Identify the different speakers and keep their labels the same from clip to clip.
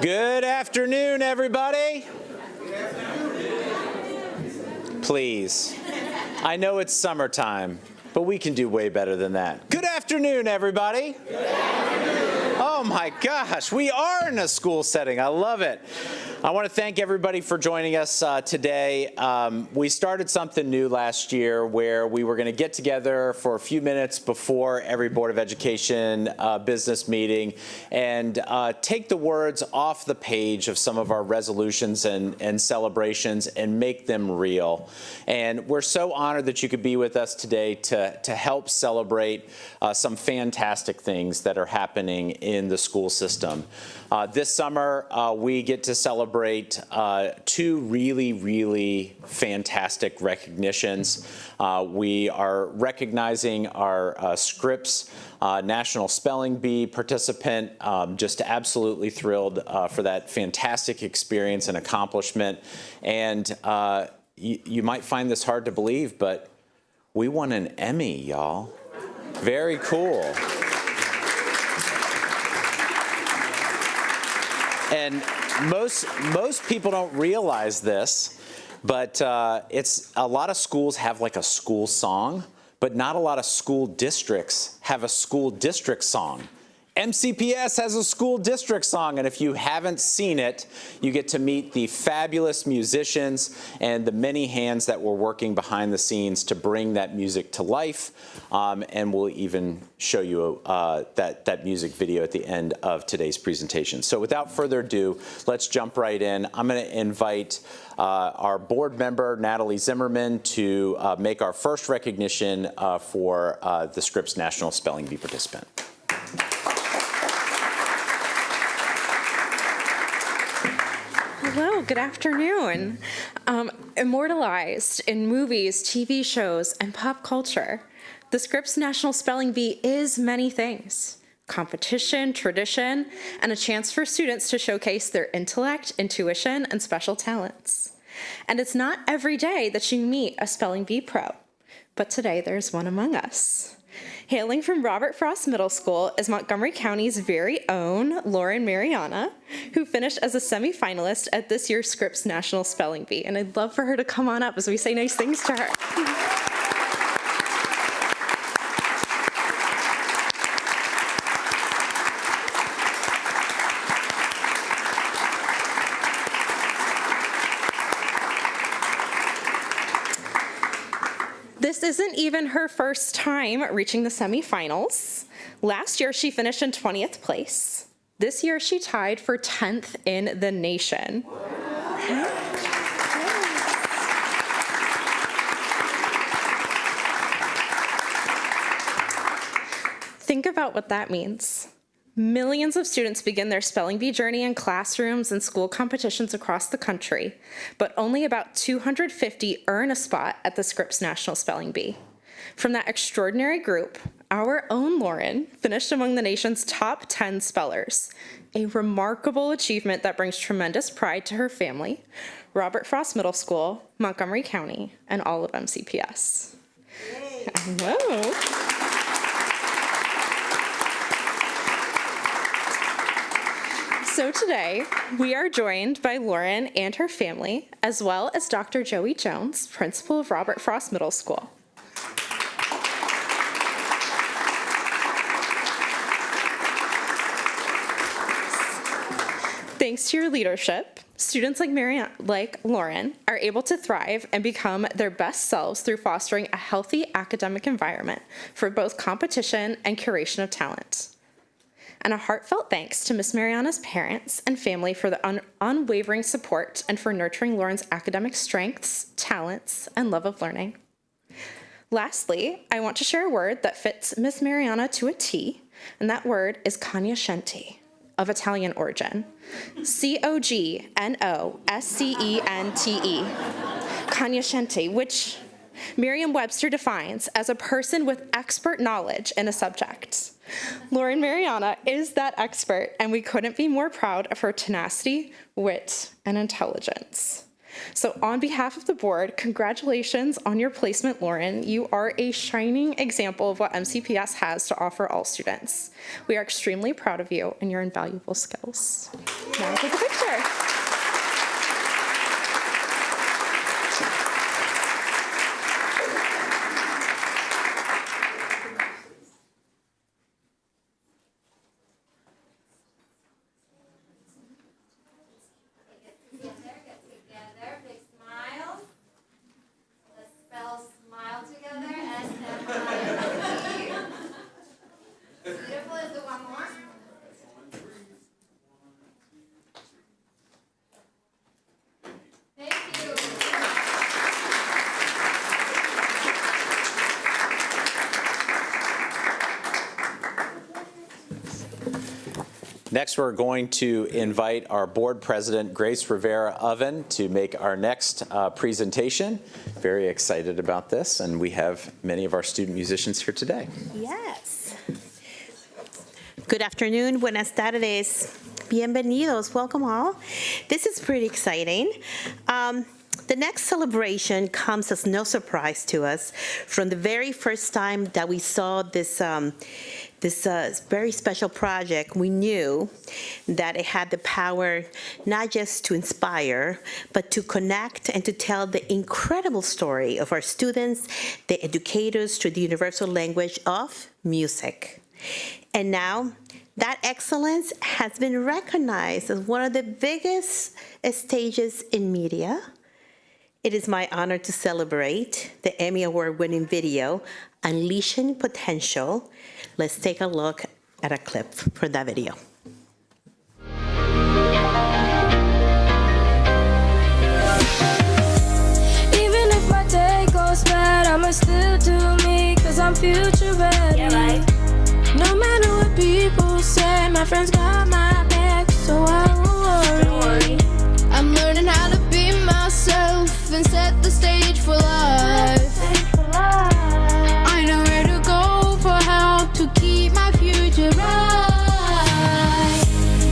Speaker 1: Good afternoon, everybody. Please. I know it's summertime, but we can do way better than that. Good afternoon, everybody. Good afternoon. Oh my gosh, we are in a school setting. I love it. I want to thank everybody for joining us today. We started something new last year where we were going to get together for a few minutes before every Board of Education business meeting and take the words off the page of some of our resolutions and celebrations and make them real. And we're so honored that you could be with us today to help celebrate some fantastic things that are happening in the school system. This summer, we get to celebrate two really fantastic recognitions. We are recognizing our Scripps National Spelling Bee participant. Just absolutely thrilled for that fantastic experience and accomplishment. And you might find this hard to believe, but we won an Emmy, y'all. Very cool. And most people don't realize this, but it's a lot of schools have like a school song, but not a lot of school districts have a school district song. MCPS has a school district song, and if you haven't seen it, you get to meet the fabulous musicians and the many hands that were working behind the scenes to bring that music to life, and we'll even show you that music video at the end of today's presentation. So without further ado, let's jump right in. I'm going to invite our board member, Natalie Zimmerman, to make our first recognition for the Scripps National Spelling Bee participant.
Speaker 2: Hello, good afternoon. Immortalized in movies, TV shows, and pop culture, the Scripps National Spelling Bee is many things: competition, tradition, and a chance for students to showcase their intellect, intuition, and special talents. And it's not every day that you meet a spelling bee pro, but today there's one among us. Hailing from Robert Frost Middle School is Montgomery County's very own Lauren Mariana, who finished as a semifinalist at this year's Scripps National Spelling Bee. And I'd love for her to come on up as we say nice things to her. This isn't even her first time reaching the semifinals. Last year, she finished in 20th place. This year, she tied for 10th in the nation. Think about what that means. Millions of students begin their spelling bee journey in classrooms and school competitions across the country, but only about 250 earn a spot at the Scripps National Spelling Bee. From that extraordinary group, our own Lauren finished among the nation's top 10 spellers, a remarkable achievement that brings tremendous pride to her family, Robert Frost Middle School, Montgomery County, and all of MCPS. Yay. Hello. So today, we are joined by Lauren and her family, as well as Dr. Joey Jones, principal of Robert Frost Middle School. Thanks to your leadership, students like Lauren are able to thrive and become their best selves through fostering a healthy academic environment for both competition and curation of talent. And a heartfelt thanks to Miss Mariana's parents and family for the unwavering support and for nurturing Lauren's academic strengths, talents, and love of learning. Lastly, I want to share a word that fits Miss Mariana to a T, and that word is cognoscente, of Italian origin. Cognoscente. Cognoscente, which Merriam-Webster defines as a person with expert knowledge in a subject. Lauren Mariana is that expert, and we couldn't be more proud of her tenacity, wit, and intelligence. So on behalf of the board, congratulations on your placement, Lauren. You are a shining example of what MCPS has to offer all students. We are extremely proud of you and your invaluable skills. Now for the picture.
Speaker 1: Next, we're going to invite our board president, Grace Rivera Oven, to make our next presentation. Very excited about this, and we have many of our student musicians here today.
Speaker 3: Yes. Good afternoon, buenas tardes, bienvenidos, welcome all. This is pretty exciting. The next celebration comes as no surprise to us. From the very first time that we saw this very special project, we knew that it had the power not just to inspire, but to connect and to tell the incredible story of our students, the educators, through the universal language of music. And now, that excellence has been recognized as one of the biggest stages in media. It is my honor to celebrate the Emmy Award-winning video, Unleashing Potential. Let's take a look at a clip for that video.
Speaker 4: Even if my day goes bad, I'ma still do me, cause I'm future ready. Yeah, right. No matter what people say, my friends got my back, so I won't worry. I'm learning how to be myself and set the stage for life. I know where to go for help to keep my future bright.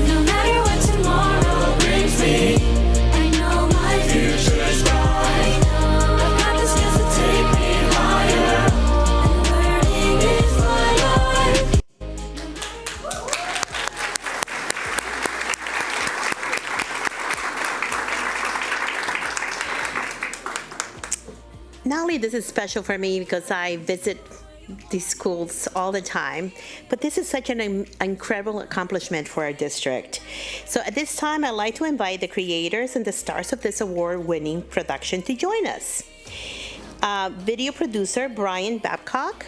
Speaker 4: No matter what tomorrow brings me, I know my future is bright. I've got the skills to take me higher, and learning is my life.
Speaker 3: Not only this is special for me because I visit these schools all the time, but this is such an incredible accomplishment for our district. So at this time, I'd like to invite the creators and the stars of this award-winning production to join us. Video producer, Brian Babcock.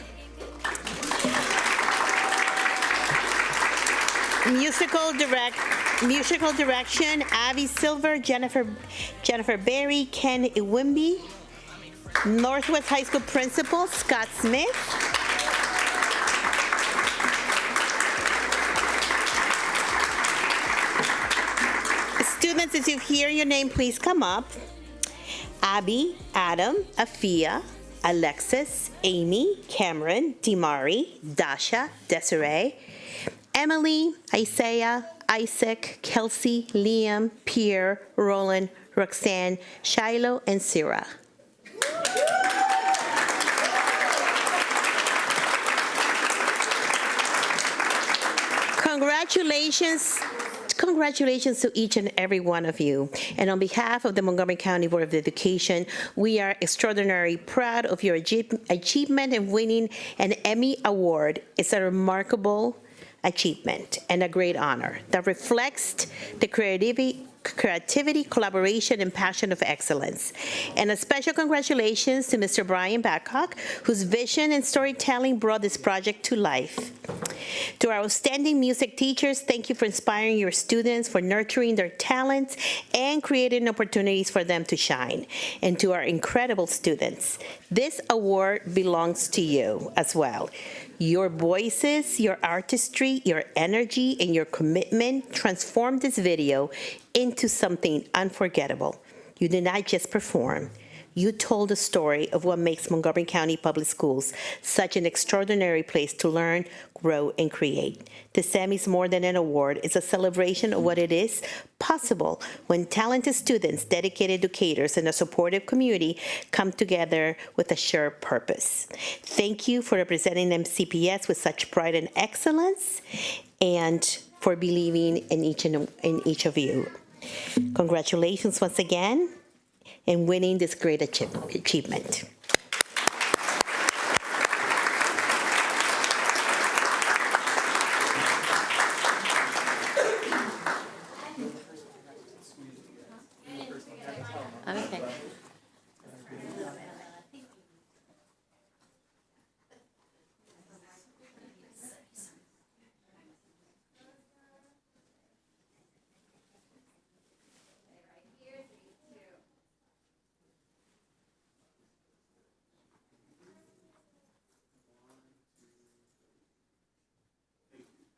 Speaker 3: Musical direction, Abby Silver, Jennifer Berry, Ken Iwimbi. Northwest High School Principal, Scott Smith. Students, as you hear your name, please come up. Abby, Adam, Afia, Alexis, Amy, Cameron, Dimari, Dasha, Desiree, Emily, Isaiah, Isaac, Kelsey, Liam, Pierre, Roland, Roxanne, Shiloh, and Sarah. Congratulations to each and every one of you. And on behalf of the Montgomery County Board of Education, we are extraordinarily proud of your achievement in winning an Emmy Award. It's a remarkable achievement and a great honor that reflects the creativity, collaboration, and passion of excellence. And a special congratulations to Mr. Brian Babcock, whose vision and storytelling brought this project to life. To our outstanding music teachers, thank you for inspiring your students, for nurturing their talents, and creating opportunities for them to shine. And to our incredible students, this award belongs to you as well. Your voices, your artistry, your energy, and your commitment transformed this video into something unforgettable. You did not just perform. You told a story of what makes Montgomery County Public Schools such an extraordinary place to learn, grow, and create. This Emmy is more than an award. It's a celebration of what it is possible when talented students, dedicated educators, and a supportive community come together with a shared purpose. Thank you for representing MCPS with such pride and excellence, and for believing in each of you. Congratulations once again in winning this great achievement.
Speaker 5: Okay.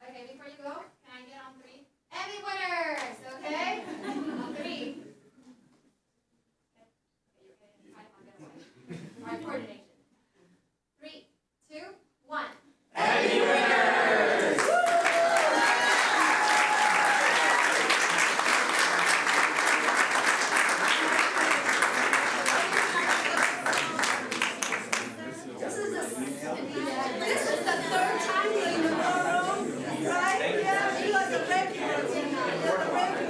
Speaker 6: Okay, before you go, can I get on three? Emmy winners, okay? On three. All right, coordination. 3, 2, 1. Emmy winners! This is the third time in a row, right? Yeah, you are the record. You're the record.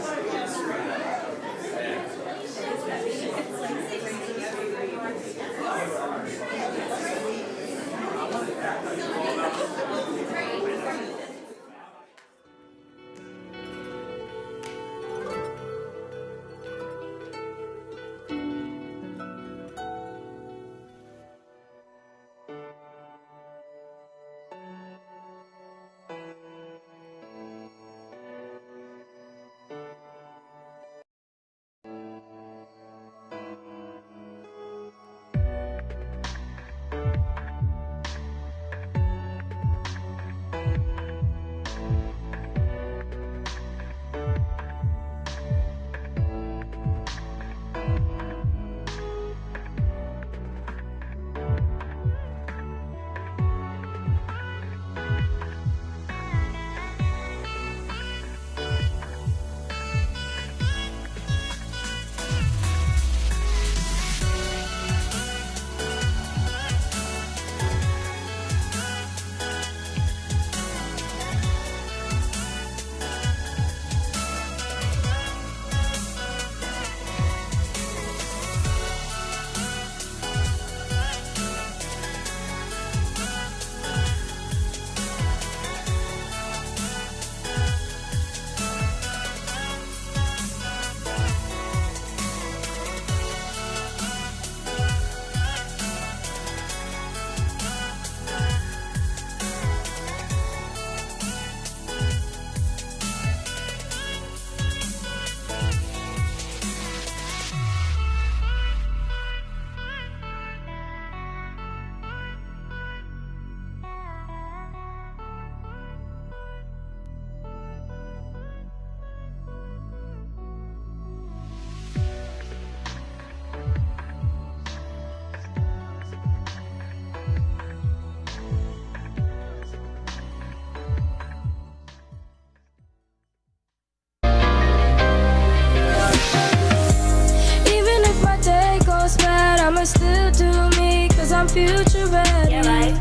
Speaker 4: I'ma still do me, cause I'm future ready. Yeah, right.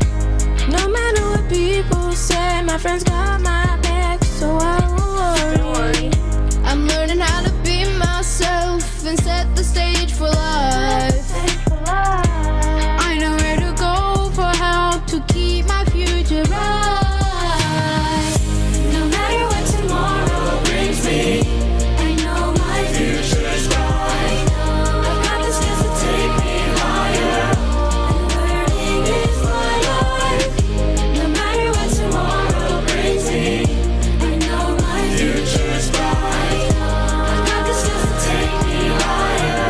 Speaker 4: No matter what people say, my friends got my back, so I won't worry. I'm learning how to be myself and set the stage for life. I know where to go for help to keep my future bright. No matter what tomorrow brings me, I know my future is bright. I've got the skills to take me higher, and learning is my life. No matter what tomorrow brings me, I know my future is bright. I've got the skills to take me higher,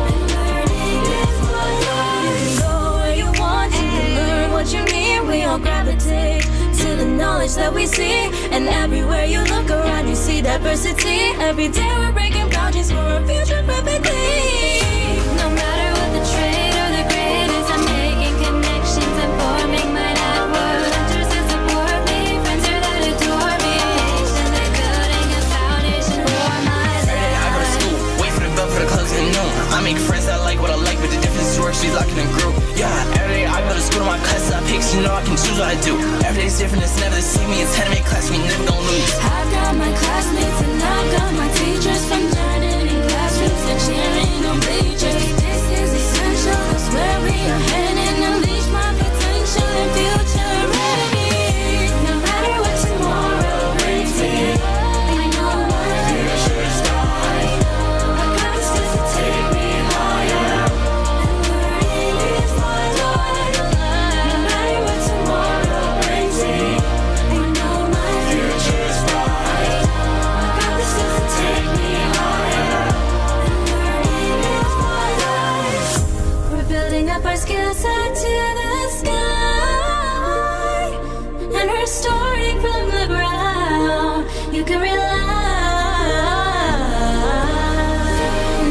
Speaker 4: and learning is my life. Go where you want to learn what you need. We all gravitate to the knowledge that we see, and everywhere you look around you see diversity. Every day we're breaking boundaries for a future perfectly. No matter what the
Speaker 5: make friends that like what I like, but the difference is where she's locking them group. Yeah, every day I go to school to my classes I pick, so you know I can choose what I do. Every day's different, it's never the same. Me and 10 make class, we never gon' lose.
Speaker 4: I've got my classmates and I've got my teachers, from learning in classrooms to cheering on bleachers. This is essential, that's where we are heading. Unleash my potential and future ready. No matter what tomorrow brings me, I know my future's bright. I got the skills to take me higher, and learning is my life. No matter what tomorrow brings me, I know my future's bright. I got the skills to take me higher, and learning is my life. We're building up our skill set to the sky, and we're starting from the ground. You can rely.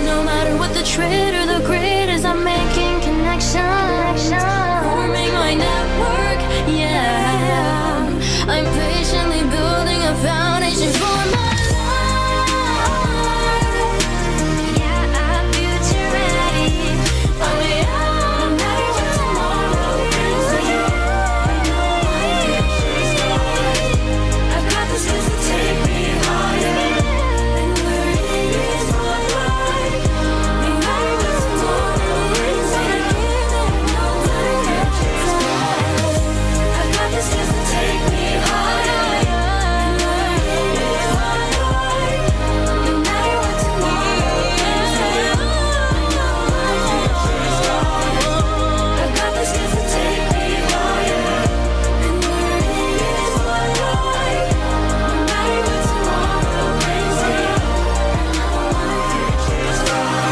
Speaker 4: No matter what the trade or the grade is, I'm making connections, forming my network. Yeah, I'm patiently building a foundation for my life. Yeah, I'm future ready. Oh yeah, no matter what tomorrow brings me, I know my future's bright. I've got the skills to take me higher, and learning is my life. No matter what tomorrow brings me, I know my future's bright. I've got the skills to take me higher, and learning is my life. No matter what tomorrow brings me, I know my future's bright. I've got the skills to take me higher, and learning is my life. No matter what tomorrow brings me, I know my future's bright.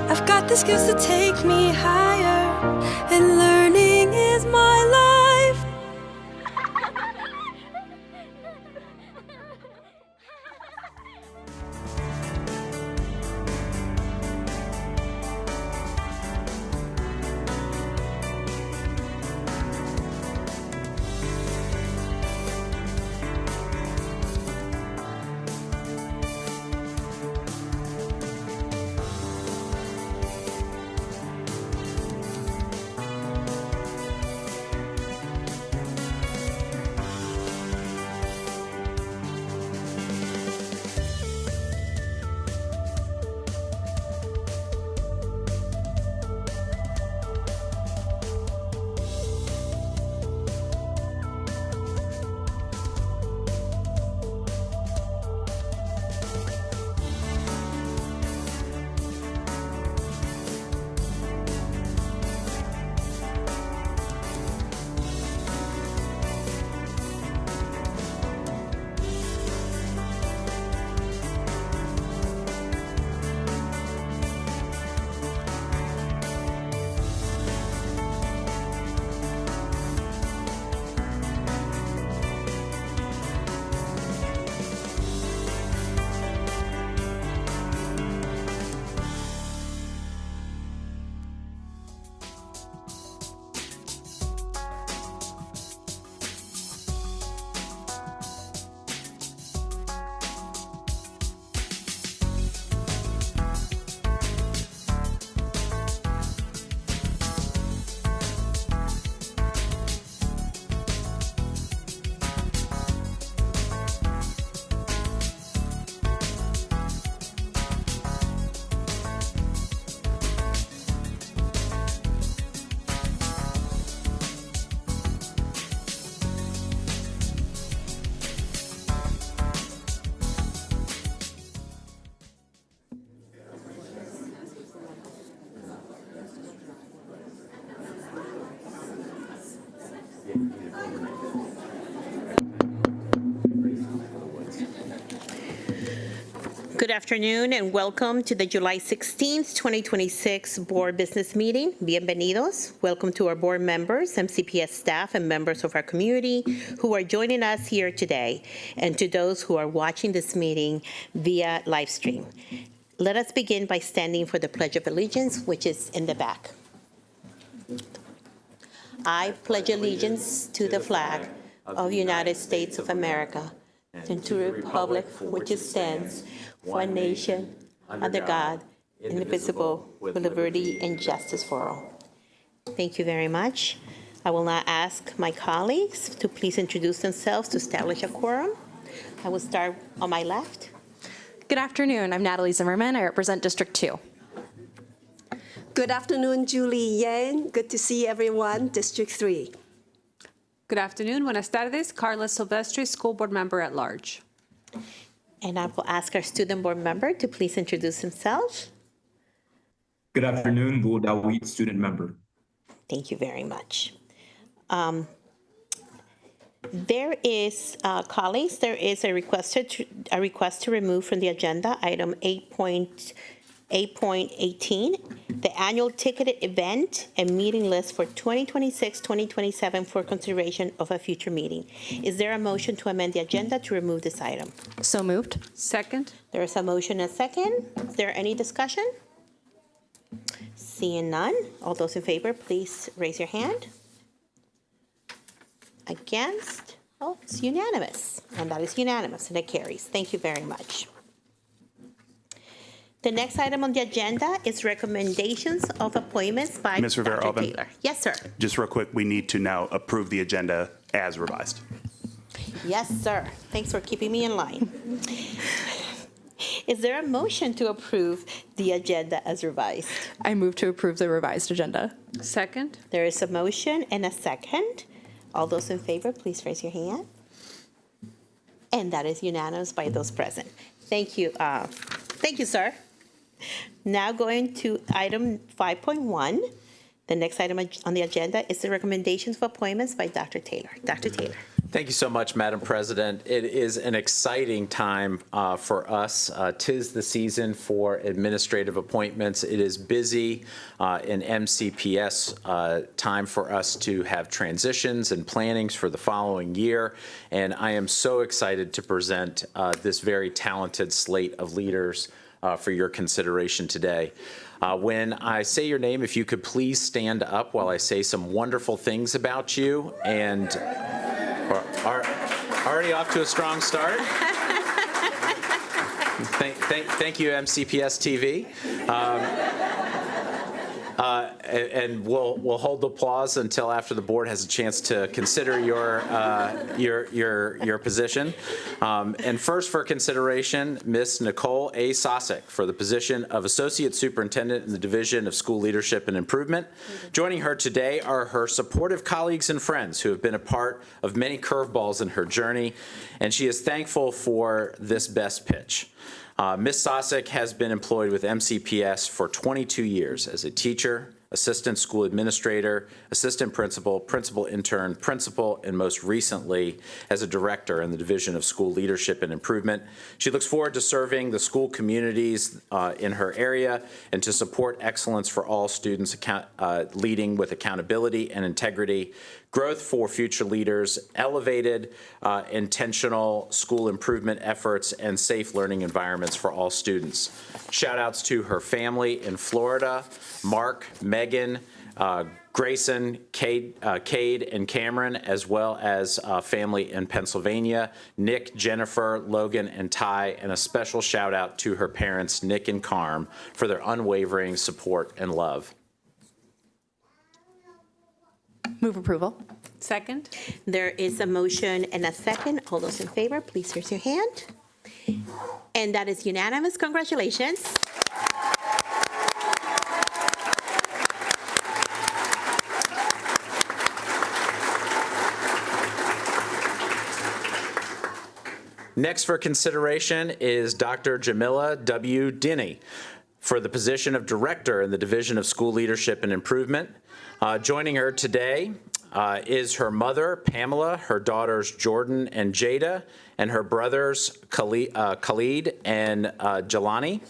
Speaker 4: I've got the skills to take me higher, and learning is my life.
Speaker 3: Good afternoon and welcome to the July 16th, 2026 Board Business Meeting. Bienvenidos. Welcome to our board members, MCPS staff, and members of our community who are joining us here today, and to those who are watching this meeting via live stream. Let us begin by standing for the Pledge of Allegiance, which is in the back. I pledge allegiance to the flag of the United States of America and to the republic for which it stands, one nation, under God, indivisible, with liberty and justice for all. Thank you very much. I will now ask my colleagues to please introduce themselves to establish a quorum. I will start on my left.
Speaker 2: Good afternoon. I'm Natalie Zimmerman. I represent District 2.
Speaker 7: Good afternoon, Julie Yang. Good to see everyone, District 3.
Speaker 8: Good afternoon. Buenas tardes. Carla Silvestre, School Board Member at Large.
Speaker 3: And I will ask our student board member to please introduce himself.
Speaker 9: Good afternoon, Wu Dawit, student member.
Speaker 3: Thank you very much. There is, colleagues, there is a request to remove from the agenda item 8.18, the annual ticketed event and meeting list for 2026-2027 for consideration of a future meeting. Is there a motion to amend the agenda to remove this item?
Speaker 2: So moved.
Speaker 8: Second.
Speaker 3: There is a motion and a second. Is there any discussion? Seeing none, all those in favor, please raise your hand. Against? Oh, it's unanimous, and that is unanimous, and it carries. Thank you very much. The next item on the agenda is recommendations of appointments by
Speaker 10: Ms.
Speaker 3: Dr.
Speaker 10: Rivera-Alvin?
Speaker 3: Taylor. Yes, sir.
Speaker 10: Just real quick, we need to now approve the agenda as revised.
Speaker 3: Yes, sir. Thanks for keeping me in line. Is there a motion to approve the agenda as revised?
Speaker 2: I move to approve the revised agenda.
Speaker 8: Second.
Speaker 3: There is a motion and a second. All those in favor, please raise your hand. And that is unanimous by those present. Thank you. Thank you, sir. Now going to item 5.1. The next item on the agenda is the recommendations of appointments by Dr. Taylor. Dr. Taylor.
Speaker 1: Thank you so much, Madam President. It is an exciting time for us. 'Tis the season for administrative appointments. It is busy in MCPS, time for us to have transitions and plannings for the following year. And I am so excited to present this very talented slate of leaders for your consideration today. When I say your name, if you could please stand up while I say some wonderful things about you, and are already off to a strong start. Thank you, MCPS TV. And we'll hold the applause until after the board has a chance to consider your position. And first for consideration, Ms. Nicole A. Sosik for the position of Associate Superintendent in the Division of School Leadership and Improvement. Joining her today are her supportive colleagues and friends who have been a part of many curveballs in her journey, and she is thankful for this best pitch. Ms. Sosik has been employed with MCPS for 22 years as a teacher, assistant school administrator, assistant principal, principal intern, principal, and most recently as a director in the Division of School Leadership and Improvement. She looks forward to serving the school communities in her area and to support excellence for all students, leading with accountability and integrity, growth for future leaders, elevated, intentional school improvement efforts, and safe learning environments for all students. Shout outs to her family in Florida, Mark, Megan, Grayson, Cade, and Cameron, as well as family in Pennsylvania, Nick, Jennifer, Logan, and Ty, and a special shout out to her parents, Nick and Carm, for their unwavering support and love.
Speaker 2: Move approval.
Speaker 8: Second.
Speaker 3: There is a motion and a second. All those in favor, please raise your hand. And that is unanimous. Congratulations.
Speaker 1: Next for consideration is Dr. Jamila W. Dinney for the position of Director in the Division of School Leadership and Improvement. Joining her today is her mother, Pamela, her daughters, Jordan and Jada, and her brothers, Khalid and Jelani.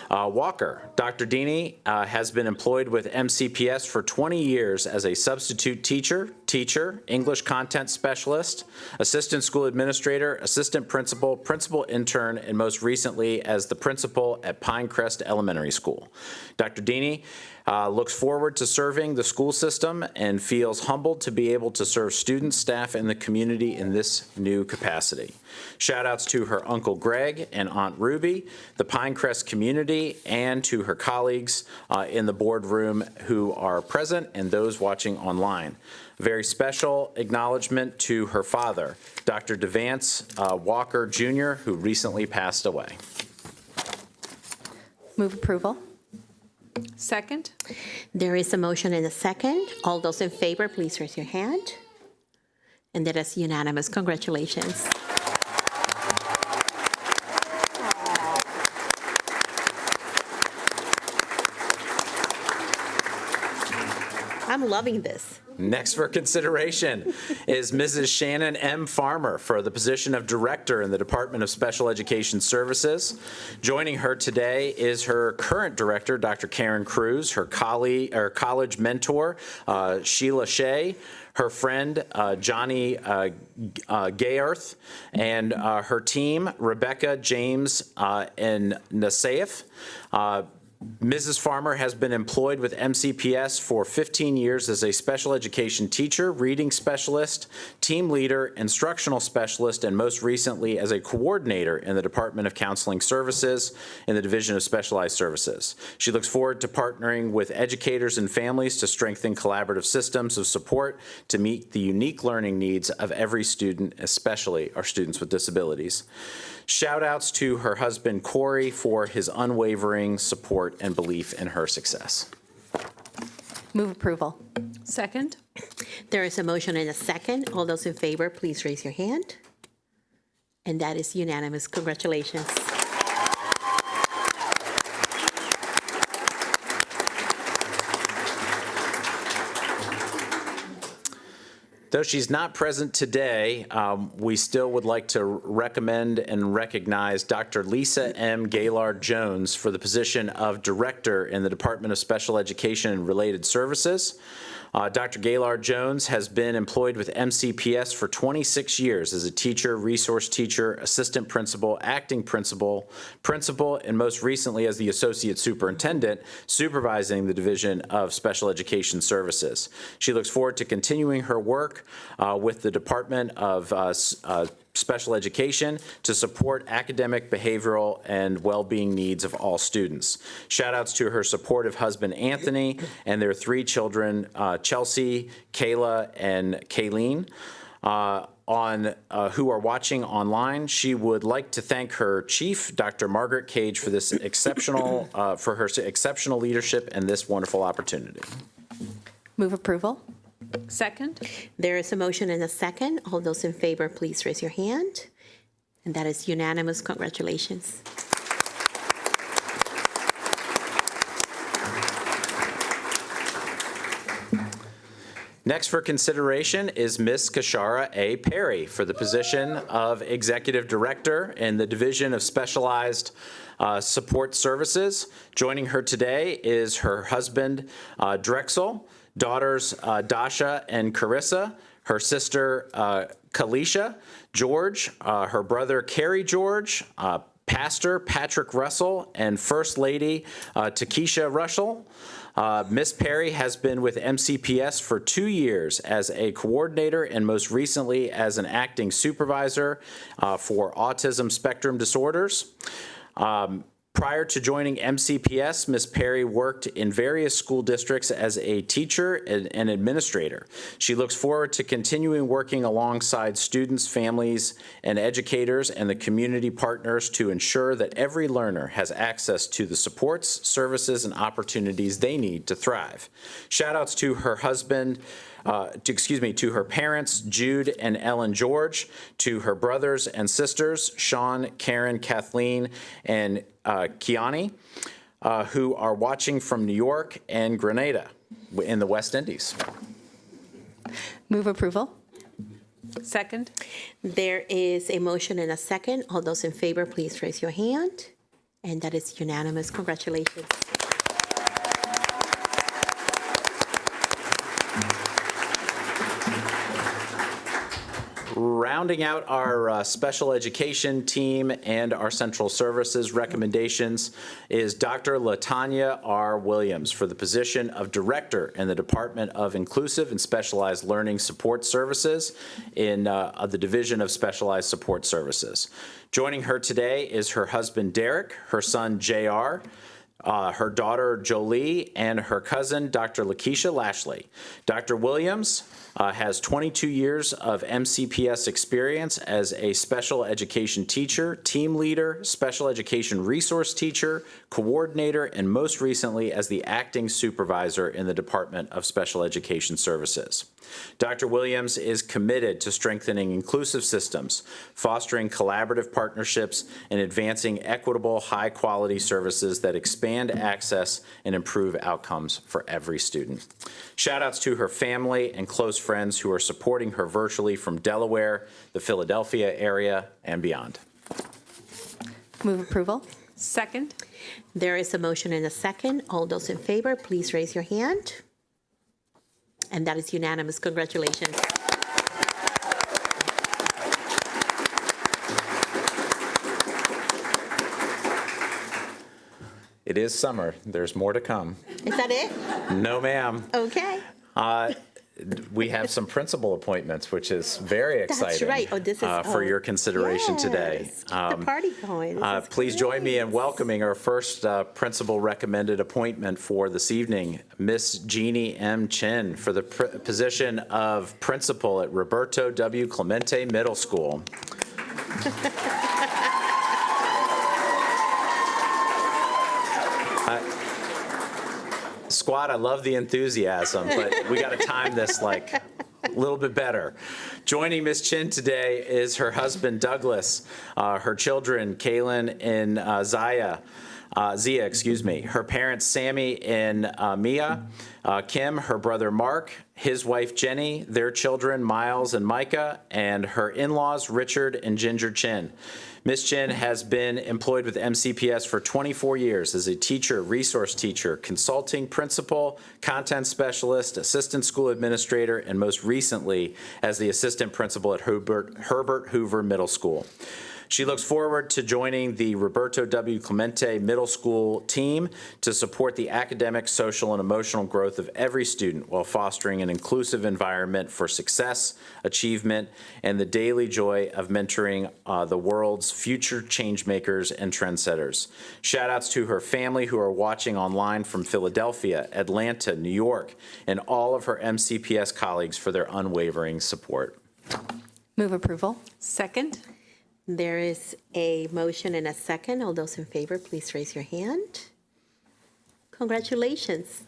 Speaker 1: Walker. Dr. Dini has been employed with MCPS for 20 years as a substitute teacher, English content specialist, assistant school administrator, assistant principal, principal intern, and most recently as the principal at Pinecrest Elementary School. Dr. Dini looks forward to serving the school system and feels humbled to be able to serve students, staff, and the community in this new capacity. Shout outs to her Uncle Greg and Aunt Ruby, the Pinecrest community, and to her colleagues in the boardroom who are present and those watching online. Very special acknowledgement to her father, Dr. Devance Walker Jr., who recently passed away.
Speaker 3: Move approval.
Speaker 8: Second.
Speaker 3: There is a motion and a second. All those in favor, please raise your hand. And that is unanimous. Congratulations. I'm loving this.
Speaker 1: Next for consideration is Mrs. Shannon M. Farmer for the position of Director in the Department of Special Education Services. Joining her today is her current Director, Dr. Karen Cruz, her college mentor, Sheila Shea, her friend, Johnny Gayarth, and her team, Rebecca, James, and Nasaif. Mrs. Farmer has been employed with MCPS for 15 years as a special education teacher, reading specialist, team leader, instructional specialist, and most recently as a coordinator in the Department of Counseling Services in the Division of Specialized Services. She looks forward to partnering with educators and families to strengthen collaborative systems of support to meet the unique learning needs of every student, especially our students with disabilities. Shout outs to her husband, Corey, for his unwavering support and belief in her success.
Speaker 3: Move approval.
Speaker 8: Second.
Speaker 3: There is a motion and a second. All those in favor, please raise your hand. And that is unanimous. Congratulations.
Speaker 1: Though she's not present today, we still would like to recommend and recognize Dr. Lisa M. Gaylord-Jones for the position of Director in the Department of Special Education and Related Services. Dr. Gaylord-Jones has been employed with MCPS for 26 years as a teacher, resource teacher, assistant principal, acting principal, and most recently as the associate superintendent, supervising the Division of Special Education Services. She looks forward to continuing her work with the Department of Special Education to support academic, behavioral, and well-being needs of all students. Shout outs to her supportive husband, Anthony, and their 3 children, Chelsea, Kayla, and Kayleen. Who are watching online. She would like to thank her chief, Dr. Margaret Cage, for this exceptional, for her exceptional leadership and this wonderful opportunity.
Speaker 3: Move approval.
Speaker 8: Second.
Speaker 3: There is a motion and a second. All those in favor, please raise your hand. And that is unanimous. Congratulations.
Speaker 1: Next for consideration is Ms. Kashara A. Perry for the position of Executive Director in the Division of Specialized Support Services. Joining her today is her husband, Drexel, daughters Dasha and Carissa, her sister Kalisha, George, her brother Carrie George, Pastor Patrick Russell, and First Lady Takesha Russell. Ms. Perry has been with MCPS for 2 years as a coordinator and most recently as an acting supervisor for autism spectrum disorders. Prior to joining MCPS, Ms. Perry worked in various school districts as a teacher and administrator. She looks forward to continuing working alongside students, families, and educators and the community partners to ensure that every learner has access to the supports, services, and opportunities they need to thrive. Shout outs to her husband, to her parents, Jude and Ellen George, to her brothers and sisters, Sean, Karen, Kathleen, and Kiani, who are watching from New York and Grenada in the West Indies.
Speaker 3: Move approval.
Speaker 8: Second.
Speaker 3: There is a motion and a second. All those in favor, please raise your hand. And that is unanimous. Congratulations.
Speaker 1: rounding out our special education team and our central services recommendations is Dr. LaTanya R. Williams for the position of Director in the Department of Inclusive and Specialized Learning Support Services in the Division of Specialized Support Services. Joining her today is her husband, Derek, her son, JR, her daughter, Jolie, and her cousin, Dr. Lakeisha Lashley. Dr. Williams has 22 years of MCPS experience as a special education teacher, team leader, special education resource teacher, coordinator, and most recently as the acting supervisor in the Department of Special Education Services. Dr. Williams is committed to strengthening inclusive systems, fostering collaborative partnerships, and advancing equitable, high-quality services that expand access and improve outcomes for every student. Shout-outs to her family and close friends who are supporting her virtually from Delaware, the Philadelphia area, and beyond.
Speaker 2: Move approval.
Speaker 8: Second.
Speaker 3: There is a motion and a second. All those in favor, please raise your hand. And that is unanimous. Congratulations.
Speaker 1: It is summer. There's more to come.
Speaker 3: Is that it?
Speaker 1: No, ma'am.
Speaker 3: Okay.
Speaker 1: We have some principal appointments, which is very exciting.
Speaker 3: That's right. Oh, this is
Speaker 1: for your consideration today.
Speaker 3: Keep the party going. This is
Speaker 1: Please join me in
Speaker 3: great.
Speaker 1: welcoming our first principal recommended appointment for this evening, Miss Jeannie M. Chin, for the position of principal at Roberto W. Clemente Middle School. Squad, I love the enthusiasm, but we got to time this like a little bit better. Joining Ms. Chin today is her husband, Douglas, her children, Kaylin and Zia, her parents, Sammy and Mia, Kim, her brother, Mark, his wife, Jenny, their children, Miles and Micah, and her in-laws, Richard and Ginger Chin. Ms. Chin has been employed with MCPS for 24 years as a teacher, resource teacher, consulting principal, content specialist, assistant school administrator, and most recently as the assistant principal at Herbert Hoover Middle School. She looks forward to joining the Roberto W. Clemente Middle School team to support the academic, social, and emotional growth of every student while fostering an inclusive environment for success, achievement, and the daily joy of mentoring the world's future change makers and trendsetters. Shout outs to her family who are watching online from Philadelphia, Atlanta, New York, and all of her MCPS colleagues for their unwavering support.
Speaker 2: Move approval.
Speaker 8: Second.
Speaker 3: There is a motion and a second. All those in favor, please raise your hand. Congratulations.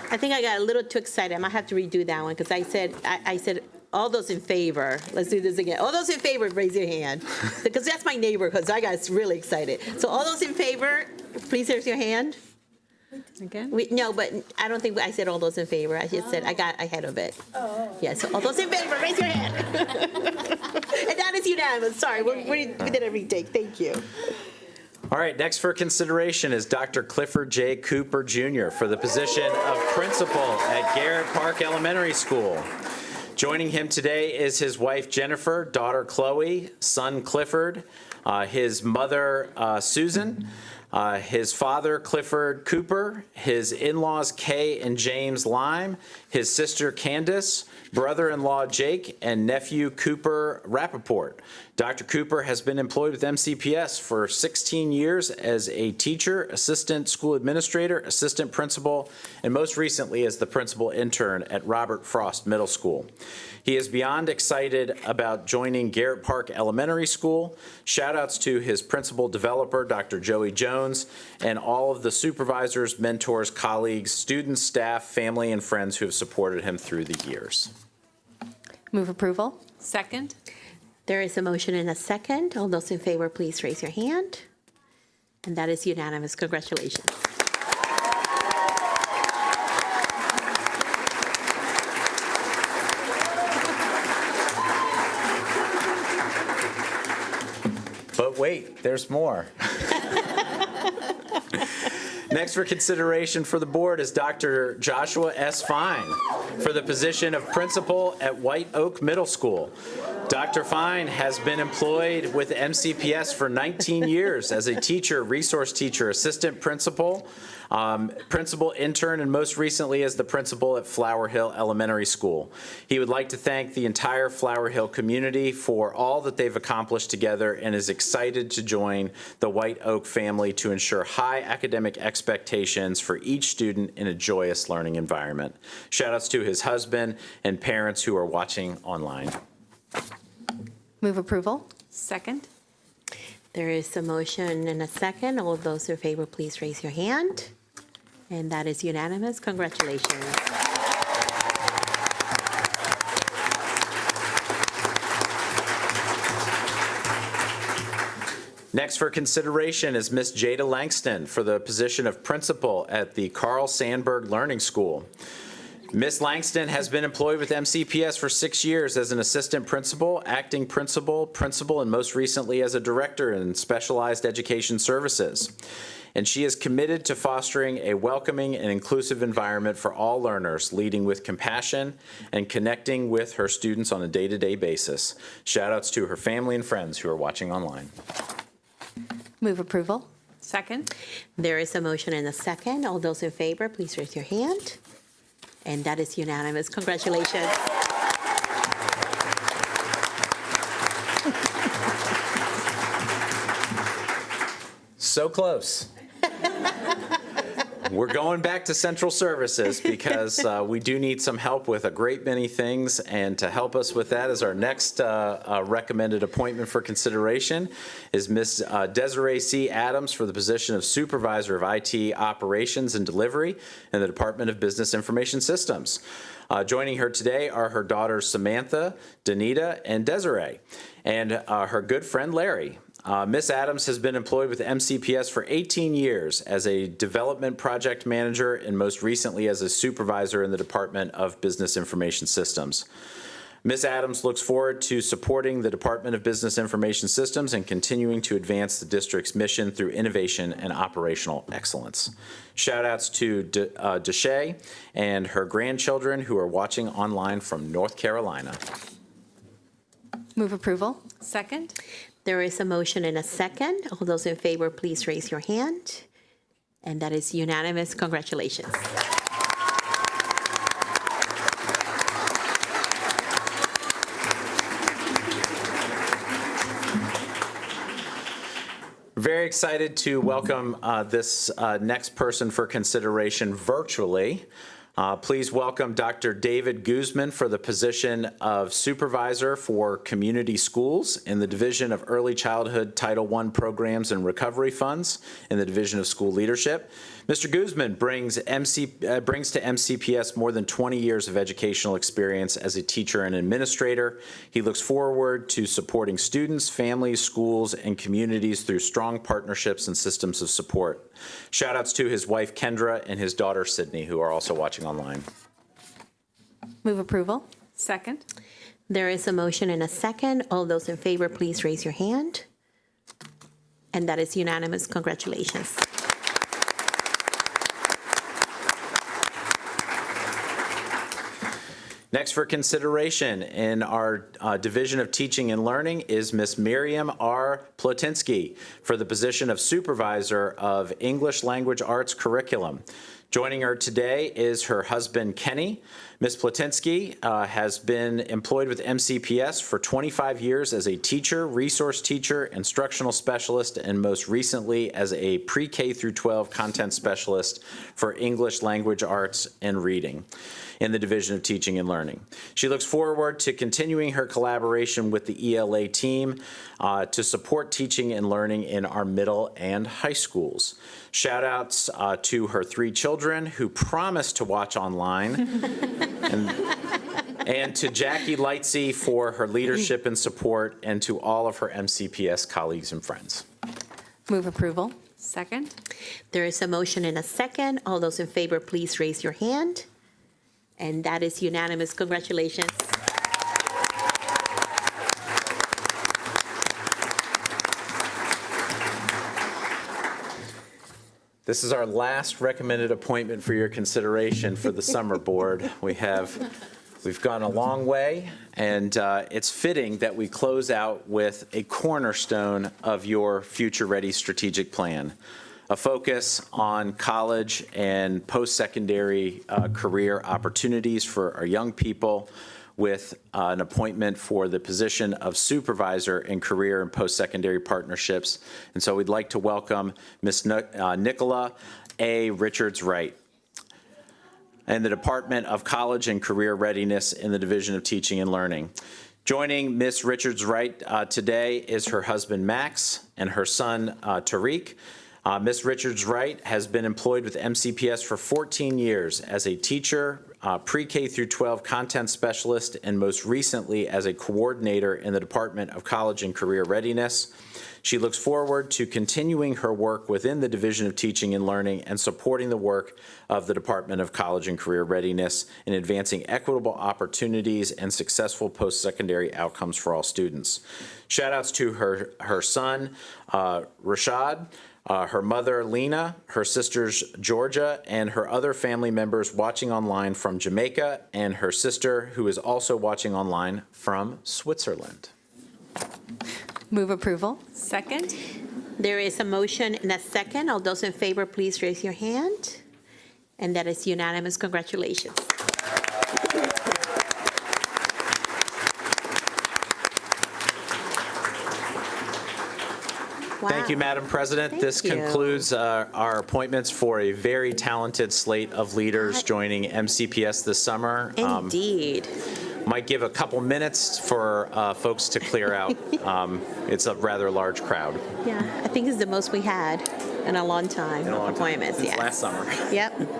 Speaker 3: I think I got a little too excited. I might have to redo that one because I said, all those in favor. Let's do this again. All those in favor, raise your hand. Because that's my neighborhood, so I got really excited. So all those in favor, please raise your hand.
Speaker 8: Again?
Speaker 3: No, but I don't think I said all those in favor. I just said I got ahead of it. Yeah, so all those in favor, raise your hand. And that is unanimous. Sorry, we did a retake. Thank you.
Speaker 1: All right, next for consideration is Dr. Clifford J. Cooper Jr. for the position of principal at Garrett Park Elementary School. Joining him today is his wife Jennifer, daughter Chloe, son Clifford, his mother Susan, his father Clifford Cooper, his in-laws Kay and James Lime, his sister Candace, brother-in-law Jake, and nephew Cooper Rappaport. Dr. Cooper has been employed with MCPS for 16 years as a teacher, assistant school administrator, assistant principal, and most recently as the principal intern at Robert Frost Middle School. He is beyond excited about joining Garrett Park Elementary School. Shout-outs to his principal developer, Dr. Joey Jones, and all of the supervisors, mentors, colleagues, students, staff, family, and friends who have supported him through the years.
Speaker 2: Move approval.
Speaker 8: Second.
Speaker 3: There is a motion and a second. All those in favor, please raise your hand. And that is unanimous. Congratulations.
Speaker 1: But wait, there's more. Next for consideration for the board is Dr. Joshua S. Fine for the position of principal at White Oak Middle School. Dr. Fine has been employed with MCPS for 19 years as a teacher, resource teacher, assistant principal, principal intern, and most recently as the principal at Flower Hill Elementary School. He would like to thank the entire Flower Hill community for all that they've accomplished together and is excited to join the White Oak family to ensure high academic expectations for each student in a joyous learning environment. Shout outs to his husband and parents who are watching online.
Speaker 2: Move approval.
Speaker 8: Second.
Speaker 3: There is a motion and a second. All of those in favor, please raise your hand. And that is unanimous. Congratulations.
Speaker 1: Next for consideration is Miss Jada Langston for the position of principal at the Carl Sandburg Learning School. Ms. Langston has been employed with MCPS for 6 years as an assistant principal, acting principal, and most recently as a director in specialized education services. And she is committed to fostering a welcoming and inclusive environment for all learners, leading with compassion and connecting with her students on a day-to-day basis. Shout outs to her family and friends who are watching online.
Speaker 2: Move approval.
Speaker 8: Second.
Speaker 3: There is a motion and a second. All those in favor, please raise your hand. And that is unanimous. Congratulations.
Speaker 1: So close. We're going back to central services because we do need some help with a great many things, and to help us with that is our next recommended appointment for consideration is Ms. Desiree C. Adams for the position of Supervisor of IT Operations and Delivery in the Department of Business Information Systems. Joining her today are her daughters Samantha, Danita, and Desiree, and her good friend Larry. Ms. Adams has been employed with MCPS for 18 years as a development project manager and most recently as a supervisor in the Department of Business Information Systems. Ms. Adams looks forward to supporting the Department of Business Information Systems and continuing to advance the district's mission through innovation and operational excellence. Shout outs to Deshay and her grandchildren who are watching online from North Carolina.
Speaker 2: Move approval.
Speaker 8: Second.
Speaker 3: There is a motion and a second. All those in favor, please raise your hand. And that is unanimous. Congratulations.
Speaker 1: Very excited to welcome this next person for consideration virtually. Please welcome Dr. David Guzman for the position of Supervisor for Community Schools in the Division of Early Childhood Title I Programs and Recovery Funds in the Division of School Leadership. Mr. Guzman brings to MCPS more than 20 years of educational experience as a teacher and administrator. He looks forward to supporting students, families, schools, and communities through strong partnerships and systems of support. Shout outs to his wife Kendra and his daughter Sydney, who are also watching online.
Speaker 2: Move approval.
Speaker 8: Second.
Speaker 3: There is a motion and a second. All those in favor, please raise your hand. And that is unanimous. Congratulations.
Speaker 1: Next for consideration in our Division of Teaching and Learning is Miss Miriam R. Platinsky for the position of Supervisor of English Language Arts Curriculum. Joining her today is her husband, Kenny. Ms. Platinsky has been employed with MCPS for 25 years as a teacher, resource teacher, instructional specialist, and most recently as a pre-K through 12 content specialist for English Language Arts and Reading in the Division of Teaching and Learning. She looks forward to continuing her collaboration with the ELA team to support teaching and learning in our middle and high schools. Shout outs to her 3 children who promise to watch online, and to Jackie Lightsey for her leadership and support, and to all of her MCPS colleagues and friends.
Speaker 2: Move approval.
Speaker 8: Second.
Speaker 3: There is a motion and a second. All those in favor, please raise your hand. And that is unanimous. Congratulations.
Speaker 1: This is our last recommended appointment for your consideration for the summer board. We've gone a long way, and it's fitting that we close out with a cornerstone of your Future Ready strategic plan, a focus on college and post-secondary career opportunities for our young people, with an appointment for the position of supervisor in career and post-secondary partnerships. And so we'd like to welcome Ms. Nicola A. Richards-Wright and the Department of College and Career Readiness in the Division of Teaching and Learning. Joining Ms. Richards-Wright today is her husband, Max, and her son, Tariq. Ms. Richards-Wright has been employed with MCPS for 14 years as a teacher, pre-K through 12 content specialist, and most recently as a coordinator in the Department of College and Career Readiness. She looks forward to continuing her work within the Division of Teaching and Learning and supporting the work of the Department of College and Career Readiness in advancing equitable opportunities and successful post-secondary outcomes for all students. Shout outs to her son, Rashad, her mother, Lena, her sisters, Georgia, and her other family members watching online from Jamaica, and her sister, who is also watching online from Switzerland.
Speaker 11: Move approval.
Speaker 8: Second.
Speaker 3: There is a motion and a second. All those in favor, please raise your hand. And that is unanimous. Congratulations. Wow.
Speaker 1: Thank you, Madam President. This concludes our appointments for a very talented slate of leaders joining MCPS this summer.
Speaker 3: Indeed.
Speaker 1: Might give a couple minutes for folks to clear out. It's a rather large crowd.
Speaker 3: Yeah, I think it's the most we had in a long time.
Speaker 1: In a long time.
Speaker 3: Appointments,
Speaker 1: Since
Speaker 3: yes.
Speaker 1: last summer.
Speaker 3: Yep.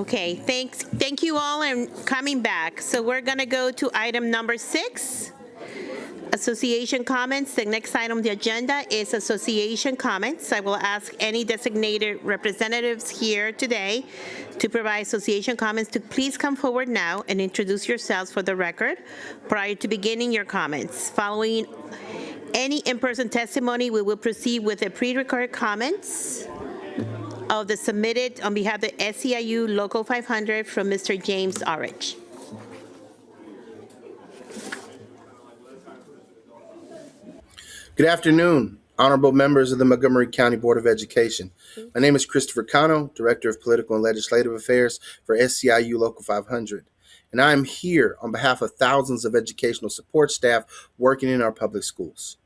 Speaker 3: Okay, thank you all and coming back. So we're gonna go to item number 6, association comments. The next item on the agenda is association comments. I will ask any designated representatives here today to provide association comments to please come forward now and introduce yourselves for the record prior to beginning your comments. Following any in-person testimony, we will proceed with the pre-recorded comments of the submitted on behalf of the SEIU Local 500 from Mr. James Orridge.
Speaker 12: Good afternoon, honorable members of the Montgomery County Board of Education. My name is Christopher Cano, Director of Political and Legislative Affairs for SEIU Local 500, and I am here on behalf of thousands of educational support staff working in our public schools.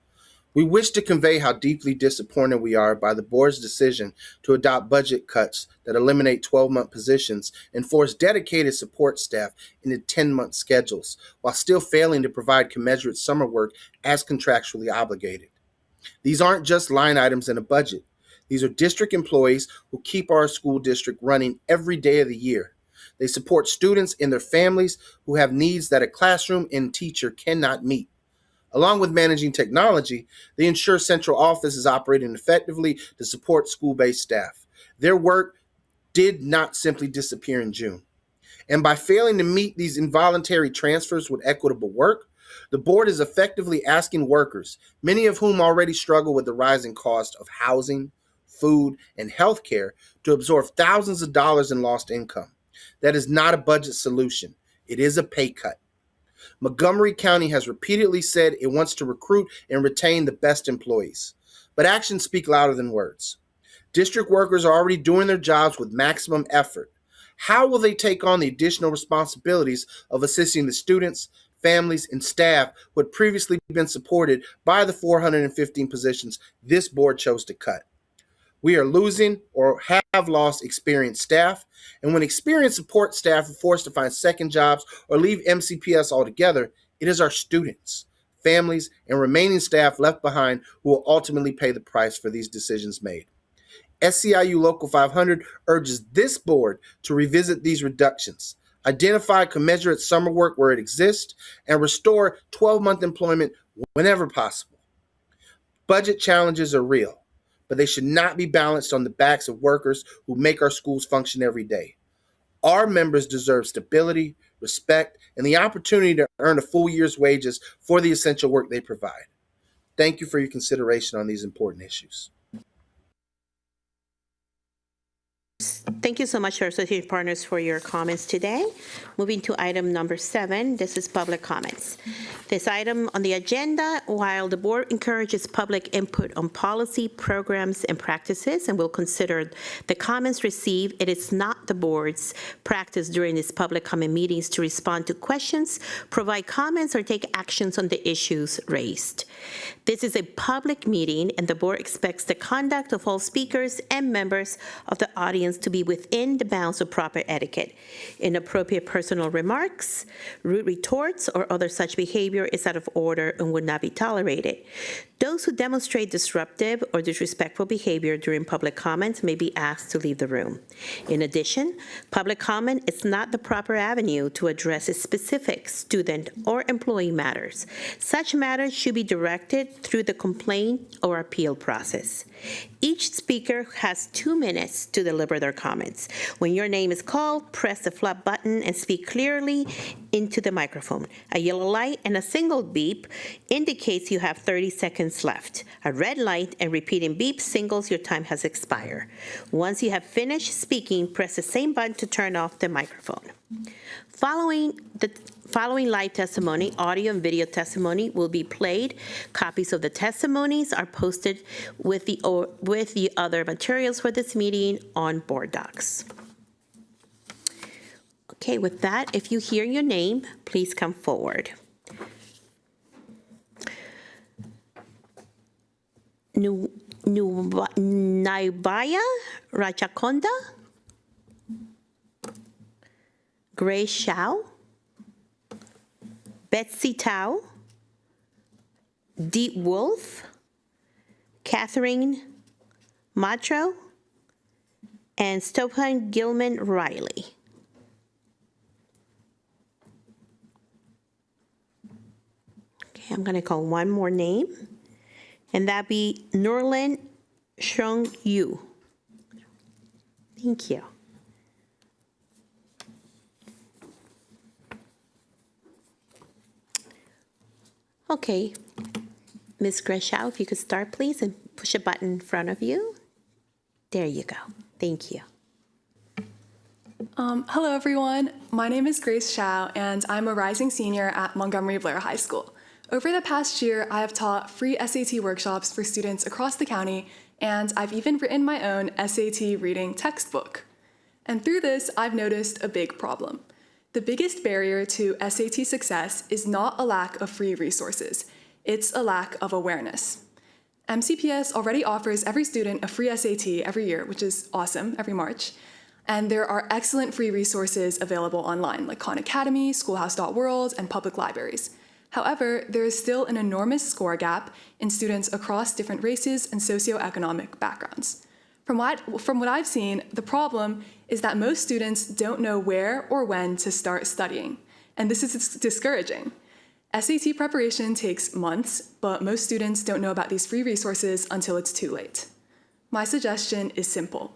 Speaker 12: We wish to convey how deeply disappointed we are by the board's decision to adopt budget cuts that eliminate 12-month positions and force dedicated support staff into 10-month schedules, while still failing to provide commensurate summer work as contractually obligated. These aren't just line items in a budget. These are district employees who keep our school district running every day of the year. They support students and their families who have needs that a classroom and teacher cannot meet. Along with managing technology, they ensure central office is operating effectively to support school-based staff. Their work did not simply disappear in June. And by failing to meet these involuntary transfers with equitable work, the board is effectively asking workers, many of whom already struggle with the rising cost of housing, food, and health care, to absorb thousands of dollars in lost income. That is not a budget solution. It is a pay cut. Montgomery County has repeatedly said it wants to recruit and retain the best employees, but actions speak louder than words. District workers are already doing their jobs with maximum effort. How will they take on the additional responsibilities of assisting the students, families, and staff who had previously been supported by the 415 positions this board chose to cut? We are losing or have lost experienced staff, and when experienced support staff are forced to find second jobs or leave MCPS altogether, it is our students, families, and remaining staff left behind who will ultimately pay the price for these decisions made. SEIU Local 500 urges this board to revisit these reductions, identify commensurate summer work where it exists, and restore 12-month employment whenever possible. Budget challenges are real, but they should not be balanced on the backs of workers who make our schools function every day. Our members deserve stability, respect, and the opportunity to earn a full year's wages for the essential work they provide. Thank you for your consideration on these important issues.
Speaker 3: Thank you so much, our associate partners, for your comments today. Moving to item number 7, this is public comments. This item on the agenda, while the board encourages public input on policy, programs, and practices, and will consider the comments received, it is not the board's practice during its public comment meetings to respond to questions, provide comments, or take actions on the issues raised. This is a public meeting, and the board expects the conduct of all speakers and members of the audience to be within the bounds of proper etiquette. Inappropriate personal remarks, rude retorts, or other such behavior is out of order and would not be tolerated. Those who demonstrate disruptive or disrespectful behavior during public comments may be asked to leave the room. In addition, public comment is not the proper avenue to address a specific student or employee matters. Such matters should be directed through the complaint or appeal process. Each speaker has 2 minutes to deliver their comments. When your name is called, press the flap button and speak clearly into the microphone. A yellow light and a single beep indicates you have 30 seconds left. A red light and repeating beep signals your time has expired. Once you have finished speaking, press the same button to turn off the microphone. Following live testimony, audio and video testimony will be played. Copies of the testimonies are posted with the other materials for this meeting on board docs. Okay, with that, if you hear your name, please come forward. Naibaya Rachakonda, Grace Shao, Betsy Tao, Deep Wolf, Catherine Matro, and Stephan Gilman Riley. Okay, I'm going to call one more name, and that be Norlin Shung Yu. Thank you. Okay, Ms. Greshow, if you could start, please, and push a button in front of you. There you go. Thank you.
Speaker 13: Hello, everyone. My name is Grace Shao, and I'm a rising senior at Montgomery Blair High School. Over the past year, I have taught free SAT workshops for students across the county, and I've even written my own SAT reading textbook. And through this, I've noticed a big problem. The biggest barrier to SAT success is not a lack of free resources, it's a lack of awareness. MCPS already offers every student a free SAT every year, which is awesome, every March. And there are excellent free resources available online, like Khan Academy, Schoolhouse.World, and public libraries. However, there is still an enormous score gap in students across different races and socioeconomic backgrounds. From what I've seen, the problem is that most students don't know where or when to start studying, and this is discouraging. SAT preparation takes months, but most students don't know about these free resources until it's too late. My suggestion is simple.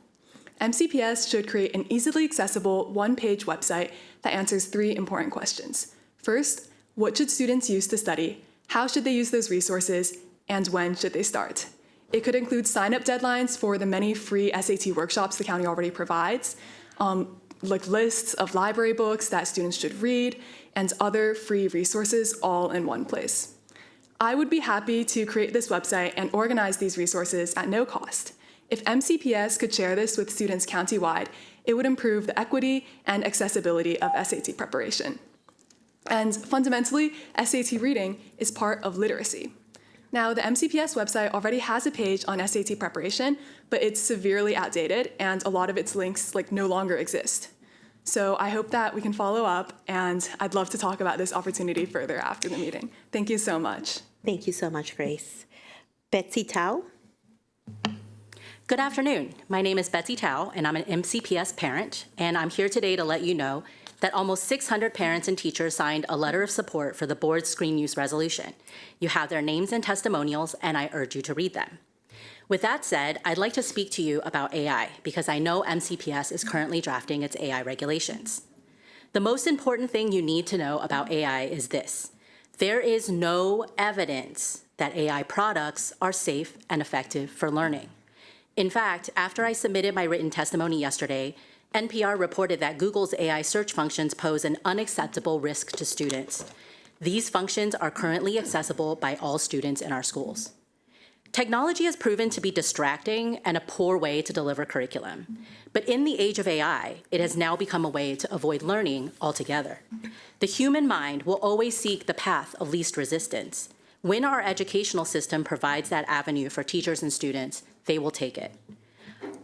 Speaker 13: MCPS should create an easily accessible one-page website that answers 3 important questions. First, what should students use to study? How should they use those resources? And when should they start? It could include sign-up deadlines for the many free SAT workshops the county already provides, like lists of library books that students should read, and other free resources all in one place. I would be happy to create this website and organize these resources at no cost. If MCPS could share this with students countywide, it would improve the equity and accessibility of SAT preparation. And fundamentally, SAT reading is part of literacy. Now, the MCPS website already has a page on SAT preparation, but it's severely outdated, and a lot of its links no longer exist. So I hope that we can follow up, and I'd love to talk about this opportunity further after the meeting. Thank you so much.
Speaker 3: Thank you so much, Grace. Betsy Tao.
Speaker 14: Good afternoon. My name is Betsy Tao, and I'm an MCPS parent, and I'm here today to let you know that almost 600 parents and teachers signed a letter of support for the board's screen use resolution. You have their names and testimonials, and I urge you to read them. With that said, I'd like to speak to you about AI, because I know MCPS is currently drafting its AI regulations. The most important thing you need to know about AI is this: there is no evidence that AI products are safe and effective for learning. In fact, after I submitted my written testimony yesterday, NPR reported that Google's AI search functions pose an unacceptable risk to students. These functions are currently accessible by all students in our schools. Technology has proven to be distracting and a poor way to deliver curriculum. But in the age of AI, it has now become a way to avoid learning altogether. The human mind will always seek the path of least resistance. When our educational system provides that avenue for teachers and students, they will take it.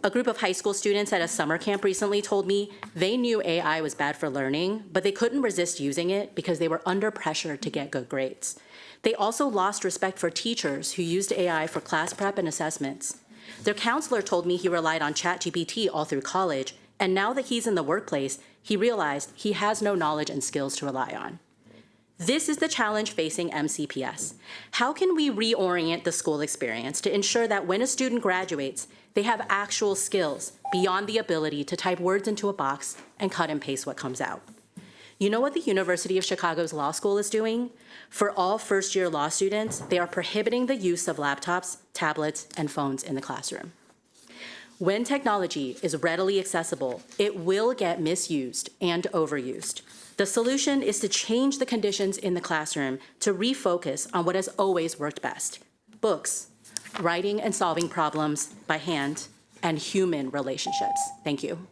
Speaker 14: A group of high school students at a summer camp recently told me they knew AI was bad for learning, but they couldn't resist using it because they were under pressure to get good grades. They also lost respect for teachers who used AI for class prep and assessments. Their counselor told me he relied on ChatGPT all through college, and now that he's in the workplace, he realized he has no knowledge and skills to rely on. This is the challenge facing MCPS. How can we reorient the school experience to ensure that when a student graduates, they have actual skills beyond the ability to type words into a box and cut and paste what comes out? You know what the University of Chicago's law school is doing? For all first-year law students, they are prohibiting the use of laptops, tablets, and phones in the classroom. When technology is readily accessible, it will get misused and overused. The solution is to change the conditions in the classroom to refocus on what has always worked best: books, writing and solving problems by hand, and human relationships. Thank you.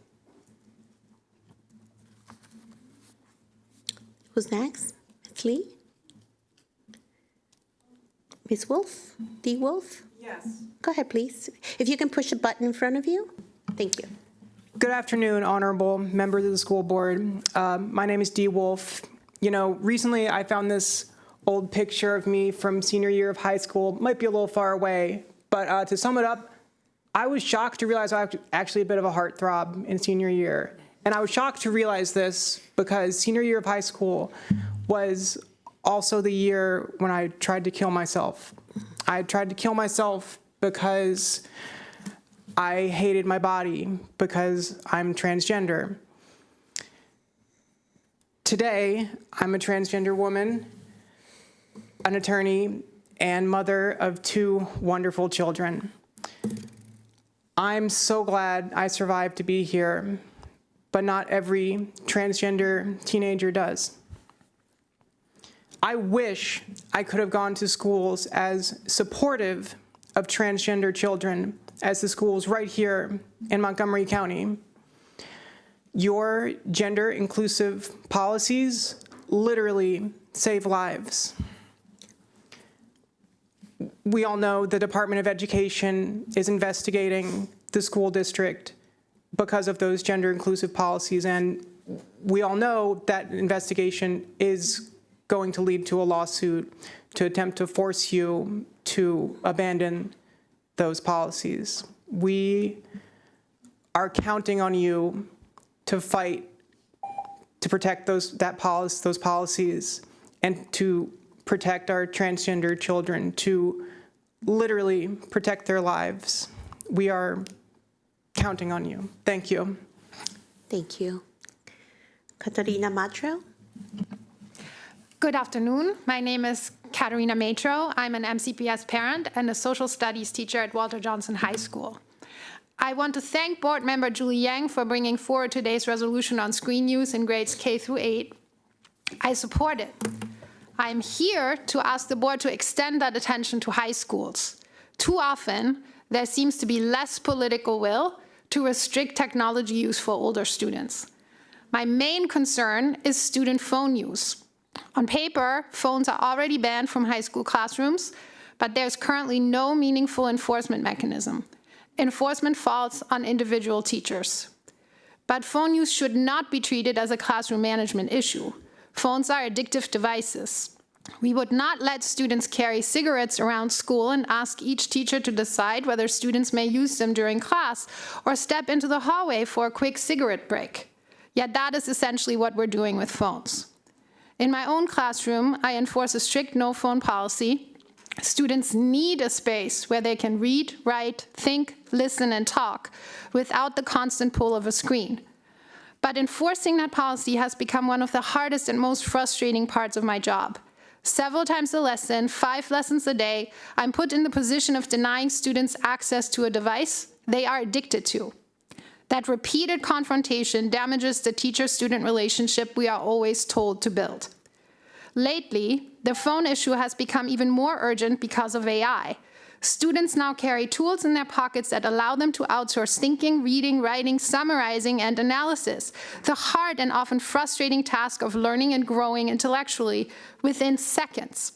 Speaker 3: Who's next? Ms. Lee? Ms. Wolf? D. Wolf?
Speaker 15: Yes.
Speaker 3: Go ahead, please. If you can push a button in front of you. Thank you.
Speaker 15: Good afternoon, honorable members of the school board. My name is D. Wolf. You know, recently I found this old picture of me from senior year of high school. Might be a little far away, but to sum it up, I was shocked to realize I was actually a bit of a heartthrob in senior year. And I was shocked to realize this because senior year of high school was also the year when I tried to kill myself. I tried to kill myself because I hated my body, because I'm transgender. Today, I'm a transgender woman, an attorney, and mother of 2 wonderful children. I'm so glad I survived to be here, but not every transgender teenager does. I wish I could have gone to schools as supportive of transgender children as the schools right here in Montgomery County. Your gender-inclusive policies literally save lives. We all know the Department of Education is investigating the school district because of those gender-inclusive policies, and we all know that investigation is going to lead to a lawsuit to attempt to force you to abandon those policies. We are counting on you to fight to protect those policies and to protect our transgender children, to literally protect their lives. We are counting on you. Thank you.
Speaker 3: Thank you. Katarina Matro.
Speaker 16: Good afternoon. My name is Katarina Matro. I'm an MCPS parent and a social studies teacher at Walter Johnson High School. I want to thank board member Julie Yang for bringing forward today's resolution on screen use in grades K through 8. I support it. I'm here to ask the board to extend that attention to high schools. Too often, there seems to be less political will to restrict technology use for older students. My main concern is student phone use. On paper, phones are already banned from high school classrooms, but there's currently no meaningful enforcement mechanism. Enforcement falls on individual teachers. But phone use should not be treated as a classroom management issue. Phones are addictive devices. We would not let students carry cigarettes around school and ask each teacher to decide whether students may use them during class or step into the hallway for a quick cigarette break. Yet that is essentially what we're doing with phones. In my own classroom, I enforce a strict no-phone policy. Students need a space where they can read, write, think, listen, and talk without the constant pull of a screen. But enforcing that policy has become one of the hardest and most frustrating parts of my job. Several times a lesson, 5 lessons a day, I'm put in the position of denying students access to a device they are addicted to. That repeated confrontation damages the teacher-student relationship we are always told to build. Lately, the phone issue has become even more urgent because of AI. Students now carry tools in their pockets that allow them to outsource thinking, reading, writing, summarizing, and analysis, the hard and often frustrating task of learning and growing intellectually within seconds.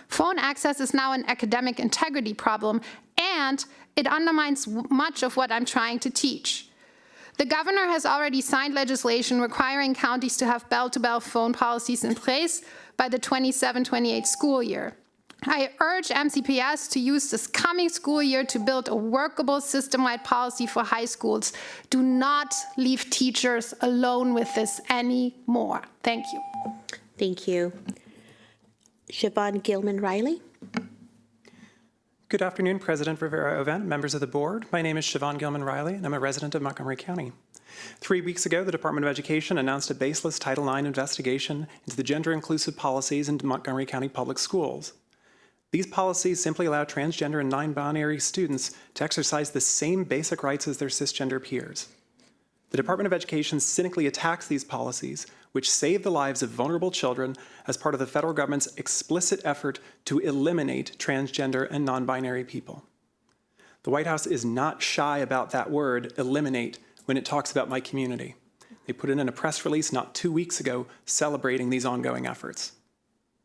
Speaker 16: Phone access is now an academic integrity problem, and it undermines much of what I'm trying to teach. The governor has already signed legislation requiring counties to have bell-to-bell phone policies in place by the 27-28 school year. I urge MCPS to use this coming school year to build a workable system-wide policy for high schools. Do not leave teachers alone with this anymore. Thank you.
Speaker 3: Thank you. Siobhan Gilman-Riley.
Speaker 17: Good afternoon, President Rivera-Oven, members of the board. My name is Siobhan Gilman-Riley, and I'm a resident of Montgomery County. 3 weeks ago, the Department of Education announced a baseless Title IX investigation into the gender-inclusive policies in Montgomery County public schools. These policies simply allow transgender and non-binary students to exercise the same basic rights as their cisgender peers. The Department of Education cynically attacks these policies, which save the lives of vulnerable children as part of the federal government's explicit effort to eliminate transgender and non-binary people. The White House is not shy about that word, eliminate, when it talks about my community. They put it in a press release not 2 weeks ago celebrating these ongoing efforts.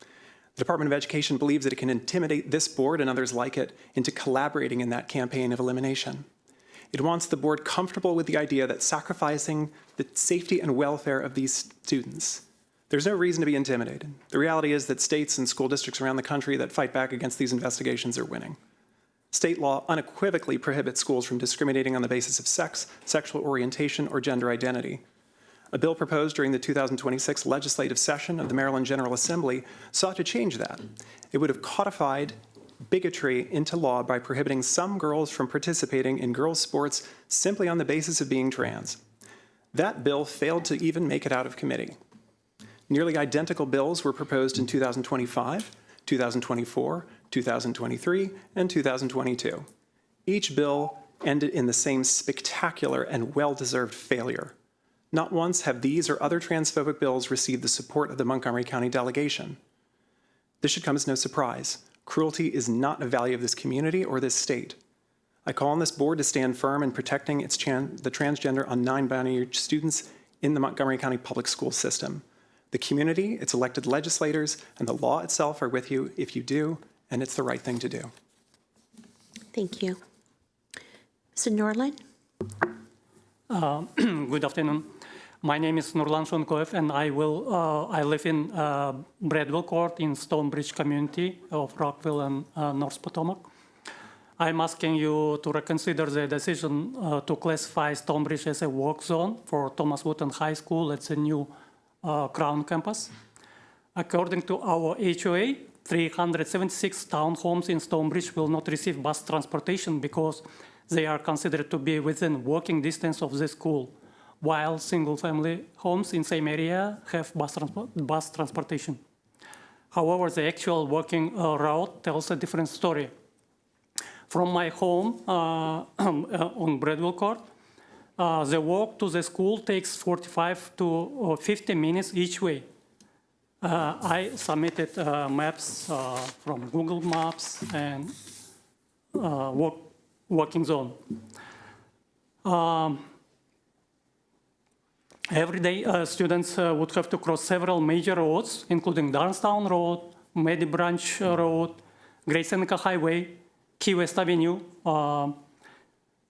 Speaker 17: The Department of Education believes that it can intimidate this board and others like it into collaborating in that campaign of elimination. It wants the board comfortable with the idea that sacrificing the safety and welfare of these students, there's no reason to be intimidated. The reality is that states and school districts around the country that fight back against these investigations are winning. State law unequivocally prohibits schools from discriminating on the basis of sex, sexual orientation, or gender identity. A bill proposed during the 2026 legislative session of the Maryland General Assembly sought to change that. It would have codified bigotry into law by prohibiting some girls from participating in girls' sports simply on the basis of being trans. That bill failed to even make it out of committee. Nearly identical bills were proposed in 2025, 2024, 2023, and 2022. Each bill ended in the same spectacular and well-deserved failure. Not once have these or other transphobic bills received the support of the Montgomery County delegation. This should come as no surprise. Cruelty is not a value of this community or this state. I call on this board to stand firm in protecting the transgender and non-binary students in the Montgomery County public school system. The community, its elected legislators, and the law itself are with you if you do, and it's the right thing to do.
Speaker 3: Thank you. Mr. Norland?
Speaker 18: Good afternoon. My name is Nurlan Shonkoev, and I live in Bradwell Court in Stonebridge community of Rockville and North Potomac. I'm asking you to reconsider the decision to classify Stonebridge as a work zone for Thomas Wooten High School. It's a new Crown campus. According to our HOA, 376 townhomes in Stonebridge will not receive bus transportation because they are considered to be within walking distance of the school, while single-family homes in same area have bus transportation. However, the actual walking route tells a different story. From my home on Bradwell Court, the walk to the school takes 45 to 50 minutes each way. I submitted maps from Google Maps and walking zone. Every day, students would have to cross several major roads, including Darnstown Road, Medi Branch Road, Great Seneca Highway, Key West Avenue.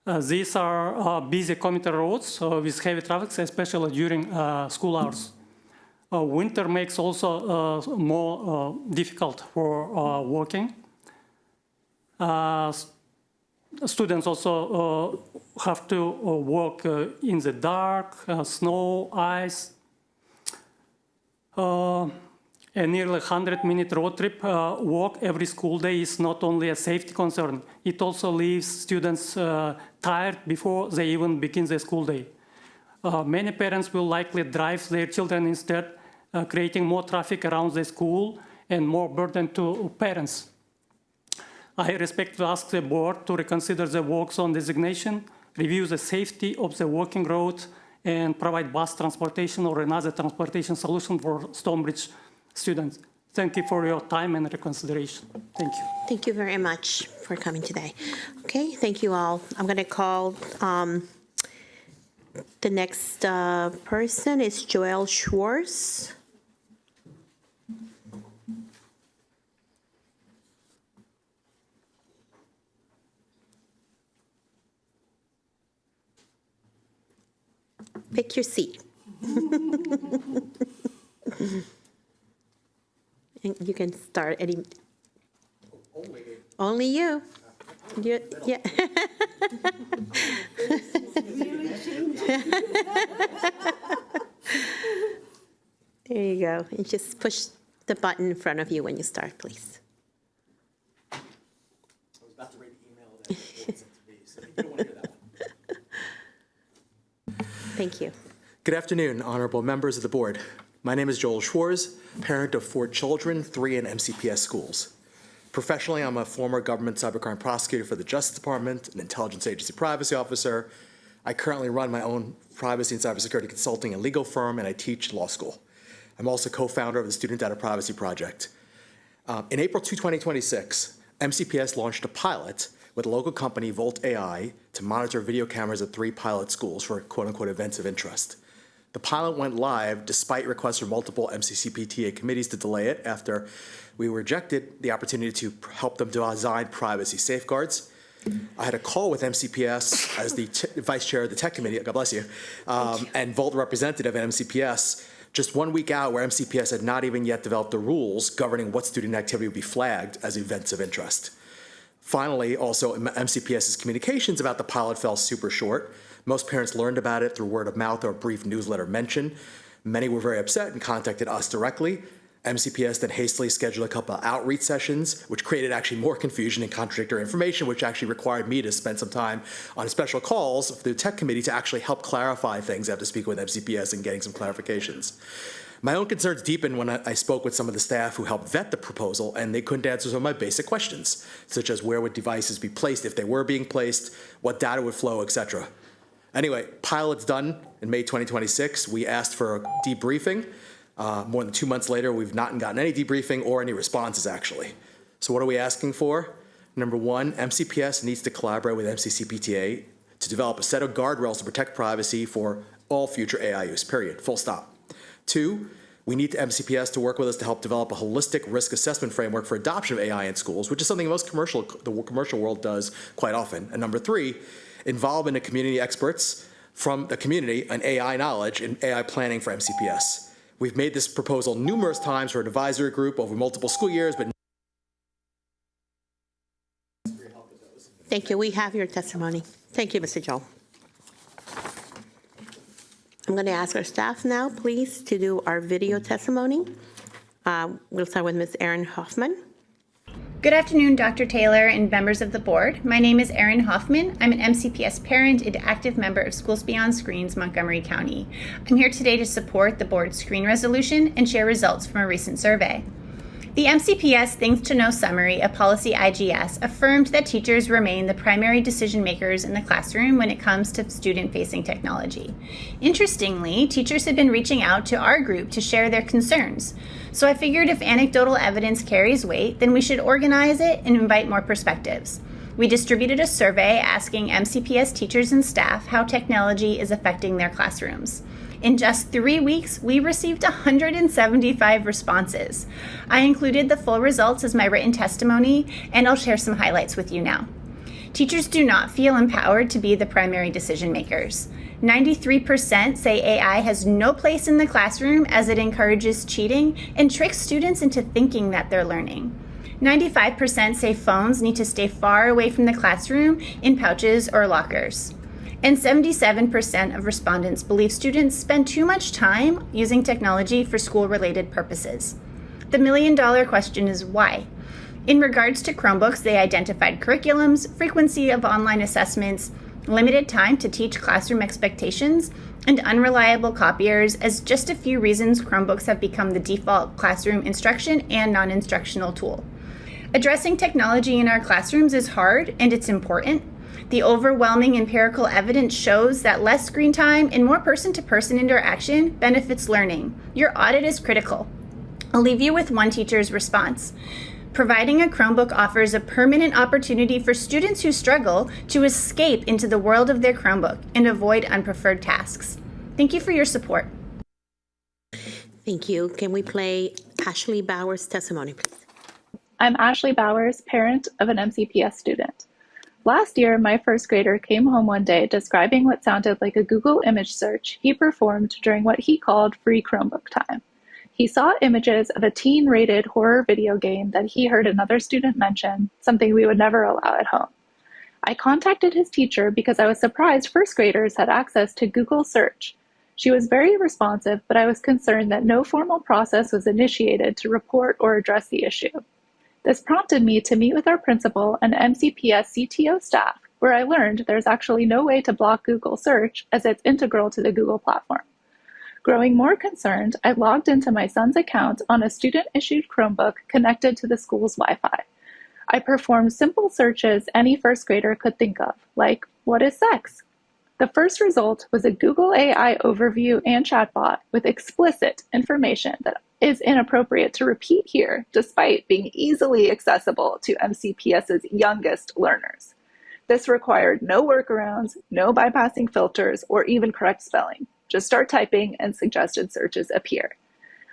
Speaker 18: These are busy commuter roads with heavy traffic, especially during school hours. Winter makes also more difficult for walking. Students also have to walk in the dark, snow, ice. A nearly 100-minute road trip walk every school day is not only a safety concern, it also leaves students tired before they even begin the school day. Many parents will likely drive their children instead, creating more traffic around the school and more burden to parents. I respectfully ask the board to reconsider the walk zone designation, review the safety of the walking road, and provide bus transportation or another transportation solution for Stonebridge students. Thank you for your time and reconsideration. Thank you.
Speaker 3: Thank you very much for coming today. Okay, thank you all. I'm going to call the next person is Joel Schwartz. Pick your seat. And you can start any. Only you. Yeah. There you go. And just push the button in front of you when you start, please.
Speaker 19: I was about to read the email that was sent to me, so you don't want to hear that one.
Speaker 3: Thank you.
Speaker 19: Good afternoon, honorable members of the board. My name is Joel Schwartz, parent of 4 children, 3 in MCPS schools. Professionally, I'm a former government cybercrime prosecutor for the Justice Department, an intelligence agency privacy officer. I currently run my own privacy and cybersecurity consulting and legal firm, and I teach law school. I'm also co-founder of the Student Data Privacy Project. In April 2026, MCPS launched a pilot with local company Volt AI to monitor video cameras at 3 pilot schools for quote-unquote events of interest. The pilot went live despite requests from multiple MCCPTA committees to delay it after we rejected the opportunity to help them design privacy safeguards. I had a call with MCPS as the vice chair of the tech committee, God bless you, and Volt representative at MCPS just 1 week out where MCPS had not even yet developed the rules governing what student activity would be flagged as events of interest. Finally, also, MCPS's communications about the pilot fell super short. Most parents learned about it through word of mouth or a brief newsletter mention. Many were very upset and contacted us directly. MCPS then hastily scheduled a couple of outreach sessions, which created actually more confusion and contradictory information, which actually required me to spend some time on special calls for the tech committee to actually help clarify things after speaking with MCPS and getting some clarifications. My own concerns deepened when I spoke with some of the staff who helped vet the proposal, and they couldn't answer some of my basic questions, such as where would devices be placed if they were being placed, what data would flow, etc. Anyway, pilot's done in May 2026. We asked for a debriefing. More than 2 months later, we've not gotten any debriefing or any responses, actually. So what are we asking for? Number one, MCPS needs to collaborate with MCCPTA to develop a set of guardrails to protect privacy for all future AI use, period, full stop. Two, we need MCPS to work with us to help develop a holistic risk assessment framework for adoption of AI in schools, which is something the commercial world does quite often. And number three, involvement of community experts from the community and AI knowledge and AI planning for MCPS. We've made this proposal numerous times for an advisory group over multiple school years, but
Speaker 3: Thank you. We have your testimony. Thank you, Mr. Joel. I'm going to ask our staff now, please, to do our video testimony. We'll start with Ms. Erin Hoffman.
Speaker 20: Good afternoon, Dr. Taylor and members of the board. My name is Erin Hoffman. I'm an MCPS parent and active member of Schools Beyond Screens, Montgomery County. I'm here today to support the board's screen resolution and share results from a recent survey. The MCPS Things to Know summary of Policy IGS affirmed that teachers remain the primary decision makers in the classroom when it comes to student-facing technology. Interestingly, teachers have been reaching out to our group to share their concerns. So I figured if anecdotal evidence carries weight, then we should organize it and invite more perspectives. We distributed a survey asking MCPS teachers and staff how technology is affecting their classrooms. In just 3 weeks, we received 175 responses. I included the full results as my written testimony, and I'll share some highlights with you now. Teachers do not feel empowered to be the primary decision makers. 93% say AI has no place in the classroom as it encourages cheating and tricks students into thinking that they're learning. 95% say phones need to stay far away from the classroom in pouches or lockers. And 77% of respondents believe students spend too much time using technology for school-related purposes. The million-dollar question is why? In regards to Chromebooks, they identified curriculums, frequency of online assessments, limited time to teach classroom expectations, and unreliable copiers as just a few reasons Chromebooks have become the default classroom instruction and non-instructional tool. Addressing technology in our classrooms is hard, and it's important. The overwhelming empirical evidence shows that less screen time and more person-to-person interaction benefits learning. Your audit is critical. I'll leave you with one teacher's response. Providing a Chromebook offers a permanent opportunity for students who struggle to escape into the world of their Chromebook and avoid unpreferred tasks. Thank you for your support.
Speaker 3: Thank you. Can we play Ashley Bowers' testimony, please?
Speaker 21: I'm Ashley Bowers, parent of an MCPS student. Last year, my first grader came home one day describing what sounded like a Google image search he performed during what he called free Chromebook time. He saw images of a teen-rated horror video game that he heard another student mention, something we would never allow at home. I contacted his teacher because I was surprised first graders had access to Google search. She was very responsive, but I was concerned that no formal process was initiated to report or address the issue. This prompted me to meet with our principal and MCPS CTO staff, where I learned there's actually no way to block Google search as it's integral to the Google platform. Growing more concerned, I logged into my son's account on a student-issued Chromebook connected to the school's Wi-Fi. I performed simple searches any first grader could think of, like, what is sex? The first result was a Google AI overview and chatbot with explicit information that is inappropriate to repeat here, despite being easily accessible to MCPS's youngest learners. This required no workarounds, no bypassing filters, or even correct spelling. Just start typing and suggested searches appear.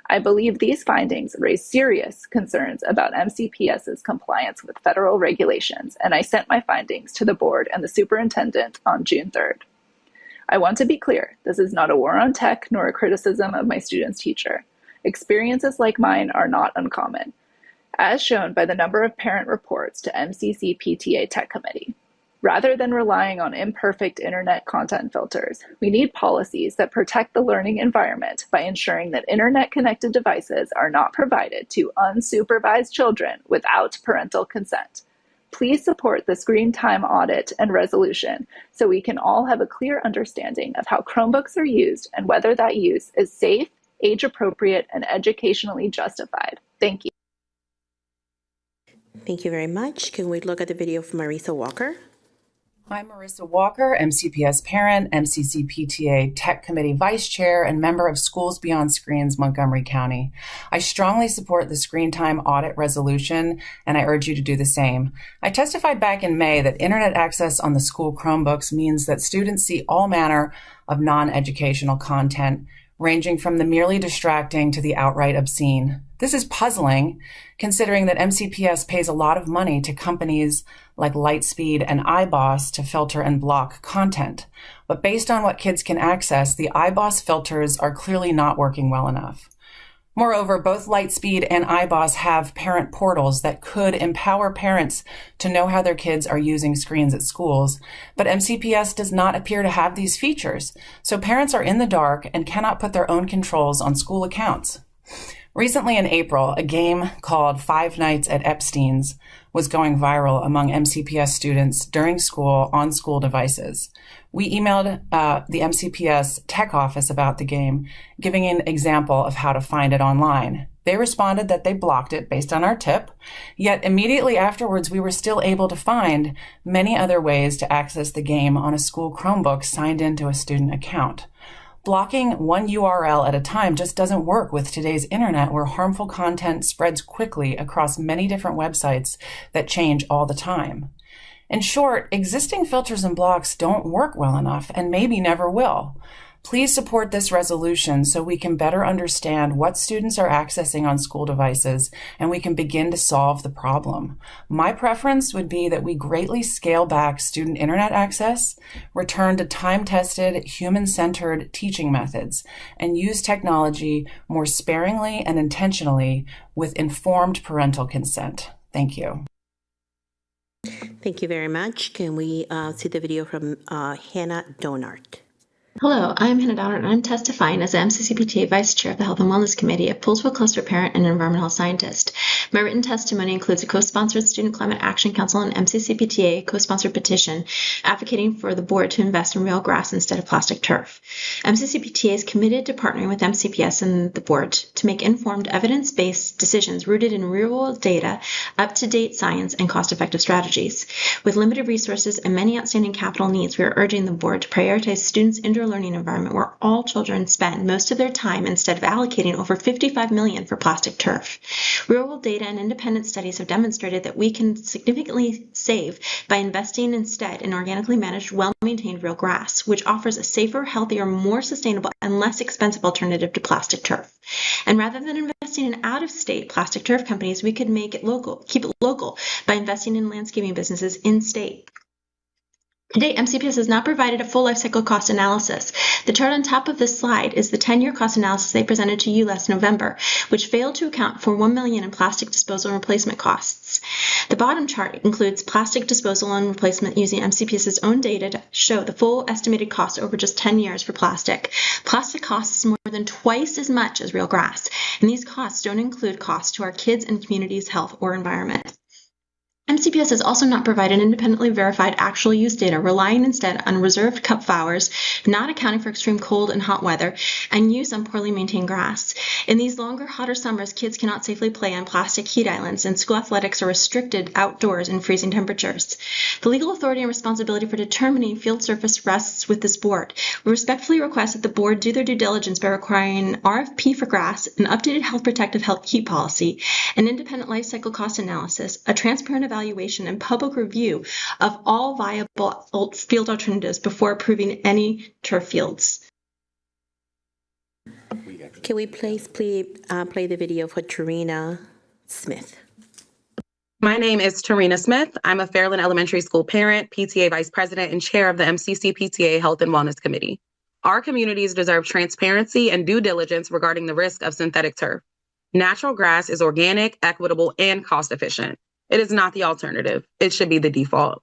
Speaker 21: I believe these findings raise serious concerns about MCPS's compliance with federal regulations, and I sent my findings to the board and the superintendent on June 3rd. I want to be clear, this is not a war on tech nor a criticism of my student's teacher. Experiences like mine are not uncommon. as shown by the number of parent reports to MCC-PTA Tech Committee. Rather than relying on imperfect internet content filters, we need policies that protect the learning environment by ensuring that internet-connected devices are not provided to unsupervised children without parental consent. Please support the screen time audit and resolution so we can all have a clear understanding of how Chromebooks are used and whether that use is safe, age-appropriate, and educationally justified. Thank you.
Speaker 3: Thank you very much. Can we look at the video from Marisa Walker?
Speaker 6: I'm Marissa Walker, MCPS parent, MCC-PTA Tech Committee Vice Chair, and member of Schools Beyond Screens, Montgomery County. I strongly support the screen time audit resolution, and I urge you to do the same. I testified back in May that internet access on the school Chromebooks means that students see all manner of non-educational content, ranging from the merely distracting to the outright obscene. This is puzzling, considering that MCPS pays a lot of money to companies like Lightspeed and iBoss to filter and block content. But based on what kids can access, the iBoss filters are clearly not working well enough. Moreover, both Lightspeed and iBoss have parent portals that could empower parents to know how their kids are using screens at schools, but MCPS does not appear to have these features, so parents are in the dark and cannot put their own controls on school accounts. Recently in April, a game called Five Nights at Epstein's was going viral among MCPS students during school on school devices. We emailed the MCPS tech office about the game, giving an example of how to find it online. They responded that they blocked it based on our tip, yet immediately afterwards we were still able to find many other ways to access the game on a school Chromebook signed into a student account. Blocking one URL at a time just doesn't work with today's internet, where harmful content spreads quickly across many different websites that change all the time. In short, existing filters and blocks don't work well enough and maybe never will. Please support this resolution so we can better understand what students are accessing on school devices and we can begin to solve the problem. My preference would be that we greatly scale back student internet access, return to time-tested, human-centered teaching methods, and use technology more sparingly and intentionally with informed parental consent. Thank you.
Speaker 3: Thank you very much. Can we see the video from Hannah Donart?
Speaker 22: Hello, I'm Hannah Donner, and I'm testifying as the MCCPTA Vice Chair of the Health and Wellness Committee, a Poolsville Cluster parent and environmental scientist. My written testimony includes a co-sponsored Student Climate Action Council and MCCPTA co-sponsored petition advocating for the board to invest in real grass instead of plastic turf. MCCPTA is committed to partnering with MCPS and the board to make informed, evidence-based decisions rooted in real-world data, up-to-date science, and cost-effective strategies. With limited resources and many outstanding capital needs, we are urging the board to prioritize students' indoor learning environment where all children spend most of their time instead of allocating over $55 million for plastic turf. Real-world data and independent studies have demonstrated that we can significantly save by investing instead in organically managed, well-maintained real grass, which offers a safer, healthier, more sustainable, and less expensive alternative to plastic turf. And rather than investing in out-of-state plastic turf companies, we could make it local, keep it local by investing in landscaping businesses in-state. To date, MCPS has not provided a full life cycle cost analysis. The chart on top of this slide is the 10-year cost analysis they presented to you last November, which failed to account for $1 million in plastic disposal and replacement costs. The bottom chart includes plastic disposal and replacement using MCPS's own data to show the full estimated cost over just 10 years for plastic. Plastic costs more than twice as much as real grass, and these costs don't include costs to our kids' and community's health or environment. MCPS has also not provided independently verified actual use data, relying instead on reserved cup flowers, not accounting for extreme cold and hot weather, and use on poorly maintained grass. In these longer, hotter summers, kids cannot safely play on plastic heat islands, and school athletics are restricted outdoors in freezing temperatures. The legal authority and responsibility for determining field surface rests with this board. We respectfully request that the board do their due diligence by requiring an RFP for grass, an updated health protective heat policy, an independent life cycle cost analysis, a transparent evaluation, and public review of all viable field alternatives before approving any turf fields.
Speaker 3: Can we please play the video for Tarina Smith?
Speaker 23: My name is Tarina Smith. I'm a Fairland Elementary School parent, PTA Vice President, and Chair of the MCC PTA Health and Wellness Committee. Our communities deserve transparency and due diligence regarding the risk of synthetic turf. Natural grass is organic, equitable, and cost efficient. It is not the alternative. It should be the default.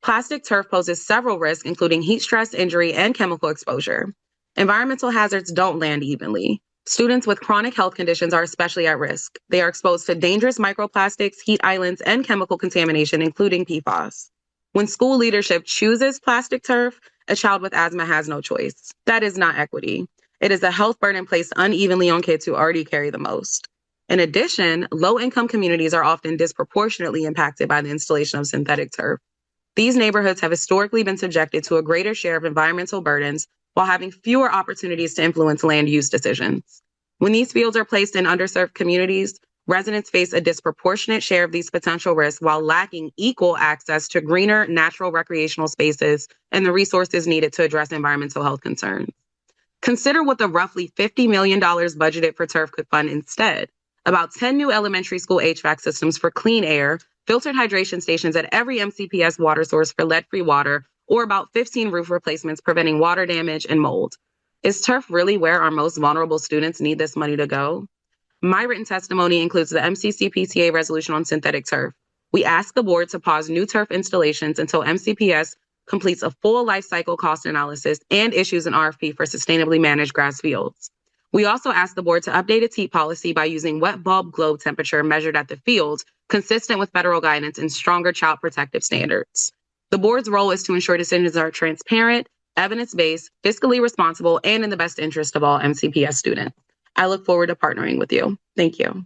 Speaker 23: Plastic turf poses several risks, including heat stress, injury, and chemical exposure. Environmental hazards don't land evenly. Students with chronic health conditions are especially at risk. They are exposed to dangerous microplastics, heat islands, and chemical contamination, including PFAS. When school leadership chooses plastic turf, a child with asthma has no choice. That is not equity. It is a health burden placed unevenly on kids who already carry the most. In addition, low-income communities are often disproportionately impacted by the installation of synthetic turf. These neighborhoods have historically been subjected to a greater share of environmental burdens while having fewer opportunities to influence land use decisions. When these fields are placed in underserved communities, residents face a disproportionate share of these potential risks while lacking equal access to greener, natural recreational spaces and the resources needed to address environmental health concerns. Consider what the roughly $50 million budgeted for turf could fund instead. About 10 new elementary school HVAC systems for clean air, filtered hydration stations at every MCPS water source for lead-free water, or about 15 roof replacements preventing water damage and mold. Is turf really where our most vulnerable students need this money to go? My written testimony includes the MCCPTA resolution on synthetic turf. We ask the board to pause new turf installations until MCPS completes a full life cycle cost analysis and issues an RFP for sustainably managed grass fields. We also ask the board to update its heat policy by using wet bulb globe temperature measured at the field, consistent with federal guidance and stronger child protective standards. The board's role is to ensure decisions are transparent, evidence-based, fiscally responsible, and in the best interest of all MCPS students. I look forward to partnering with you. Thank you.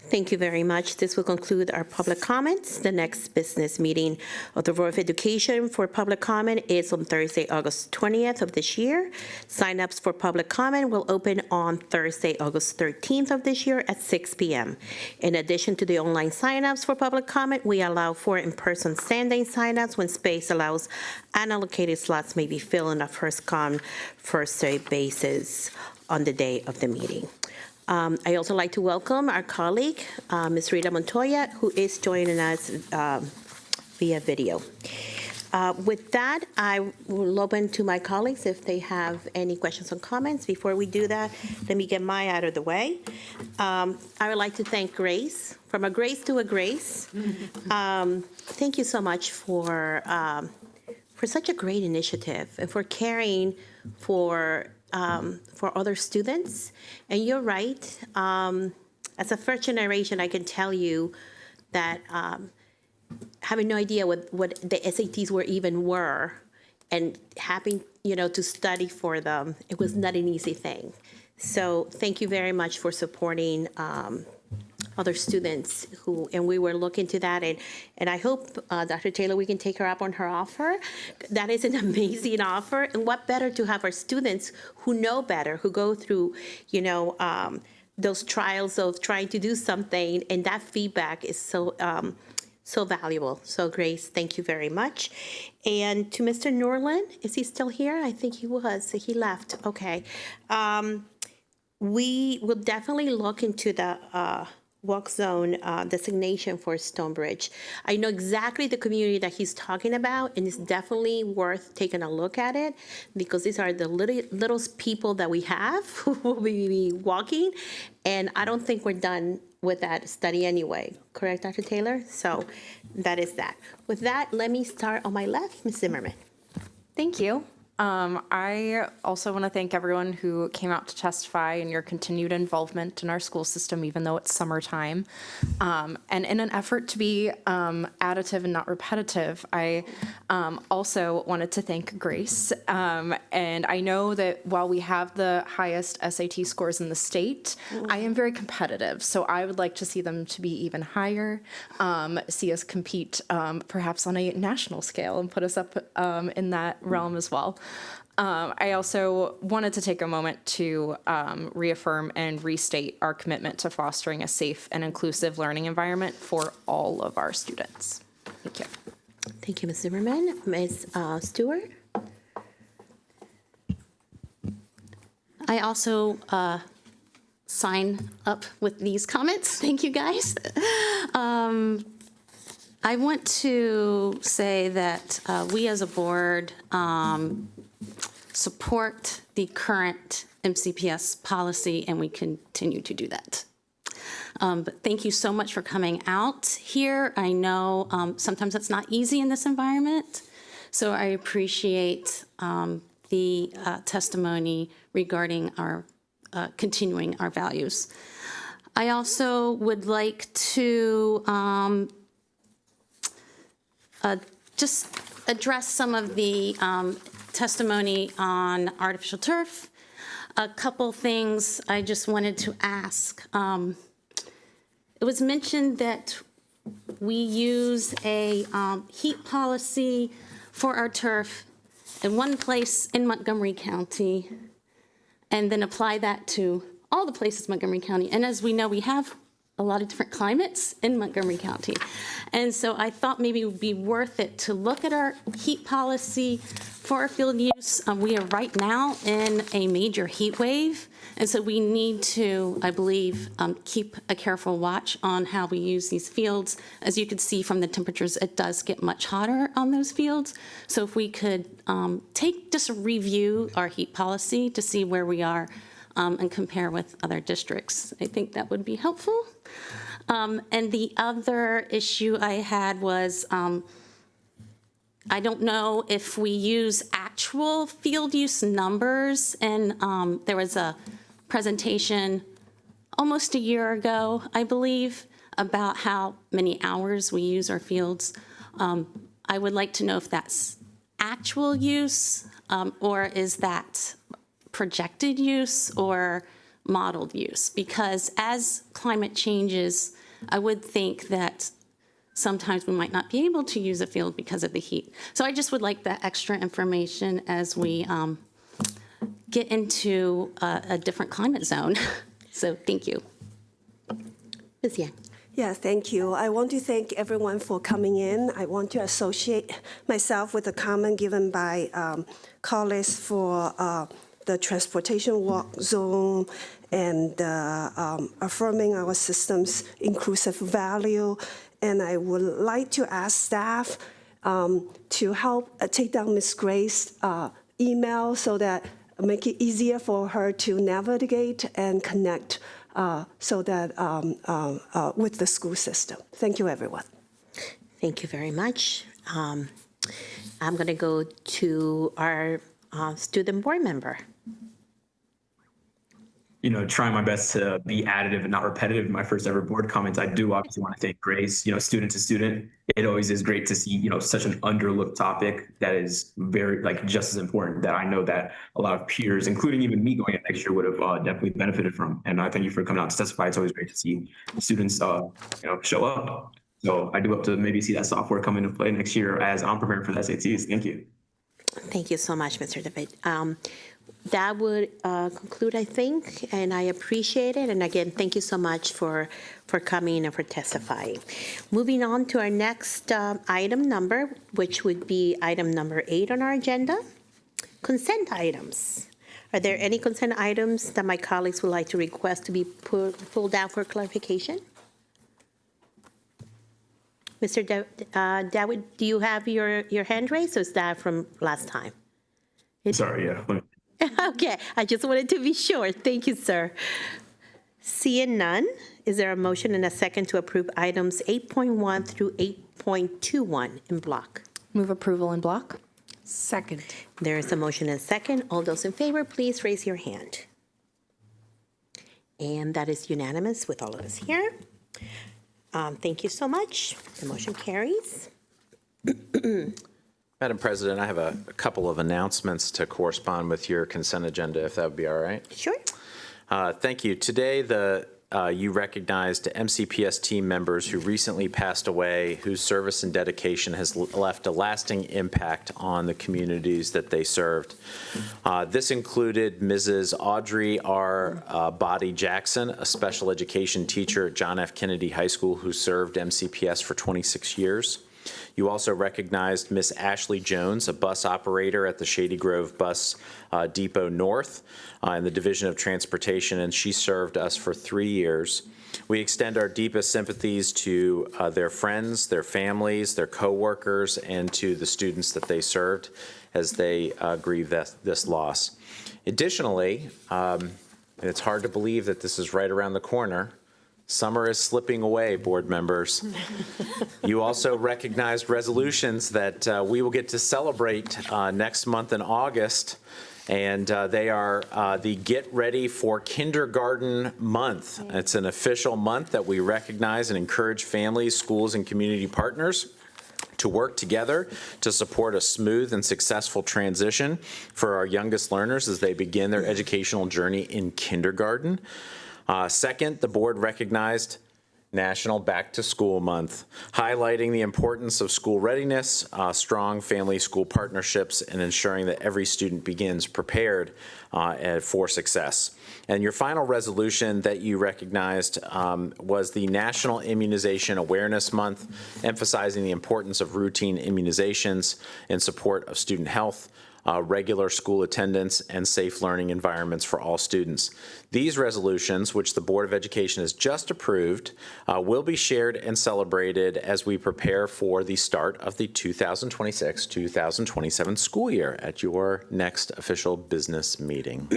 Speaker 3: Thank you very much. This will conclude our public comments. The next business meeting of the Board of Education for public comment is on Thursday, August 20th of this year. Sign-ups for public comment will open on Thursday, August 13th of this year at 6 p.m. In addition to the online sign-ups for public comment, we allow for in-person standing sign-ups when space allows. Unallocated slots may be filled on a first-come, first-served basis on the day of the meeting. I also like to welcome our colleague, Ms. Rita Montoya, who is joining us via video. With that, I will open to my colleagues if they have any questions or comments. Before we do that, let me get mine out of the way. I would like to thank Grace, from a Grace to a Grace. Thank you so much for such a great initiative and for caring for other students. And you're right. As a first generation, I can tell you that having no idea what the SATs were, and having to study for them, it was not an easy thing. So thank you very much for supporting other students and we were looking to that, and I hope, Dr. Taylor, we can take her up on her offer. That is an amazing offer, and what better to have our students who know better, who go through, those trials of trying to do something, and that feedback is so valuable. So Grace, thank you very much. And to Mr. Norland, is he still here? I think he was, he left, okay. We will definitely look into the walk zone designation for Stonebridge. I know exactly the community that he's talking about, and it's definitely worth taking a look at it, because these are the little people that we have who will be walking, and I don't think we're done with that study anyway. Correct, Dr. Taylor? So that is that. With that, let me start on my left, Ms. Zimmerman.
Speaker 11: Thank you. I also want to thank everyone who came out to testify and your continued involvement in our school system, even though it's summertime. And in an effort to be additive and not repetitive, I also wanted to thank Grace. And I know that while we have the highest SAT scores in the state, I am very competitive. So I would like to see them to be even higher, see us compete perhaps on a national scale and put us up in that realm as well. I also wanted to take a moment to reaffirm and restate our commitment to fostering a safe and inclusive learning environment for all of our students. Thank you.
Speaker 3: Thank you, Ms. Zimmerman. Ms. Stewart?
Speaker 4: I also sign up with these comments. Thank you, guys. I want to say that we as a board support the current MCPS policy, and we continue to do that. But thank you so much for coming out here. I know sometimes it's not easy in this environment, so I appreciate the testimony regarding our continuing our values. I also would like to just address some of the testimony on artificial turf. A couple things I just wanted to ask. It was mentioned that we use a heat policy for our turf in one place in Montgomery County and then apply that to all the places in Montgomery County. And as we know, we have a lot of different climates in Montgomery County. And so I thought maybe it would be worth it to look at our heat policy for our field use. We are right now in a major heat wave. And so we need to, I believe, keep a careful watch on how we use these fields. As you can see from the temperatures, it does get much hotter on those fields. So if we could just review our heat policy to see where we are and compare with other districts, I think that would be helpful. And the other issue I had was, I don't know if we use actual field use numbers, and there was a presentation almost a year ago, I believe, about how many hours we use our fields. I would like to know if that's actual use, or is that projected use or modeled use? Because as climate changes, I would think that sometimes we might not be able to use a field because of the heat. So I just would like that extra information as we get into a different climate zone. So thank you. Ms. Yang.
Speaker 5: Yeah, thank you. I want to thank everyone for coming in. I want to associate myself with the comment given by colleagues for the transportation walk zone and affirming our system's inclusive value. And I would like to ask staff to help take down Ms. Grace's email so that make it easier for her to navigate and connect so that with the school system. Thank you, everyone.
Speaker 3: Thank you very much. I'm going to go to our student board member.
Speaker 7: You know, trying my best to be additive and not repetitive in my first ever board comments. I do obviously want to thank Grace, student to student. It always is great to see, such an underlooked topic that is very, just as important, that I know that a lot of peers, including even me going in next year, would have definitely benefited from. And I thank you for coming out to testify. It's always great to see students, show up. So I do hope to maybe see that software come into play next year as I'm preparing for the SATs. Thank you.
Speaker 3: Thank you so much, Mr. David. That would conclude, I think, and I appreciate it. And again, thank you so much for coming and for testifying. Moving on to our next item number, which would be item number 8 on our agenda, consent items. Are there any consent items that my colleagues would like to request to be pulled out for clarification? Mr. Dawood, do you have your hand raised, or is that from last time?
Speaker 7: Sorry, yeah.
Speaker 3: Okay, I just wanted to be sure. Thank you, sir. Seeing none, is there a motion and a second to approve items 8.1 through 8.21 in block?
Speaker 11: Move approval in block.
Speaker 8: Second.
Speaker 3: There is a motion and a second. All those in favor, please raise your hand. And that is unanimous with all of us here. Thank you so much. The motion carries.
Speaker 1: Madam President, I have a couple of announcements to correspond with your consent agenda, if that would be all right.
Speaker 3: Sure.
Speaker 1: Thank you. Today, you recognized MCPS team members who recently passed away, whose service and dedication has left a lasting impact on the communities that they served. This included Mrs. Audrey R. Body Jackson, a special education teacher at John F. Kennedy High School who served MCPS for 26 years. You also recognized Miss Ashley Jones, a bus operator at the Shady Grove Bus Depot North in the Division of Transportation, and she served us for 3 years. We extend our deepest sympathies to their friends, their families, their coworkers, and to the students that they served. as they grieve this loss. Additionally, it's hard to believe that this is right around the corner. Summer is slipping away, board members. You also recognized resolutions that we will get to celebrate next month in August, and they are the Get Ready for Kindergarten Month. It's an official month that we recognize and encourage families, schools, and community partners to work together to support a smooth and successful transition for our youngest learners as they begin their educational journey in kindergarten. Second, the board recognized National Back to School Month, highlighting the importance of school readiness, strong family-school partnerships, and ensuring that every student begins prepared for success. And your final resolution that you recognized was the National Immunization Awareness Month, emphasizing the importance of routine immunizations in support of student health, regular school attendance, and safe learning environments for all students. These resolutions, which the Board of Education has just approved, will be shared and celebrated as we prepare for the start of the 2026-2027 school year at your next official business meeting.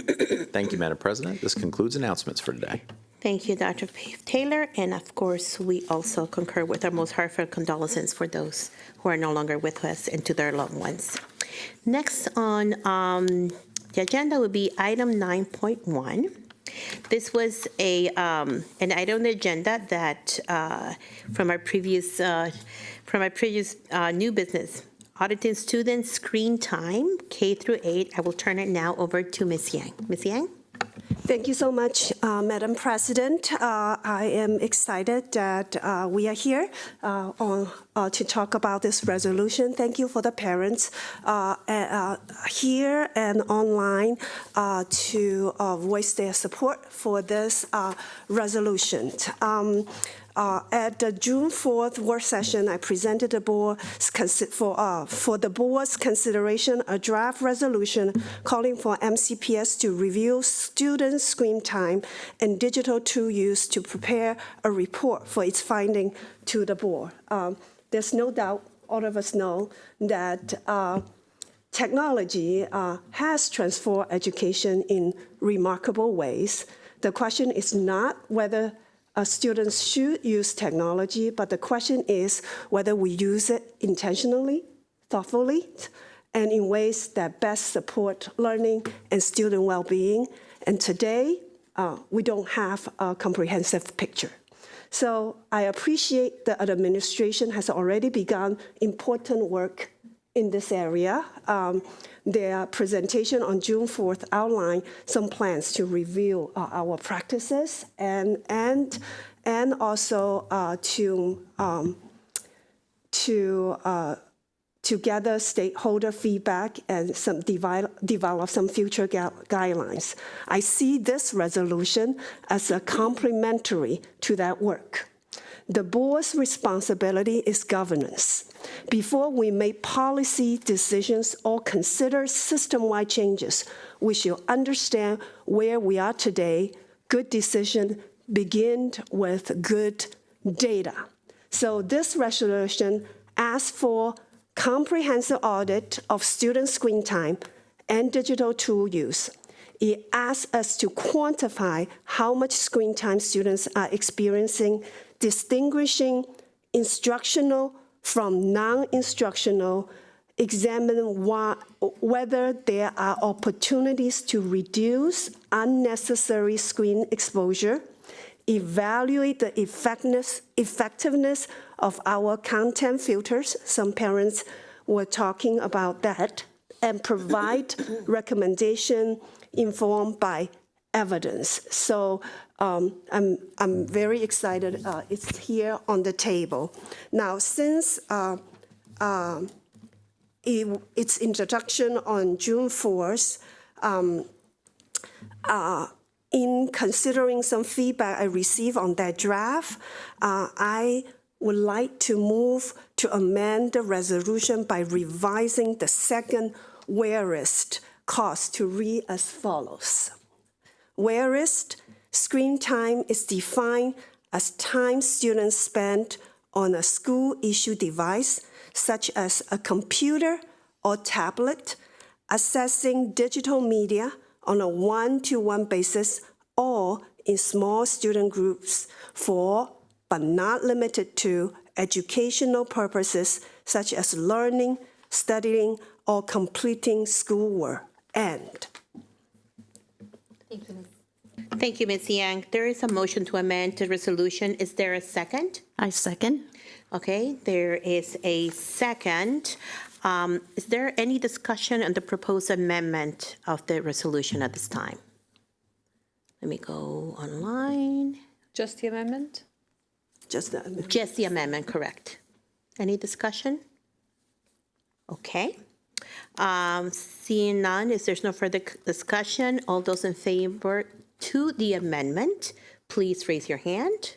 Speaker 1: Thank you, Madam President. This concludes announcements for today.
Speaker 3: Thank you, Dr. Taylor. And of course, we also concur with our most heartfelt condolences for those who are no longer with us and to their loved ones. Next on the agenda would be item 9.1. This was an item on the agenda that from our previous new business, auditing student screen time, K through 8. I will turn it now over to Ms. Yang. Ms. Yang?
Speaker 5: Thank you so much, Madam President. I am excited that we are here to talk about this resolution. Thank you for the parents here and online to voice their support for this resolution. At the June 4th work session, I presented the board for the board's consideration a draft resolution calling for MCPS to review student screen time and digital tool use to prepare a report for its finding to the board. There's no doubt, all of us know, that technology has transformed education in remarkable ways. The question is not whether students should use technology, but the question is whether we use it intentionally, thoughtfully, and in ways that best support learning and student well-being. And today, we don't have a comprehensive picture. So I appreciate the administration has already begun important work in this area. Their presentation on June 4th outlined some plans to review our practices and also to gather stakeholder feedback and develop some future guidelines. I see this resolution as a complementary to that work. The board's responsibility is governance. Before we make policy decisions or consider system-wide changes, we should understand where we are today. Good decision begin with good data. So this resolution asks for comprehensive audit of student screen time and digital tool use. It asks us to quantify how much screen time students are experiencing, distinguishing instructional from non-instructional, examine whether there are opportunities to reduce unnecessary screen exposure, evaluate the effectiveness of our content filters. Some parents were talking about that, and provide recommendation informed by evidence. So I'm very excited it's here on the table. Now, since its introduction on June 4th, in considering some feedback I received on that draft, I would like to move to amend the resolution by revising the second whereas clause to read as follows. Whereas screen time is defined as time students spend on a school-issued device, such as a computer or tablet, assessing digital media on a one-to-one basis or in small student groups for, but not limited to, educational purposes such as learning, studying, or completing schoolwork. And
Speaker 3: Thank you, Ms. Yang. There is a motion to amend the resolution. Is there a second?
Speaker 4: I second.
Speaker 3: Okay, there is a second. Is there any discussion on the proposed amendment of the resolution at this time? Let me go online.
Speaker 8: Just the amendment?
Speaker 5: Just the amendment.
Speaker 3: Just the amendment, correct. Any discussion? Okay. Seeing none, if there's no further discussion, all those in favor to the amendment, please raise your hand.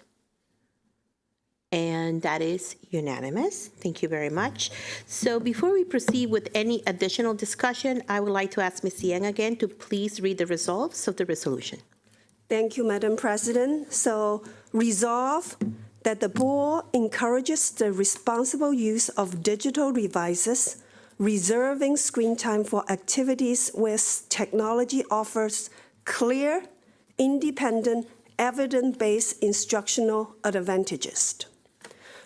Speaker 3: And that is unanimous. Thank you very much. So before we proceed with any additional discussion, I would like to ask Ms. Yang again to please read the results of the resolution.
Speaker 5: Thank you, Madam President. So resolve that the board encourages the responsible use of digital devices, reserving screen time for activities where technology offers clear, independent, evidence-based instructional advantages.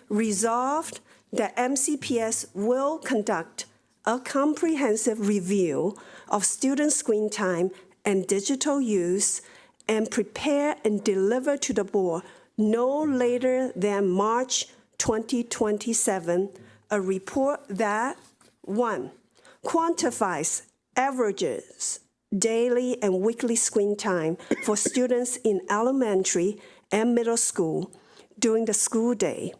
Speaker 5: Resolved that MCPS will conduct a comprehensive review of student screen time and digital use and prepare and deliver to the board no later than March 2027 a report that, 1, quantifies averages daily and weekly screen time for students in elementary and middle school during the school day,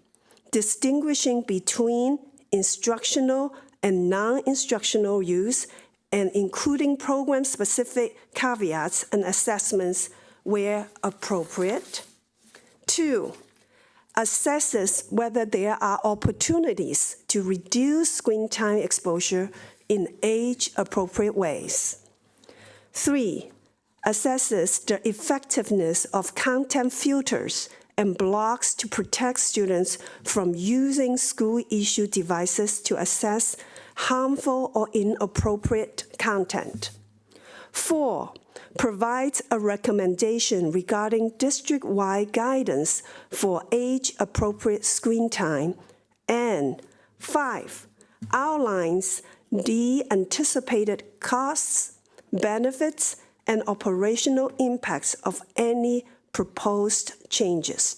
Speaker 5: distinguishing between instructional and non-instructional use and including program-specific caveats and assessments where appropriate. 2, assesses whether there are opportunities to reduce screen time exposure in age-appropriate ways. 3, assesses the effectiveness of content filters and blocks to protect students from using school-issued devices to access harmful or inappropriate content. 4, provides a recommendation regarding district-wide guidance for age-appropriate screen time. And 5, outlines the anticipated costs, benefits, and operational impacts of any proposed changes.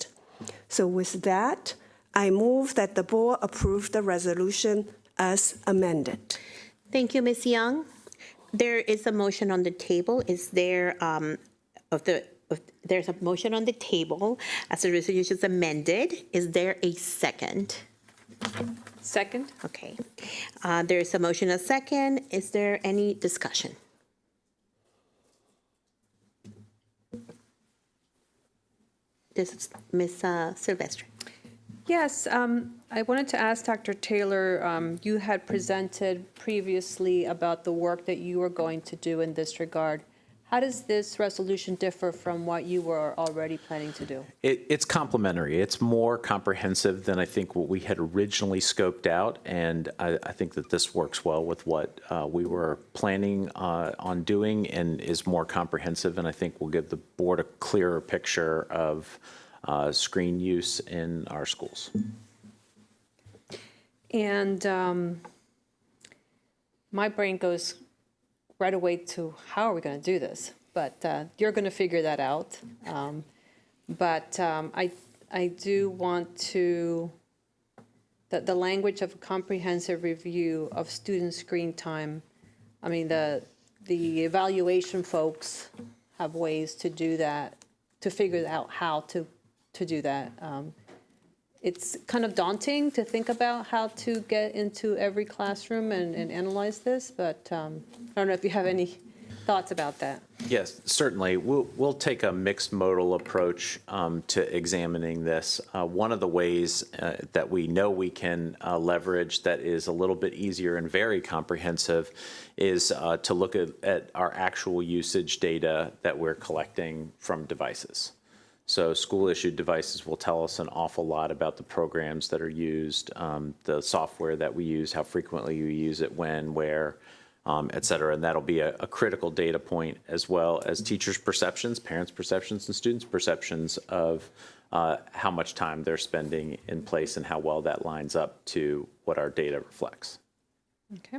Speaker 5: So with that, I move that the board approve the resolution as amended.
Speaker 3: Thank you, Ms. Young. There is a motion on the table. Is there, there's a motion on the table as the resolution is amended. Is there a second?
Speaker 8: Second.
Speaker 3: Okay. There is a motion, a second. Is there any discussion? This is Ms. Silvestre.
Speaker 8: Yes, I wanted to ask Dr. Taylor, you had presented previously about the work that you were going to do in this regard. How does this resolution differ from what you were already planning to do?
Speaker 1: It's complementary. It's more comprehensive than I think what we had originally scoped out, and I think that this works well with what we were planning on doing and is more comprehensive, and I think will give the board a clearer picture of screen use in our schools.
Speaker 8: And my brain goes right away to how are we going to do this? But you're going to figure that out. I do want to, the language of a comprehensive review of student screen time, I mean, the evaluation folks have ways to do that, to figure out how to do that. It's kind of daunting to think about how to get into every classroom and analyze this, but I don't know if you have any thoughts about that.
Speaker 1: Yes, certainly. We'll take a mixed modal approach to examining this. One of the ways that we know we can leverage that is a little bit easier and very comprehensive is to look at our actual usage data that we're collecting from devices. So school-issued devices will tell us an awful lot about the programs that are used, the software that we use, how frequently you use it, when, where. et cetera. And that'll be a critical data point, as well as teachers' perceptions, parents' perceptions, and students' perceptions of how much time they're spending in place and how well that lines up to what our data reflects.
Speaker 8: Okay.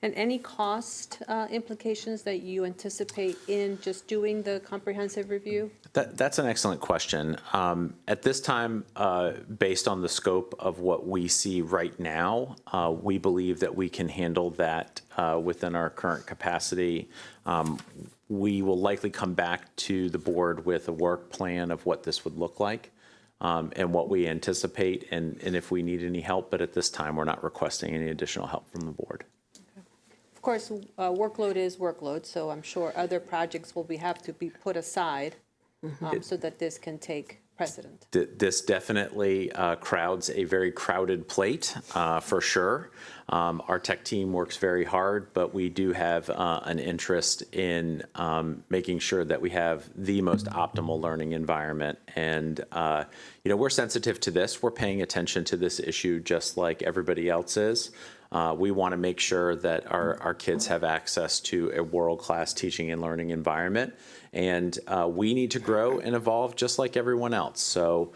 Speaker 8: And any cost implications that you anticipate in just doing the comprehensive review?
Speaker 1: That's an excellent question. At this time, based on the scope of what we see right now, we believe that we can handle that within our current capacity. We will likely come back to the board with a work plan of what this would look like and what we anticipate and if we need any help. But at this time, we're not requesting any additional help from the board.
Speaker 8: Of course, workload is workload, so I'm sure other projects will have to be put aside so that this can take precedent.
Speaker 1: This definitely crowds a very crowded plate, for sure. Our tech team works very hard, but we do have an interest in making sure that we have the most optimal learning environment. And, we're sensitive to this. We're paying attention to this issue just like everybody else is. We want to make sure that our kids have access to a world-class teaching and learning environment. And we need to grow and evolve just like everyone else. So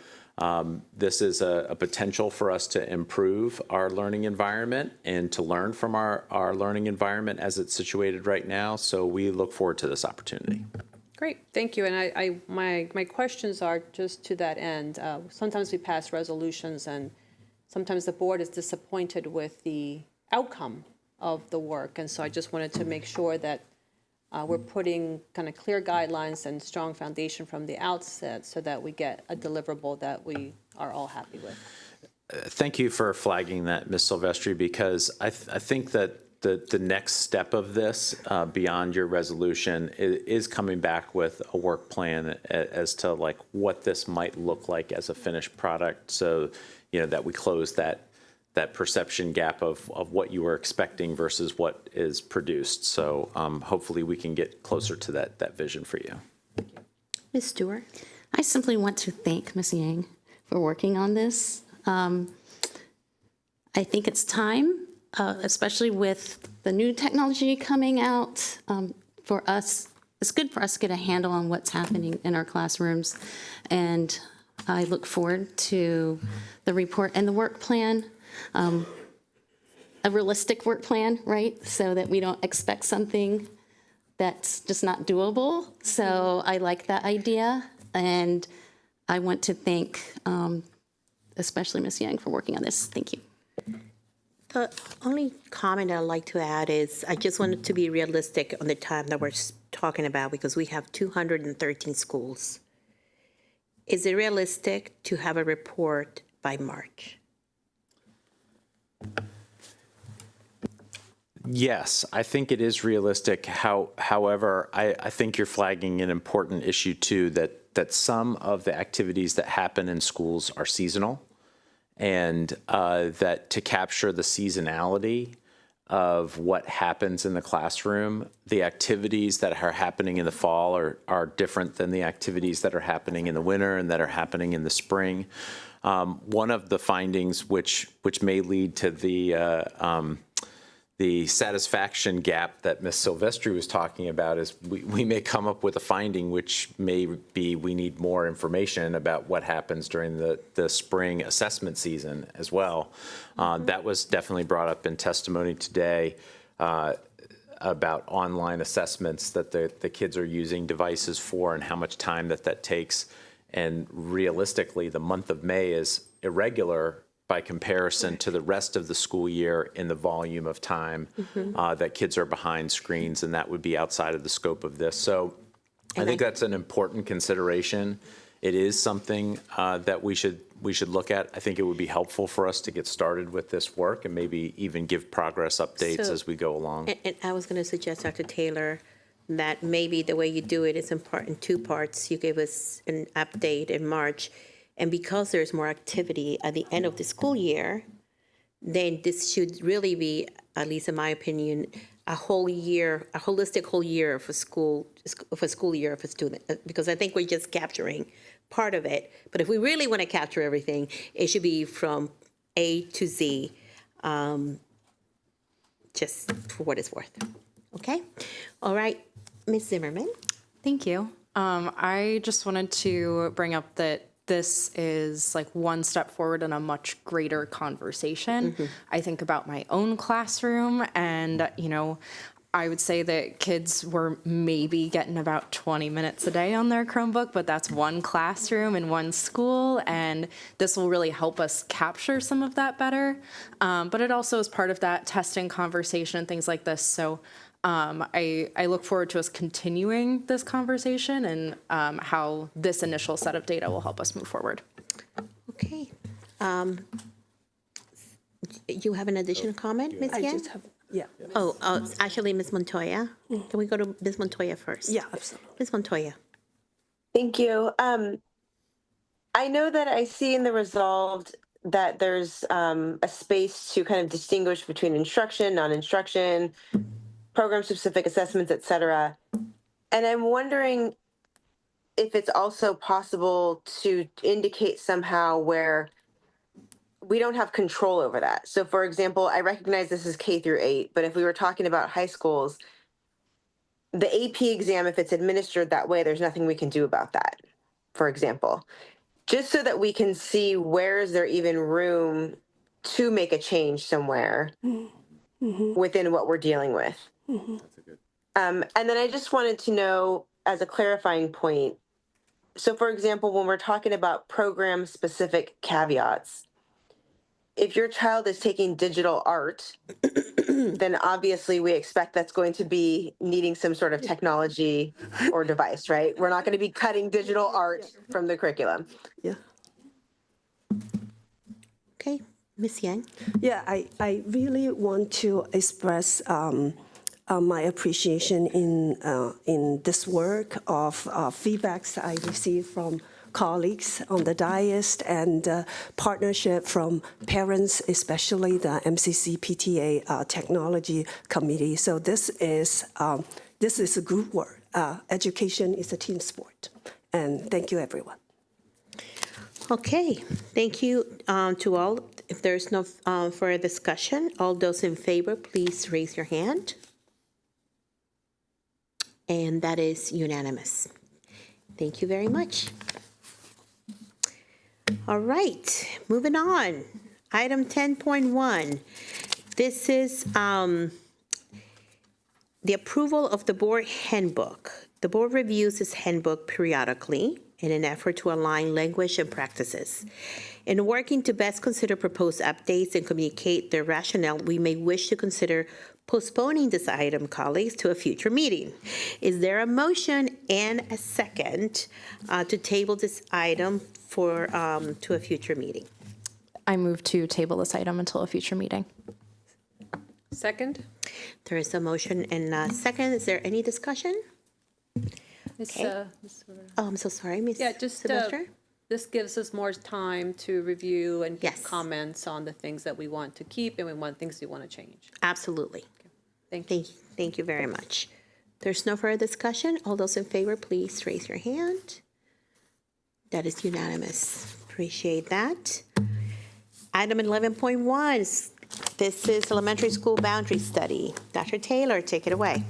Speaker 1: this is a potential for us to improve our learning environment and to learn from our learning environment as it's situated right now. So we look forward to this opportunity.
Speaker 8: Great, thank you. And my questions are just to that end. Sometimes we pass resolutions and sometimes the board is disappointed with the outcome of the work. And so I just wanted to make sure that we're putting kind of clear guidelines and strong foundation from the outset so that we get a deliverable that we are all happy with.
Speaker 1: Thank you for flagging that, Ms. Silvestri, because I think that the next step of this, beyond your resolution, is coming back with a work plan as to like what this might look like as a finished product, so that we close that perception gap of what you were expecting versus what is produced. So hopefully we can get closer to that vision for you.
Speaker 3: Ms. Stewart?
Speaker 4: I simply want to thank Ms. Yang for working on this. I think it's time, especially with the new technology coming out, for us. It's good for us to get a handle on what's happening in our classrooms. And I look forward to the report and the work plan. A realistic work plan, right? So that we don't expect something that's just not doable. So I like that idea. And I want to thank especially Ms. Yang for working on this. Thank you.
Speaker 3: The only comment I'd like to add is I just wanted to be realistic on the time that we're talking about, because we have 213 schools. Is it realistic to have a report by March?
Speaker 1: Yes, I think it is realistic. However, I think you're flagging an important issue too, that some of the activities that happen in schools are seasonal, and that to capture the seasonality of what happens in the classroom, the activities that are happening in the fall are different than the activities that are happening in the winter and that are happening in the spring. One of the findings which may lead to the satisfaction gap that Ms. Silvestri was talking about is we may come up with a finding which may be we need more information about what happens during the spring assessment season as well. That was definitely brought up in testimony today about online assessments that the kids are using devices for and how much time that takes. And realistically, the month of May is irregular by comparison to the rest of the school year in the volume of time that kids are behind screens, and that would be outside of the scope of this. So I think that's an important consideration. It is something that we should look at. I think it would be helpful for us to get started with this work and maybe even give progress updates as we go along.
Speaker 3: And I was going to suggest, Dr. Taylor, that maybe the way you do it is in two parts. You gave us an update in March, and because there's more activity at the end of the school year, then this should really be, at least in my opinion, a whole year, a holistic whole year for school year for students. Because I think we're just capturing part of it. But if we really want to capture everything, it should be from A to Z, just for what it's worth. Okay. All right. Ms. Zimmerman.
Speaker 11: Thank you. I just wanted to bring up that this is like one step forward in a much greater conversation. I think about my own classroom, and, you know, I would say that kids were maybe getting about 20 minutes a day on their Chromebook, but that's one classroom in one school, and this will really help us capture some of that better. But it also is part of that testing conversation and things like this. So I look forward to us continuing this conversation and how this initial set of data will help us move forward.
Speaker 3: Okay. You have an additional comment, Ms. Yang?
Speaker 5: Yeah.
Speaker 3: Oh, actually, Ms. Montoya. Can we go to Ms. Montoya first?
Speaker 5: Yeah, absolutely.
Speaker 3: Ms. Montoya.
Speaker 2: Thank you. I know that I see in the resolved that there's a space to kind of distinguish between instruction, non-instruction, program-specific assessments, et cetera. And I'm wondering if it's also possible to indicate somehow where we don't have control over that. So for example, I recognize this is K through 8, but if we were talking about high schools, the AP exam, if it's administered that way, there's nothing we can do about that, for example. Just so that we can see where is there even room to make a change somewhere within what we're dealing with. And then I just wanted to know, as a clarifying point, so for example, when we're talking about program-specific caveats, if your child is taking digital art, then obviously we expect that's going to be needing some sort of technology or device, right? We're not going to be cutting digital art from the curriculum.
Speaker 5: Yeah.
Speaker 3: Okay, Ms. Yang.
Speaker 5: Yeah, I really want to express my appreciation in this work of feedbacks I received from colleagues on the dais and partnership from parents, especially the MCC-PTA Technology Committee. So this is a group work. Education is a team sport. And thank you, everyone.
Speaker 3: Okay, thank you to all. If there's no further discussion, all those in favor, please raise your hand. And that is unanimous. Thank you very much. All right, moving on. Item 10.1. This is the approval of the board handbook. The board reviews its handbook periodically in an effort to align language and practices. In working to best consider proposed updates and communicate their rationale, we may wish to consider postponing this item, colleagues, to a future meeting. Is there a motion and a second to table this item for to a future meeting?
Speaker 11: I move to table this item until a future meeting.
Speaker 8: Second?
Speaker 3: There is a motion and a second. Is there any discussion?
Speaker 8: Okay.
Speaker 3: Oh, I'm so sorry, Ms.
Speaker 8: Yeah, just
Speaker 3: Sylvester?
Speaker 8: this gives us more time to review and give comments on the things that we want to keep and we want things we want to change.
Speaker 3: Absolutely.
Speaker 8: Thank you.
Speaker 3: Thank you very much. There's no further discussion. All those in favor, please raise your hand. That is unanimous. Appreciate that. Item 11.1. This is elementary school boundary study. Dr. Taylor, take it away.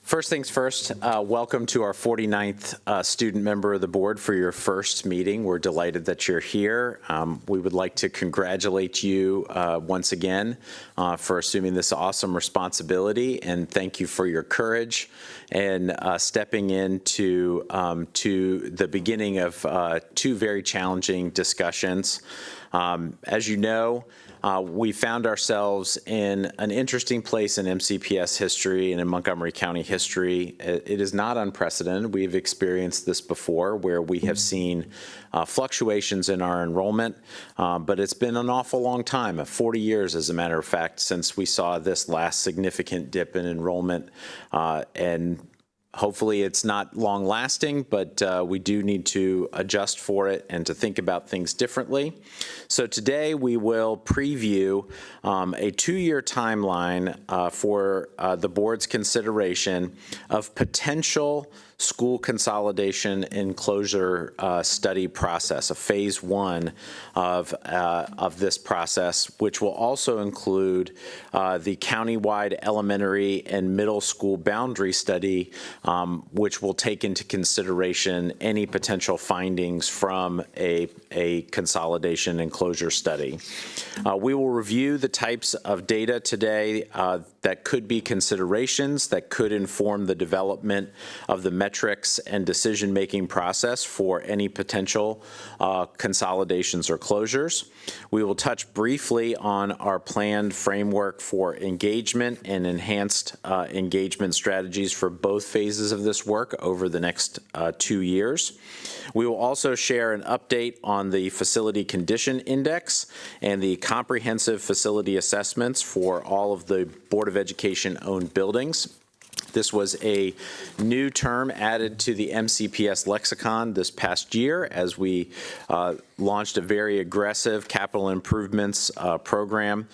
Speaker 1: First things first, welcome to our 49th student member of the board for your first meeting. We're delighted that you're here. We would like to congratulate you once again for assuming this awesome responsibility, and thank you for your courage and stepping into to the beginning of two very challenging discussions. As you know, we found ourselves in an interesting place in MCPS history and in Montgomery County history. It is not unprecedented. We've experienced this before where we have seen fluctuations in our enrollment, but it's been an awful long time, 40 years as a matter of fact, since we saw this last significant dip in enrollment. And Hopefully it's not long lasting, but we do need to adjust for it and to think about things differently. So today we will preview a 2-year timeline for the board's consideration of potential school consolidation and closure study process, a phase 1 of this process, which will also include the countywide elementary and middle school boundary study, which will take into consideration any potential findings from a consolidation and closure study. We will review the types of data today that could be considerations that could inform the development of the metrics and decision-making process for any potential consolidations or closures. We will touch briefly on our planned framework for engagement and enhanced engagement strategies for both phases of this work over the next 2 years. We will also share an update on the Facility Condition Index and the comprehensive facility assessments for all of the Board of Education-owned buildings. This was a new term added to the MCPS lexicon this past year as we launched a very aggressive capital improvements program.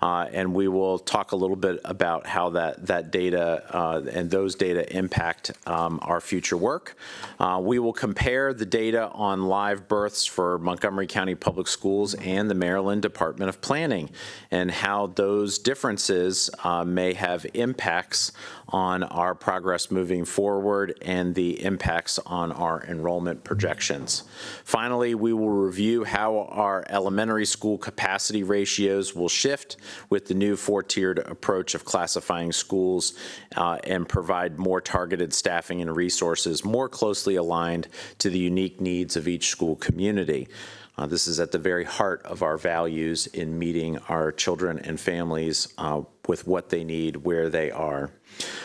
Speaker 1: And we will talk a little bit about how that data and those data impact our future work. We will compare the data on live births for Montgomery County Public Schools and the Maryland Department of Planning and how those differences may have impacts on our progress moving forward and the impacts on our enrollment projections. Finally, we will review how our elementary school capacity ratios will shift with the new 4-tiered approach of classifying schools and provide more targeted staffing and resources more closely aligned to the unique needs of each school community. This is at the very heart of our values in meeting our children and families with what they need, where they are.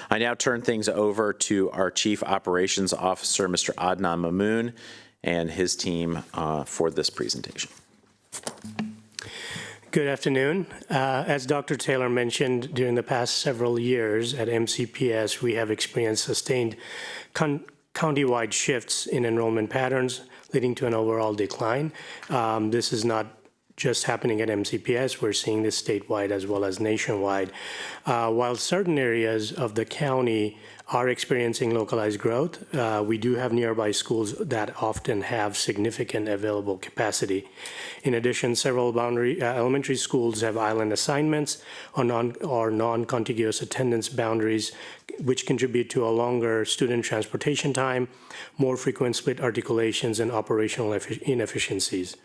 Speaker 1: I now turn things over to our Chief Operations Officer, Mr. Adnan Mamoun, and his team for this presentation.
Speaker 9: Good afternoon. As Dr. Taylor mentioned, during the past several years at MCPS, we have experienced sustained countywide shifts in enrollment patterns, leading to an overall decline. This is not just happening at MCPS. We're seeing this statewide as well as nationwide. While certain areas of the county are experiencing localized growth, we do have nearby schools that often have significant available capacity. In addition, several elementary schools have island assignments or non-contiguous attendance boundaries, which contribute to a longer student transportation time, more frequent split articulations, and operational inefficiencies.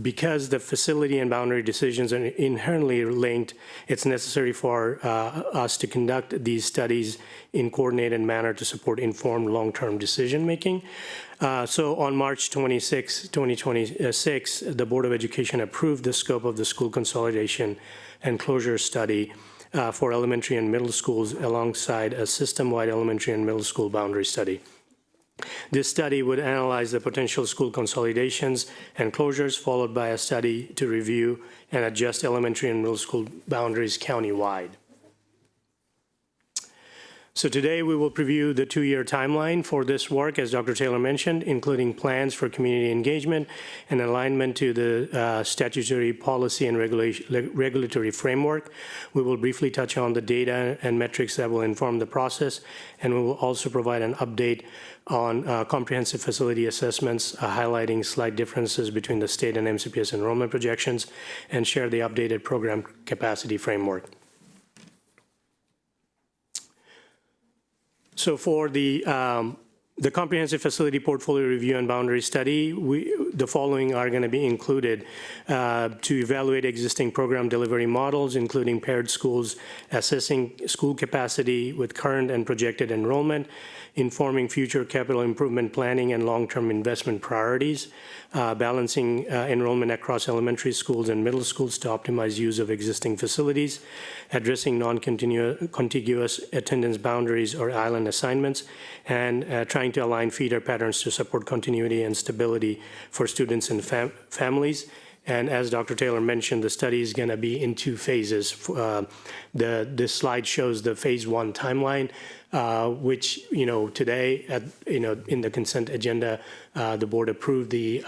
Speaker 9: Because the facility and boundary decisions are inherently linked, it's necessary for us to conduct these studies in coordinated manner to support informed long-term decision-making. So on March 26, 2026, the Board of Education approved the scope of the school consolidation and closure study for elementary and middle schools alongside a system-wide elementary and middle school boundary study. This study would analyze the potential school consolidations and closures, followed by a study to review and adjust elementary and middle school boundaries countywide. So today we will preview the 2-year timeline for this work, as Dr. Taylor mentioned, including plans for community engagement and alignment to the statutory policy and regulatory framework. We will briefly touch on the data and metrics that will inform the process, and we will also provide an update on comprehensive facility assessments, highlighting slight differences between the state and MCPS enrollment projections, and share the updated program capacity framework. So for the comprehensive facility portfolio review and boundary study, the following are going to be included to evaluate existing program delivery models, including paired schools, assessing school capacity with current and projected enrollment, informing future capital improvement planning and long-term investment priorities, balancing enrollment across elementary schools and middle schools to optimize use of existing facilities, addressing non-contiguous attendance boundaries or island assignments, and trying to align feeder patterns to support continuity and stability for students and families, And as Dr. Taylor mentioned, the study is going to be in 2 phases. This slide shows the phase 1 timeline, which, today, in the consent agenda, the board approved the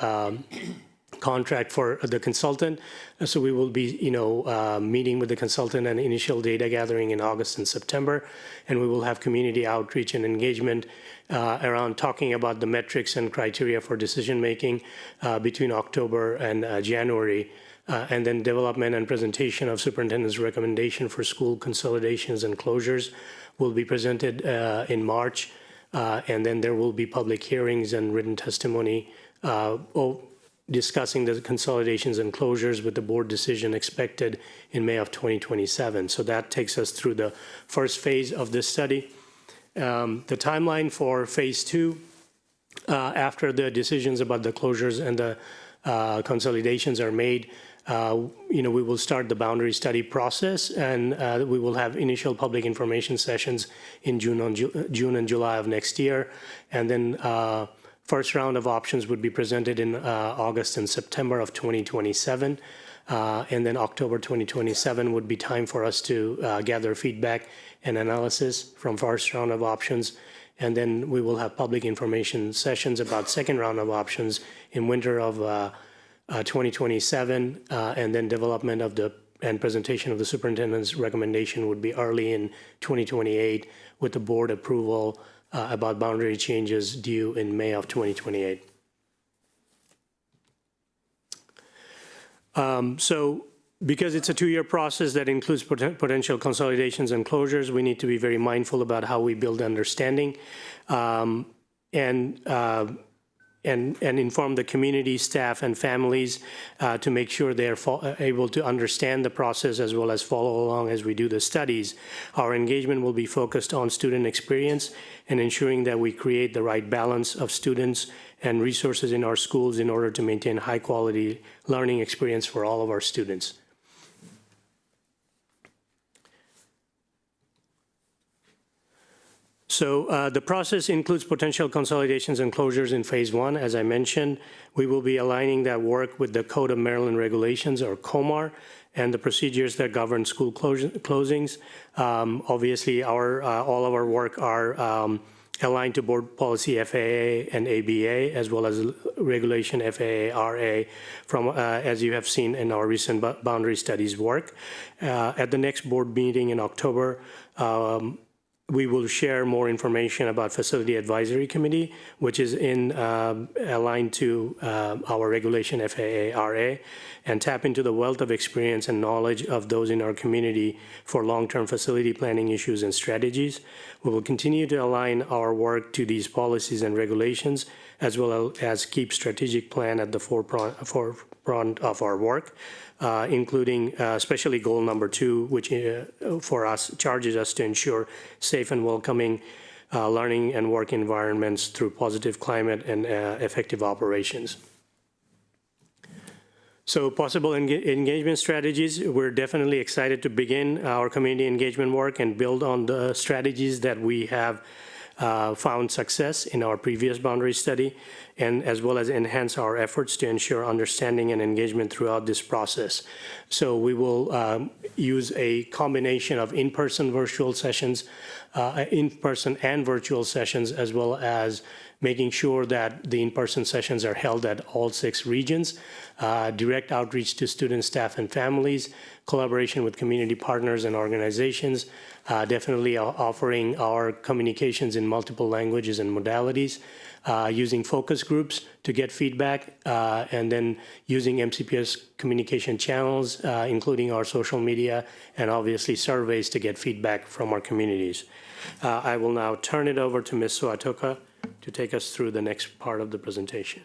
Speaker 9: contract for the consultant. So we will be, meeting with the consultant and initial data gathering in August and September. And we will have community outreach and engagement around talking about the metrics and criteria for decision-making between October and January. And then development and presentation of superintendent's recommendation for school consolidations and closures will be presented in March. And then there will be public hearings and written testimony discussing the consolidations and closures with the board decision expected in May of 2027. So that takes us through the first phase of this study. The timeline for phase 2, after the decisions about the closures and the consolidations are made, we will start the boundary study process, and we will have initial public information sessions in June and July of next year. And then first round of options would be presented in August and September of 2027. And then October 2027 would be time for us to gather feedback and analysis from first round of options. And then we will have public information sessions about second round of options in winter of 2027. And then development of and presentation of the superintendent's recommendation would be early in 2028 with the board approval about boundary changes due in May of 2028. So because it's a 2-year process that includes potential consolidations and closures, we need to be very mindful about how we build understanding and inform the community, staff, and families to make sure they're able to understand the process as well as follow along as we do the studies. Our engagement will be focused on student experience and ensuring that we create the right balance of students and resources in our schools in order to maintain high-quality learning experience for all of our students. So the process includes potential consolidations and closures in phase 1. As I mentioned, we will be aligning that work with the Code of Maryland Regulations, or COMAR, and the procedures that govern school closings. Obviously, all of our work are aligned to board policy FAA and ABA, as well as regulation FAA RA, from as you have seen in our recent boundary studies work. At the next board meeting in October, we will share more information about Facility Advisory Committee, which is aligned to our regulation FAA RA, and tap into the wealth of experience and knowledge of those in our community for long-term facility planning issues and strategies. We will continue to align our work to these policies and regulations, as well as keep strategic plan at the forefront of our work, including especially goal number 2, which for us charges us to ensure safe and welcoming learning and work environments through positive climate and effective operations. So possible engagement strategies, we're definitely excited to begin our community engagement work and build on the strategies that we have found success in our previous boundary study, and as well as enhance our efforts to ensure understanding and engagement throughout this process. So we will use a combination of in-person virtual sessions, in-person and virtual sessions, as well as making sure that the in-person sessions are held at all 6 regions, direct outreach to students, staff, and families, collaboration with community partners and organizations, definitely offering our communications in multiple languages and modalities, using focus groups to get feedback, and then using MCPS communication channels, including our social media, and obviously surveys to get feedback from our communities. I will now turn it over to Ms. Suatoka to take us through the next part of the presentation.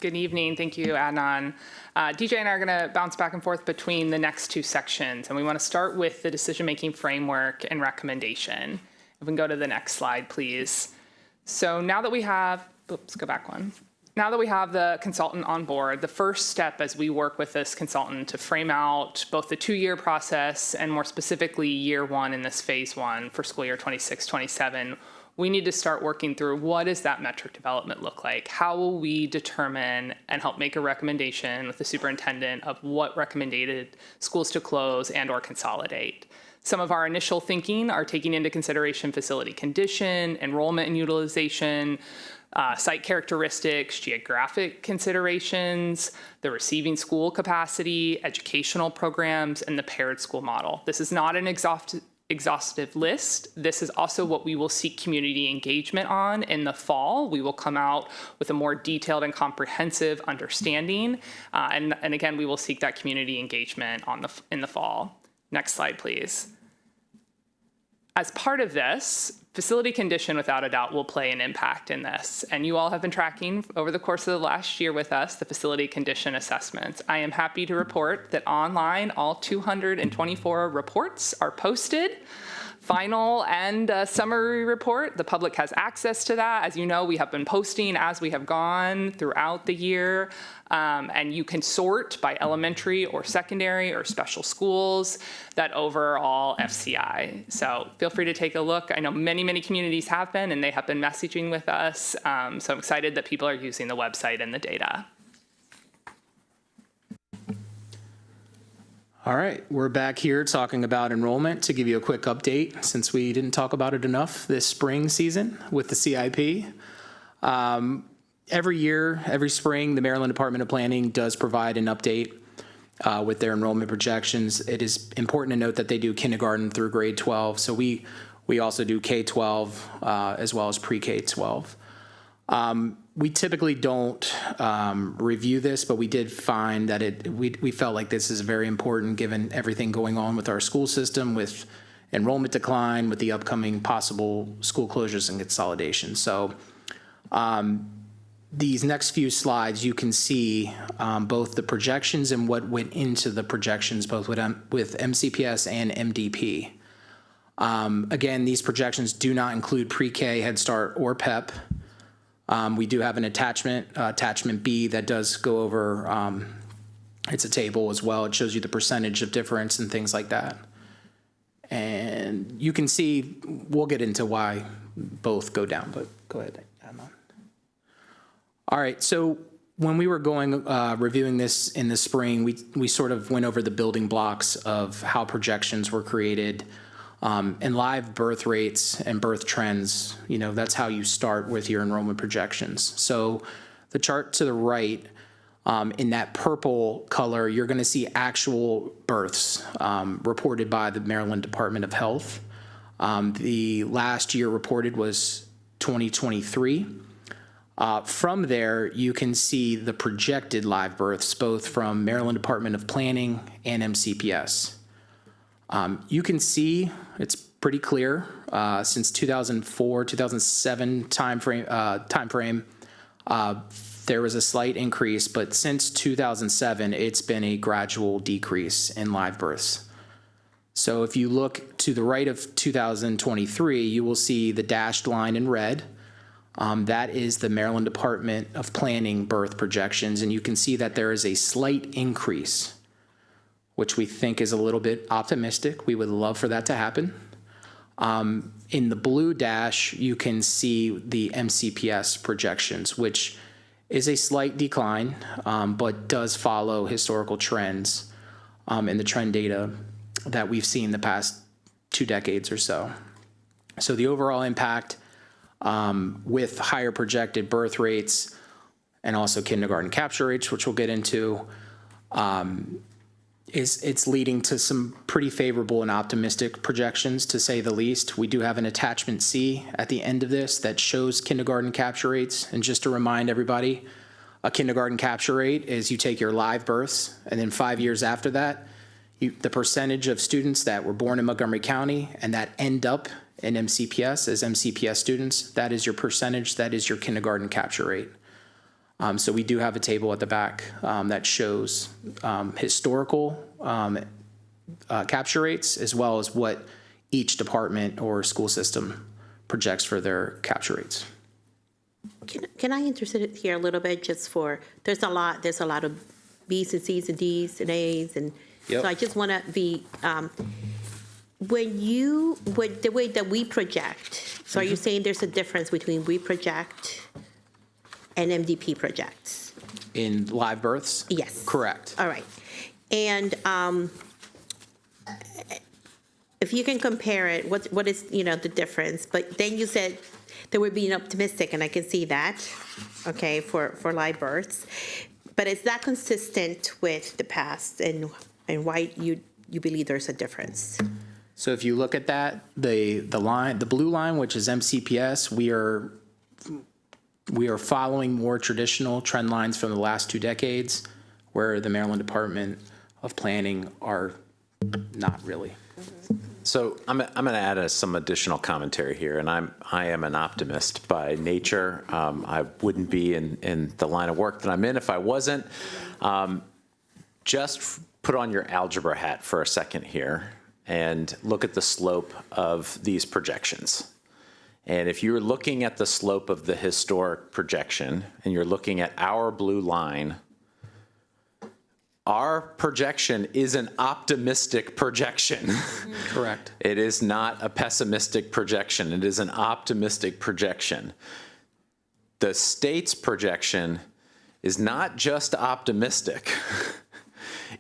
Speaker 10: Good evening. Thank you, Adnan. DJ and I are going to bounce back and forth between the next 2 sections, and we want to start with the decision-making framework and recommendation. If we can go to the next slide, please. So now that we have, oops, go back one. Now that we have the consultant on board, the first step as we work with this consultant to frame out both the 2-year process and more specifically year 1 in this phase 1 for school year 26-27 we need to start working through what does that metric development look like? How will we determine and help make a recommendation with the superintendent of what recommended schools to close and or consolidate? Some of our initial thinking are taking into consideration facility condition, enrollment and utilization, site characteristics, geographic considerations, the receiving school capacity, educational programs, and the paired school model. This is not an exhaustive list. This is also what we will seek community engagement on in the fall. We will come out with a more detailed and comprehensive understanding. And again, we will seek that community engagement in the fall. Next slide, please. As part of this, facility condition, without a doubt, will play an impact in this. And you all have been tracking over the course of the last year with us the facility condition assessments. I am happy to report that online, all 224 reports are posted. Final and summary report. The public has access to that. As you know, we have been posting as we have gone throughout the year. And you can sort by elementary or secondary or special schools that overall FCI. So feel free to take a look. I know many, many communities have been, and they have been messaging with us. So I'm excited that people are using the website and the data.
Speaker 12: All right, we're back here talking about enrollment to give you a quick update since we didn't talk about it enough this spring season with the CIP. Every year, every spring, the Maryland Department of Planning does provide an update with their enrollment projections. It is important to note that they do kindergarten through grade 12. So we also do K-12 as well as pre-K-12. We typically don't review this, but we did find that we felt like this is very important given everything going on with our school system, with enrollment decline, with the upcoming possible school closures and consolidation. So these next few slides, you can see both the projections and what went into the projections, both with MCPS and MDP. Again, these projections do not include pre-K, Head Start, or PEP. We do have an attachment B, that does go over, it's a table as well. It shows you the percentage of difference and things like that. And you can see, we'll get into why both go down, but go ahead, Emma. All right, so when we were reviewing this in the spring, we sort of went over the building blocks of how projections were created. And live birth rates and birth trends, that's how you start with your enrollment projections. So the chart to the right, in that purple color, you're going to see actual births reported by the Maryland Department of Health. The last year reported was 2023. From there, you can see the projected live births, both from Maryland Department of Planning and MCPS. You can see it's pretty clear since 2004, 2007 timeframe, there was a slight increase, but since 2007, it's been a gradual decrease in live births. So if you look to the right of 2023, you will see the dashed line in red. That is the Maryland Department of Planning birth projections, and you can see that there is a slight increase, which we think is a little bit optimistic. We would love for that to happen. In the blue dash, you can see the MCPS projections, which is a slight decline, but does follow historical trends in the trend data that we've seen the past 2 decades or so. So the overall impact with higher projected birth rates and also kindergarten capture rates, which we'll get into, it's leading to some pretty favorable and optimistic projections, to say the least. We do have an attachment C at the end of this that shows kindergarten capture rates. And just to remind everybody, a kindergarten capture rate is you take your live births, and then 5 years after that, the percentage of students that were born in Montgomery County and that end up in MCPS as MCPS students, that is your percentage, that is your kindergarten capture rate. So we do have a table at the back that shows historical capture rates, as well as what each department or school system projects for their capture rates.
Speaker 3: Can I intercede here a little bit, just for, there's a lot of B's and C's and D's and A's, and
Speaker 12: Yep.
Speaker 3: So I just want to be, the way that we project So are you saying there's a difference between we project and MDP projects?
Speaker 12: In live births?
Speaker 3: Yes.
Speaker 12: Correct.
Speaker 3: All right. And if you can compare it, what is, the difference? But then you said that we're being optimistic, and I can see that, okay, for live births. But is that consistent with the past, and why you believe there's a difference?
Speaker 12: So if you look at that, the blue line, which is MCPS, we are following more traditional trend lines from the last 2 decades, where the Maryland Department of Planning are not really.
Speaker 1: So I'm going to add some additional commentary here, and I am an optimist by nature. I wouldn't be in the line of work that I'm in if I wasn't. Just put on your algebra hat for a second here and look at the slope of these projections. And if you're looking at the slope of the historic projection and you're looking at our blue line, our projection is an optimistic projection.
Speaker 12: Correct.
Speaker 1: It is not a pessimistic projection. It is an optimistic projection. The state's projection is not just optimistic.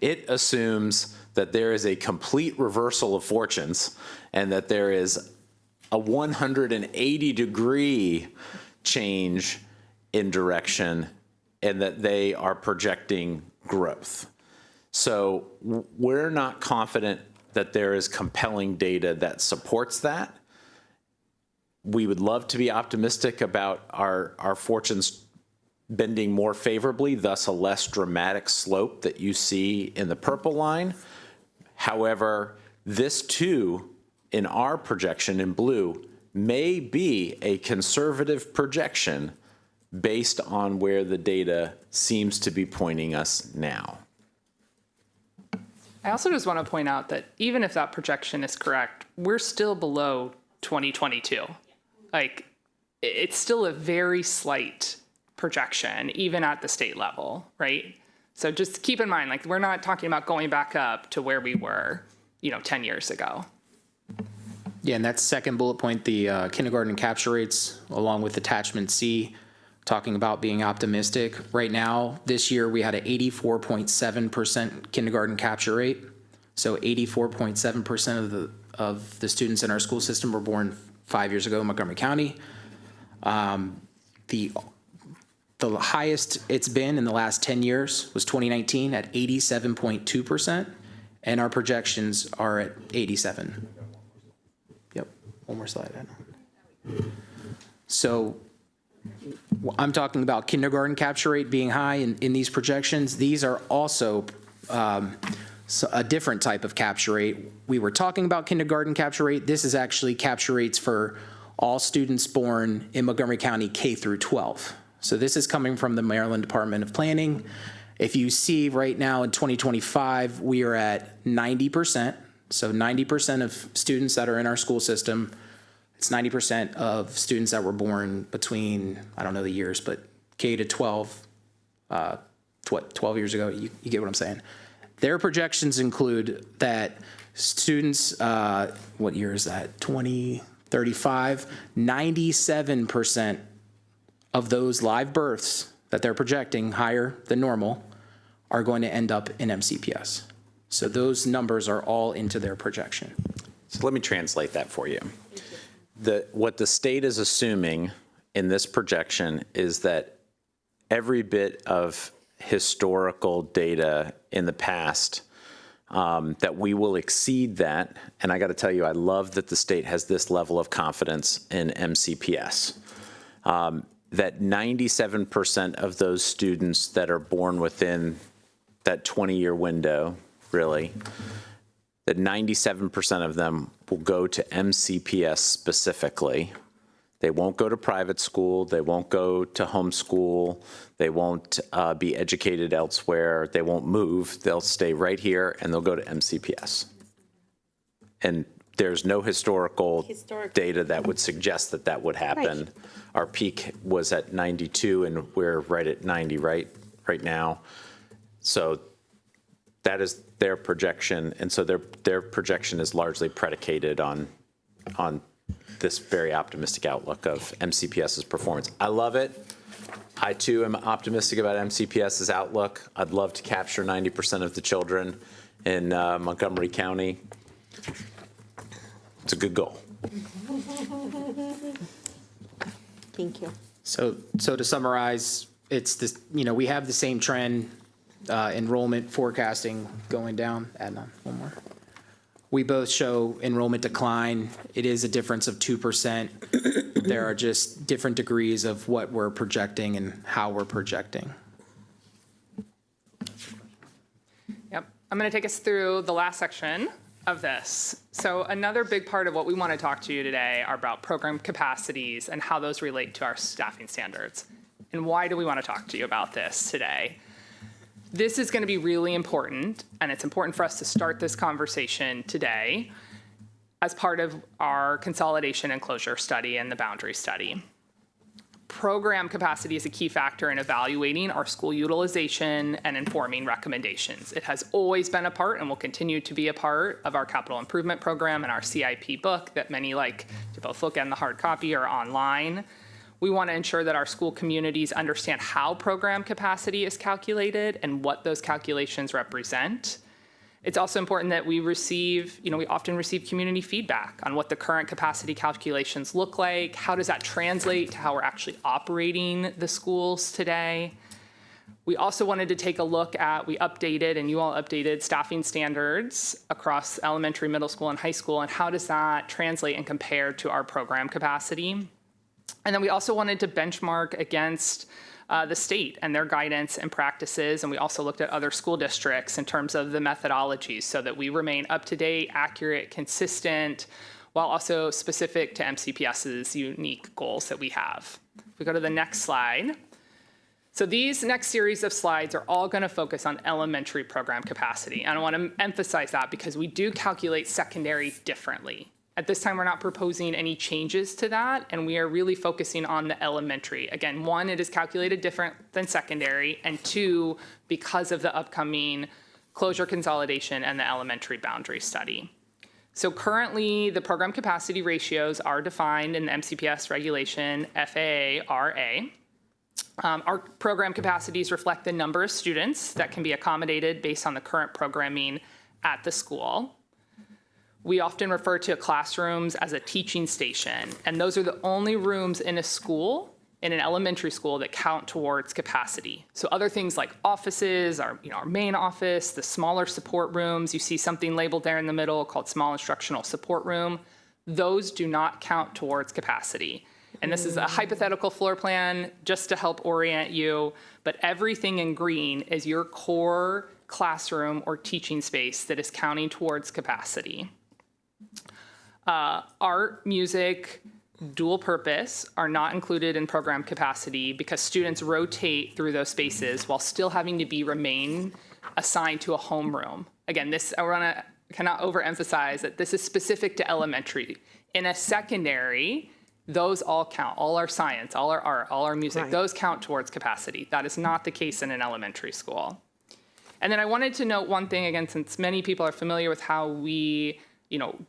Speaker 1: It assumes that there is a complete reversal of fortunes and that there is a 180-degree change in direction and that they are projecting growth. So we're not confident that there is compelling data that supports that. We would love to be optimistic about our fortunes bending more favorably, thus a less dramatic slope that you see in the purple line. However, this too, in our projection in blue, may be a conservative projection based on where the data seems to be pointing us now.
Speaker 10: I also just want to point out that even if that projection is correct, we're still below 2022. Like, it's still a very slight projection, even at the state level, right? So just keep in mind, like, we're not talking about going back up to where we were, 10 years ago.
Speaker 12: Yeah, and that second bullet point, the kindergarten capture rates, along with attachment C, talking about being optimistic. Right now, this year, we had an 84.7% kindergarten capture rate. So 84.7% of the students in our school system were born 5 years ago in Montgomery County. The highest it's been in the last 10 years was 2019 at 87.2%, and our projections are at 87. Yep, one more slide. So I'm talking about kindergarten capture rate being high in these projections. These are also a different type of capture rate. We were talking about kindergarten capture rate. This is actually capture rates for all students born in Montgomery County K through 12. So this is coming from the Maryland Department of Planning. If you see right now in 2025, we are at 90%. So 90% of students that are in our school system, it's 90% of students that were born between, I don't know the years, but K to 12, 12 years ago, you get what I'm saying. Their projections include that students, what year is that, 2035, 97% of those live births that they're projecting higher than normal are going to end up in MCPS. So those numbers are all into their projection.
Speaker 1: So let me translate that for you. What the state is assuming in this projection is that every bit of historical data in the past, that we will exceed that. And I got to tell you, I love that the state has this level of confidence in MCPS. That 97% of those students that are born within that 20-year window, really, that 97% of them will go to MCPS specifically. They won't go to private school. They won't go to homeschool. They won't be educated elsewhere. They won't move. They'll stay right here, and they'll go to MCPS. And there's no historical data that would suggest that that would happen. Right. Our peak was at 92, and we're right at 90 right now. So that is their projection, and so their projection is largely predicated on this very optimistic outlook of MCPS's performance. I love it. I too am optimistic about MCPS's outlook. I'd love to capture 90% of the children in Montgomery County. It's a good goal.
Speaker 3: Thank you.
Speaker 12: So to summarize, it's this, we have the same trend, enrollment forecasting going down. Adnan, one more. We both show enrollment decline. It is a difference of 2%. There are just different degrees of what we're projecting and how we're projecting.
Speaker 10: Yep. I'm going to take us through the last section of this. So another big part of what we want to talk to you today are about program capacities and how those relate to our staffing standards. And why do we want to talk to you about this today? This is going to be really important, and it's important for us to start this conversation today as part of our consolidation and closure study and the boundary study. Program capacity is a key factor in evaluating our school utilization and informing recommendations. It has always been a part and will continue to be a part of our capital improvement program and our CIP book that many like to both look at in the hard copy or online. We want to ensure that our school communities understand how program capacity is calculated and what those calculations represent. It's also important that we receive, we often receive community feedback on what the current capacity calculations look like. How does that translate to how we're actually operating the schools today? We also wanted to take a look at, we updated and you all updated staffing standards across elementary, middle school, and high school, and how does that translate and compare to our program capacity? And then we also wanted to benchmark against the state and their guidance and practices. And we also looked at other school districts in terms of the methodologies so that we remain up to date, accurate, consistent, while also specific to MCPS's unique goals that we have. If we go to the next slide. So these next series of slides are all going to focus on elementary program capacity. And I want to emphasize that because we do calculate secondary differently. At this time, we're not proposing any changes to that, and we are really focusing on the elementary. Again, one, it is calculated different than secondary, and two, because of the upcoming closure consolidation and the elementary boundary study. So currently, the program capacity ratios are defined in the MCPS regulation FAA-RA. Our program capacities reflect the number of students that can be accommodated based on the current programming at the school. We often refer to classrooms as a teaching station, and those are the only rooms in a school, in an elementary school, that count towards capacity. So other things like offices, our main office, the smaller support rooms, you see something labeled there in the middle called small instructional support room, those do not count towards capacity. And this is a hypothetical floor plan just to help orient you, but everything in green is your core classroom or teaching space that is counting towards capacity. Art, music, dual purpose are not included in program capacity because students rotate through those spaces while still having to remain assigned to a homeroom. Again, cannot overemphasize that this is specific to elementary. In a secondary, those all count. All our science, all our art, all our music, those count towards capacity. That is not the case in an elementary school. And then I wanted to note one thing, again, since many people are familiar with how we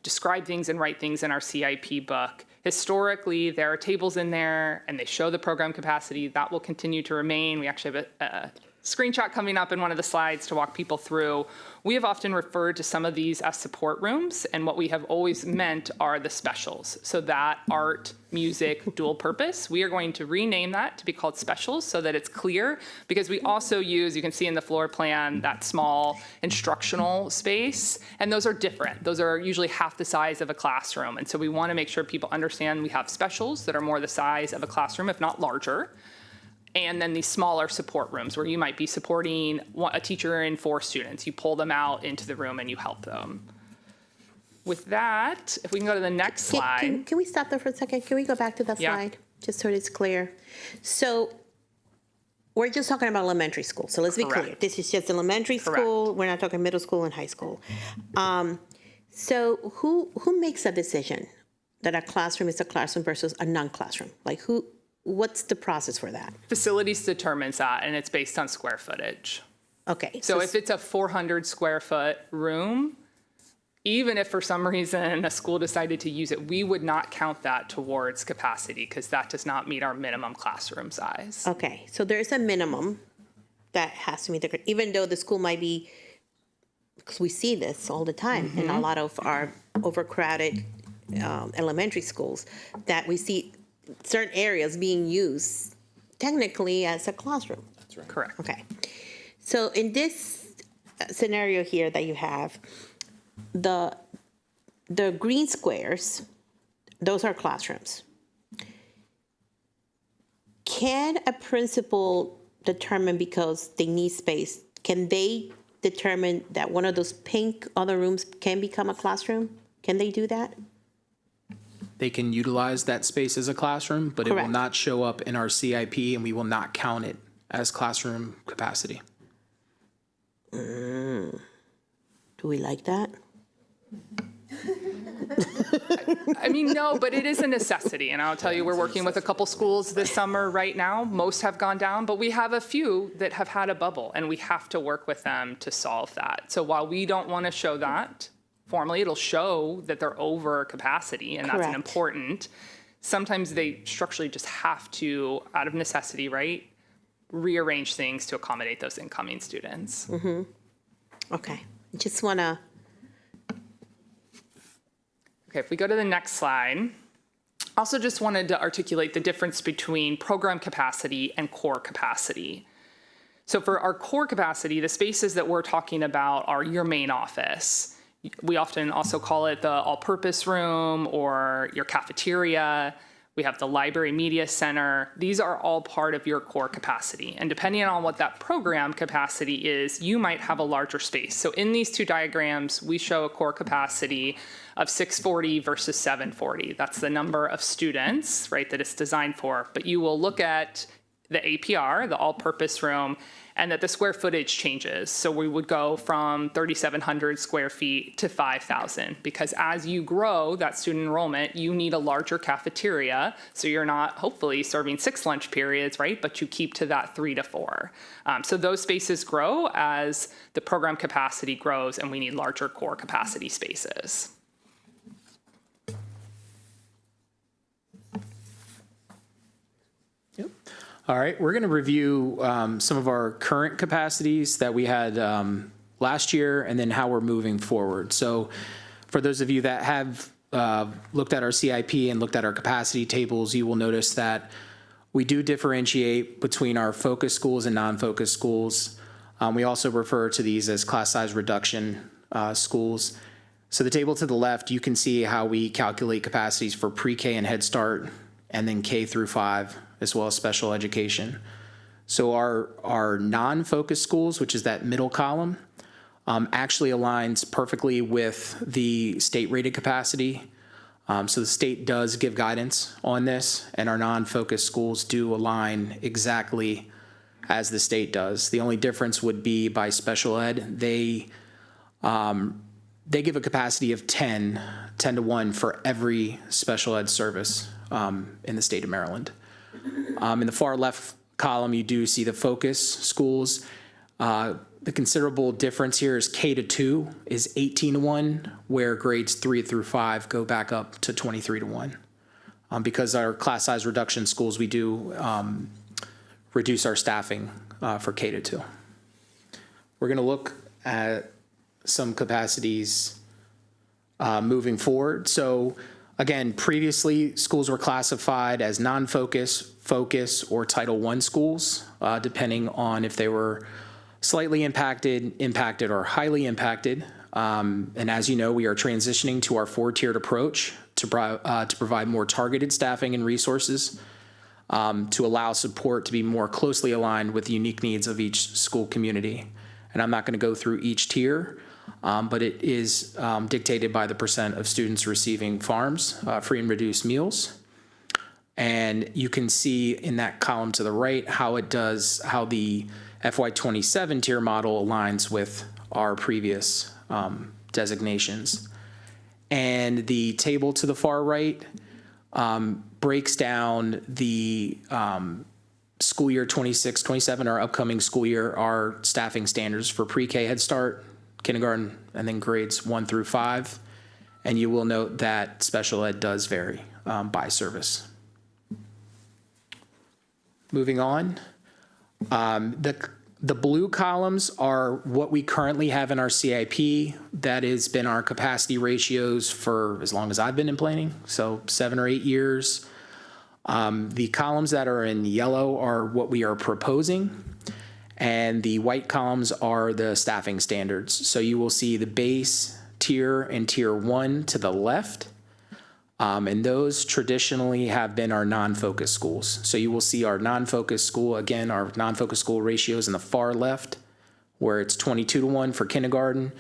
Speaker 10: describe things and write things in our CIP book. Historically, there are tables in there, and they show the program capacity. That will continue to remain. We actually have a screenshot coming up in one of the slides to walk people through. We have often referred to some of these as support rooms, and what we have always meant are the specials. So that art, music, dual purpose, we are going to rename that to be called specials so that it's clear, because we also use, you can see in the floor plan, that small instructional space, and those are different. Those are usually half the size of a classroom, and so we want to make sure people understand we have specials that are more the size of a classroom, if not larger. And then these smaller support rooms where you might be supporting a teacher and 4 students. You pull them out into the room and you help them. With that, if we can go to the next slide.
Speaker 3: Can we stop there for a second? Can we go back to that slide? Just so it's clear. So we're just talking about elementary school. So let's be clear. This is just elementary school. We're not talking middle school and high school. So who makes a decision that a classroom is a classroom versus a non-classroom? Like what's the process for that?
Speaker 10: Facilities determines that, and it's based on square footage.
Speaker 3: Okay.
Speaker 10: So if it's a 400 square foot room, even if for some reason a school decided to use it, we would not count that towards capacity because that does not meet our minimum classroom size.
Speaker 3: Okay, so there's a minimum that has to meet even though the school might be, because we see this all the time in a lot of our overcrowded elementary schools, that we see certain areas being used technically as a classroom.
Speaker 10: That's right. Correct.
Speaker 3: Okay. So in this scenario here that you have, the green squares, those are classrooms. Can a principal determine, because they need space, can they determine that one of those pink other rooms can become a classroom? Can they do that?
Speaker 12: They can utilize that space as a classroom, but it will
Speaker 3: Correct.
Speaker 12: not show up in our CIP, and we will not count it as classroom capacity.
Speaker 3: Do we like that?
Speaker 10: I mean, no, but it is a necessity. And I'll tell you, we're working with a couple schools this summer right now. Most have gone down, but we have a few that have had a bubble, and we have to work with them to solve that. So while we don't want to show that formally, it'll show that they're over capacity, and that's an
Speaker 3: Correct.
Speaker 10: important. Sometimes they structurally just have to, out of necessity, right, rearrange things to accommodate those incoming students.
Speaker 3: Okay, just want to.
Speaker 10: Okay, if we go to the next slide, also just wanted to articulate the difference between program capacity and core capacity. So for our core capacity, the spaces that we're talking about are your main office. We often also call it the all-purpose room or your cafeteria. We have the library media center. These are all part of your core capacity. And depending on what that program capacity is, you might have a larger space. So in these two diagrams, we show a core capacity of 640 versus 740. That's the number of students, right, that it's designed for. But you will look at the APR, the all-purpose room, and that the square footage changes. So we would go from 3,700 square feet to 5,000, because as you grow that student enrollment, you need a larger cafeteria. So you're not hopefully serving 6 lunch periods, right? But you keep to that 3 to 4. So those spaces grow as the program capacity grows, and we need larger core capacity spaces.
Speaker 12: All right, we're going to review some of our current capacities that we had last year and then how we're moving forward. So for those of you that have looked at our CIP and looked at our capacity tables, you will notice that we do differentiate between our focus schools and non-focus schools. We also refer to these as class size reduction schools. So the table to the left, you can see how we calculate capacities for pre-K and Head Start, and then K through 5, as well as special education. So our non-focus schools, which is that middle column, actually aligns perfectly with the state rated capacity. So the state does give guidance on this, and our non-focus schools do align exactly as the state does. The only difference would be by special ed. They give a capacity of 10 to 1 for every special ed service in the state of Maryland. In the far left column, you do see the focus schools. The considerable difference here is K to 2 is 18 to 1, where grades 3 through 5 go back up to 23 to 1. Because our class size reduction schools, we do reduce our staffing for K to 2. We're going to look at some capacities moving forward. So again, previously schools were classified as non-focus, focus, or Title I schools, depending on if they were slightly impacted, or highly impacted. And as you know, we are transitioning to our 4-tiered approach to provide more targeted staffing and resources to allow support to be more closely aligned with the unique needs of each school community. And I'm not going to go through each tier, but it is dictated by the percent of students receiving FARMs, free and reduced meals. And you can see in that column to the right how the FY27 tier model aligns with our previous designations. And the table to the far right breaks down the school year 26-27, our upcoming school year, our staffing standards for pre-K, Head Start, kindergarten, and then grades 1 through 5. And you will note that special ed does vary by service. Moving on, the blue columns are what we currently have in our CIP. That has been our capacity ratios for as long as I've been in planning, so 7 or 8 years. The columns that are in yellow are what we are proposing, and the white columns are the staffing standards. So you will see the base, tier, and tier 1 to the left. And those traditionally have been our non-focus schools. So you will see our non-focus school, again, our non-focus school ratios in the far left, where it's 22-to-1 for kindergarten,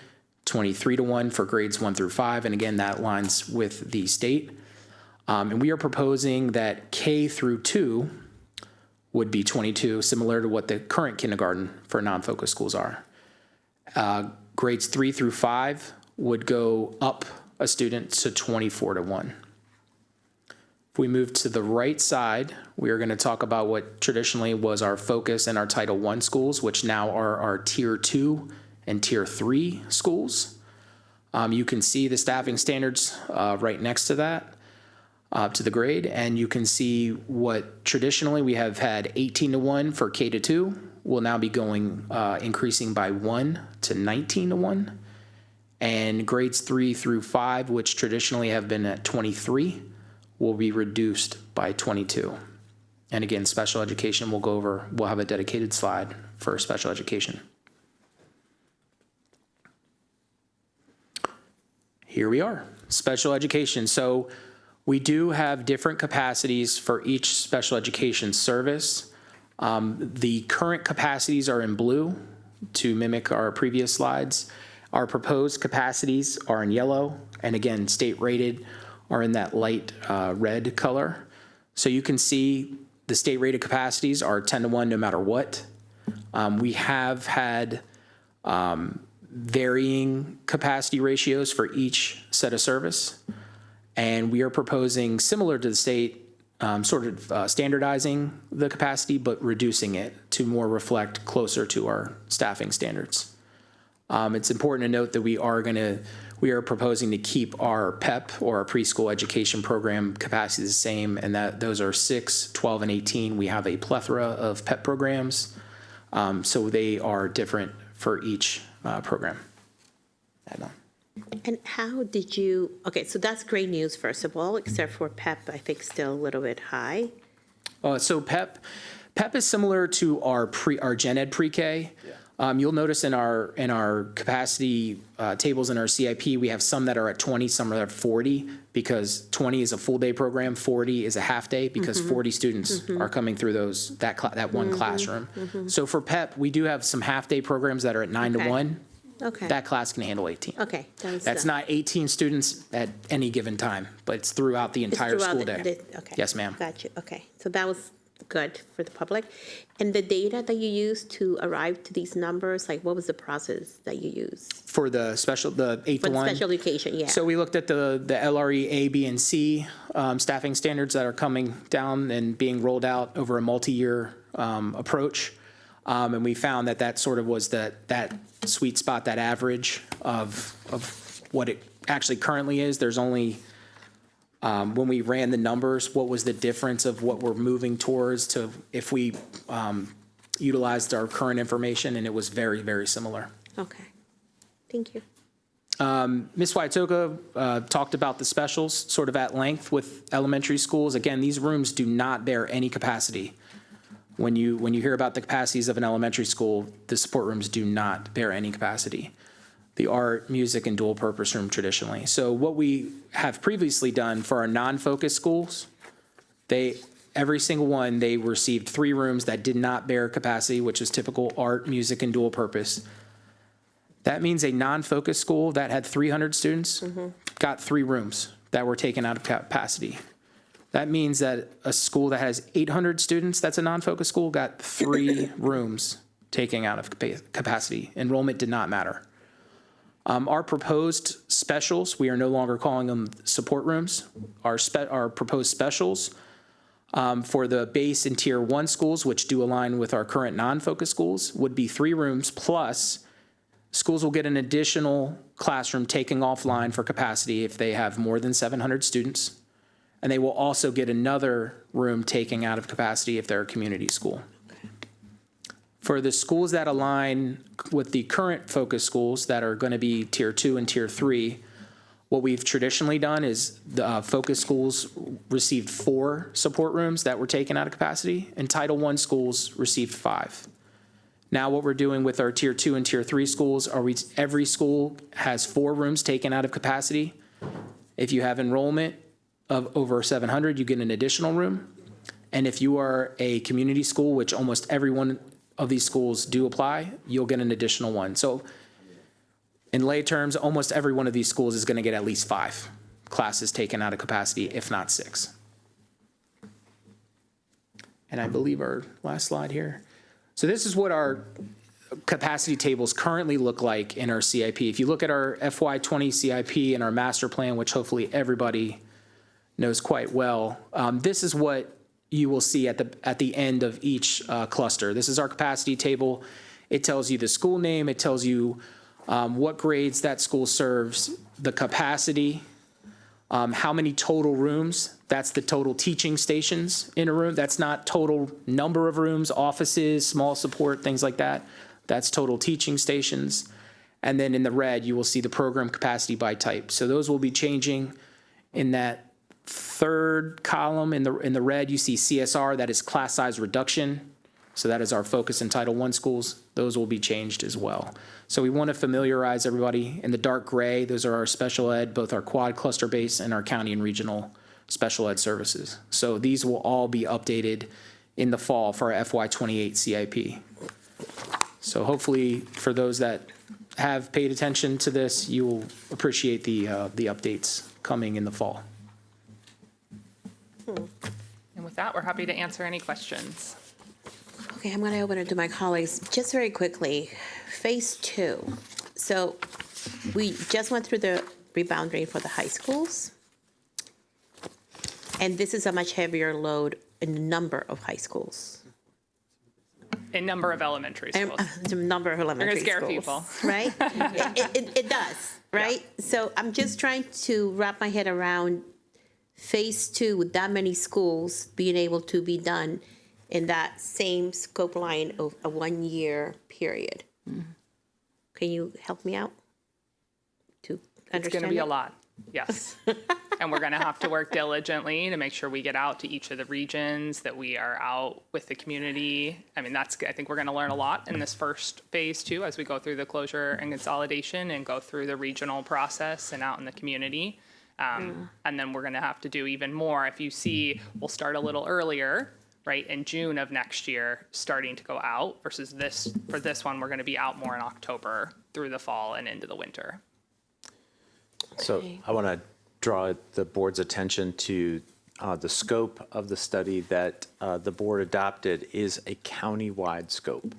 Speaker 12: 23-to-1 for grades 1 through 5. And again, that aligns with the state. And we are proposing that K through 2 would be 22, similar to what the current kindergarten for non-focus schools are. Grades 3 through 5 would go up a student to 24-to-1. If we move to the right side, we are going to talk about what traditionally was our focus in our Title I schools, which now are our Tier 2 and Tier 3 schools. You can see the staffing standards right next to that, to the grade, and you can see what traditionally we have had 18-to-1 for K-2 will now be going increasing by 1 to 19-to-1. And grades 3 through 5, which traditionally have been at 23, will be reduced by 22. And again, special education we'll have a dedicated slide for special education. Here we are, special education. So we do have different capacities for each special education service. The current capacities are in blue to mimic our previous slides. Our proposed capacities are in yellow, and again, state rated are in that light red color. So you can see the state rated capacities are 10-to-1 no matter what. We have had varying capacity ratios for each set of service, and we are proposing, similar to the state, standardizing the capacity, but reducing it to more reflect closer to our staffing standards. It's important to note that we are proposing to keep our PEP, or our preschool education program, capacity the same, and that those are 6, 12, and 18. We have a plethora of PEP programs, so they are different for each program.
Speaker 3: And how did you, okay, so that's great news, first of all, except for PEP, I think still a little bit high.
Speaker 12: So PEP is similar to our gen ed pre-K. You'll notice in our capacity tables in our CIP, we have some that are at 20, some are at 40, because 20 is a full day program, 40 is a half day, because 40 students are coming through that one classroom. So for PEP, we do have some half day programs that are at 9-to-1.
Speaker 3: Okay.
Speaker 12: That class can handle 18.
Speaker 3: Okay.
Speaker 12: That's not 18 students at any given time, but it's throughout the entire school day.
Speaker 3: Okay.
Speaker 12: Yes, ma'am.
Speaker 3: Got you. Okay. So that was good for the public. And the data that you used to arrive to these numbers, like what was the process that you used?
Speaker 12: For the 8-to-1?
Speaker 3: For the special education, yeah.
Speaker 12: So we looked at the LRE A, B, and C staffing standards that are coming down and being rolled out over a multi-year approach. And we found that sort of was that sweet spot, that average of what it actually currently is. There's only, when we ran the numbers, what was the difference of what we're moving towards to if we utilized our current information, and it was very, very similar.
Speaker 3: Okay. Thank you.
Speaker 12: Ms. Waitoka talked about the specials sort of at length with elementary schools. Again, these rooms do not bear any capacity. When you hear about the capacities of an elementary school, the support rooms do not bear any capacity. The art, music, and dual purpose room traditionally. So what we have previously done for our non-focus schools, every single one, they received 3 rooms that did not bear capacity, which is typical art, music, and dual purpose. That means a non-focus school that had 300 students got 3 rooms that were taken out of capacity. That means that a school that has 800 students, that's a non-focus school, got 3 rooms taken out of capacity. Enrollment did not matter. Our proposed specials, we are no longer calling them support rooms. Our proposed specials for the base and tier 1 schools, which do align with our current non-focus schools, would be 3 rooms plus Schools will get an additional classroom taken offline for capacity if they have more than 700 students. And they will also get another room taken out of capacity if they're a community school. For the schools that align with the current focus schools that are going to be tier 2 and tier 3, what we've traditionally done is the focus schools received 4 support rooms that were taken out of capacity, and Title I schools received 5. Now what we're doing with our tier 2 and tier 3 schools are every school has 4 rooms taken out of capacity. If you have enrollment of over 700, you get an additional room. And if you are a community school, which almost every one of these schools do apply, you'll get an additional one. So in lay terms, almost every one of these schools is going to get at least 5 classes taken out of capacity, if not 6. And I believe our last slide here. So this is what our capacity tables currently look like in our CIP. If you look at our FY20 CIP and our master plan, which hopefully everybody knows quite well, this is what you will see at the end of each cluster. This is our capacity table. It tells you the school name. It tells you what grades that school serves, the capacity, how many total rooms. That's the total teaching stations in a room. That's not total number of rooms, offices, small support, things like that. That's total teaching stations. And then in the red, you will see the program capacity by type. So those will be changing. In that third column in the red, you see CSR, that is class size reduction. So that is our focus in Title I schools. Those will be changed as well. So we want to familiarize everybody. In the dark gray, those are our special ed, both our quad cluster base and our county and regional special ed services. So these will all be updated in the fall for our FY28 CIP. So hopefully for those that have paid attention to this, you will appreciate the updates coming in the fall.
Speaker 10: And with that, we're happy to answer any questions.
Speaker 3: Okay, I'm going to open it to my colleagues just very quickly. Phase 2. So we just went through the rebounding for the high schools. And this is a much heavier load in the number of high schools.
Speaker 10: A number of elementary schools.
Speaker 3: The number of elementary schools.
Speaker 10: You're going to scare people.
Speaker 3: Right? It does, right? Yeah. So I'm just trying to wrap my head around phase 2 with that many schools being able to be done in that same scope line of a 1-year period. Mm-hmm. Can you help me out to understand?
Speaker 10: It's going to be a lot, yes. And we're going to have to work diligently to make sure we get out to each of the regions, that we are out with the community. I mean, I think we're going to learn a lot in this first phase 2 as we go through the closure and consolidation and go through the regional process and out in the community. And then we're going to have to do even more. If you see, we'll start a little earlier, right, in June of next year, starting to go out versus for this one, we're going to be out more in October through the fall and into the winter.
Speaker 1: So I want to draw the board's attention to the scope of the study that the board adopted is a county-wide scope.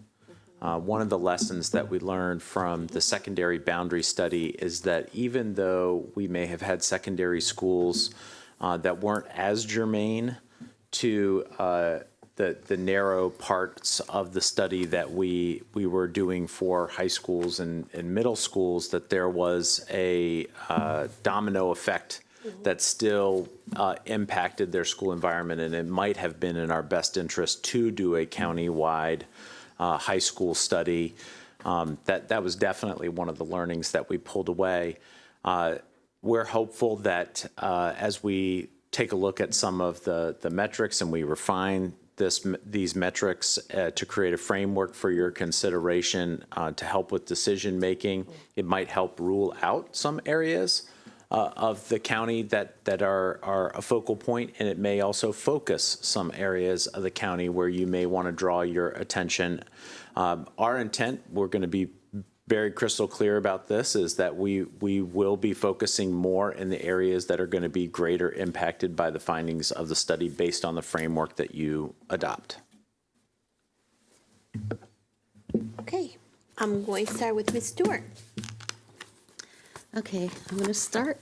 Speaker 1: One of the lessons that we learned from the secondary boundary study is that even though we may have had secondary schools that weren't as germane to the narrow parts of the study that we were doing for high schools and middle schools, that there was a domino effect that still impacted their school environment, and it might have been in our best interest to do a county-wide high school study. That was definitely one of the learnings that we pulled away. We're hopeful that as we take a look at some of the metrics and we refine these metrics to create a framework for your consideration to help with decision making, it might help rule out some areas of the county that are a focal point, and it may also focus some areas of the county where you may want to draw your attention. Our intent, we're going to be very crystal clear about this, is that we will be focusing more in the areas that are going to be greater impacted by the findings of the study based on the framework that you adopt.
Speaker 3: Okay, I'm going to start with Ms. Stewart.
Speaker 4: Okay, I'm going to start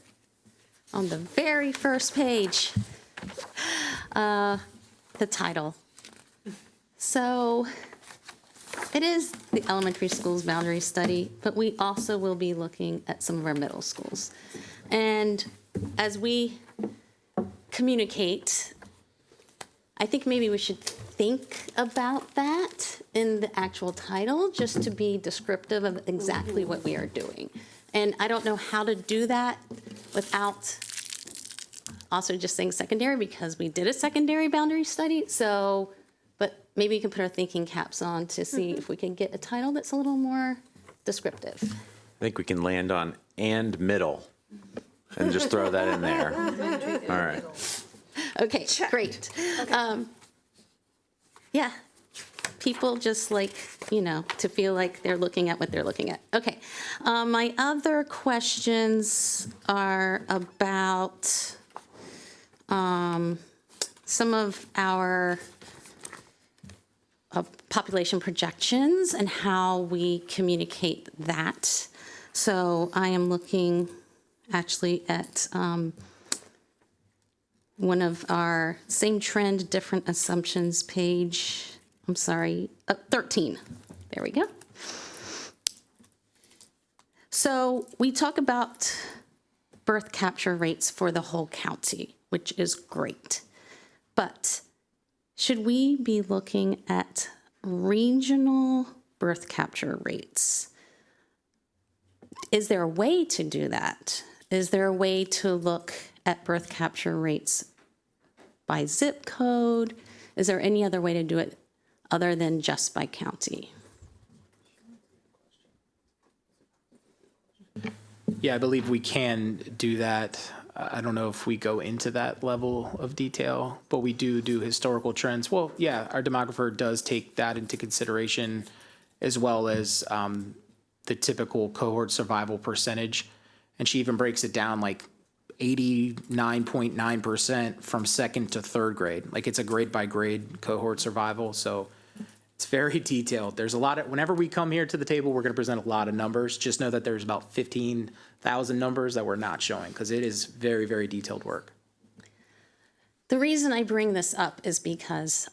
Speaker 4: on the very first page, the title. So It is the elementary schools boundary study, but we also will be looking at some of our middle schools. And as we communicate, I think maybe we should think about that in the actual title, just to be descriptive of exactly what we are doing. And I don't know how to do that without also just saying secondary, because we did a secondary boundary study. So, but maybe you can put our thinking caps on to see if we can get a title that's a little more descriptive.
Speaker 1: I think we can land on "and middle" and just throw that in there. All right.
Speaker 4: Okay, great. Yeah, people just like, to feel like they're looking at what they're looking at. Okay, my other questions are about some of our population projections and how we communicate that. So I am looking actually at one of our same trend, different assumptions page, 13. There we go. So we talk about birth capture rates for the whole county, which is great. But should we be looking at regional birth capture rates? Is there a way to do that? Is there a way to look at birth capture rates by zip code? Is there any other way to do it other than just by county?
Speaker 12: Yeah, I believe we can do that. I don't know if we go into that level of detail, but we do historical trends. Well, yeah, our demographer does take that into consideration, as well as the typical cohort survival percentage. And she even breaks it down like 89.9% from second to third grade. Like, it's a grade by grade cohort survival. So it's very detailed. There's a lot of, whenever we come here to the table, we're going to present a lot of numbers. Just know that there's about 15,000 numbers that we're not showing, because it is very, very detailed work.
Speaker 4: The reason I bring this up is because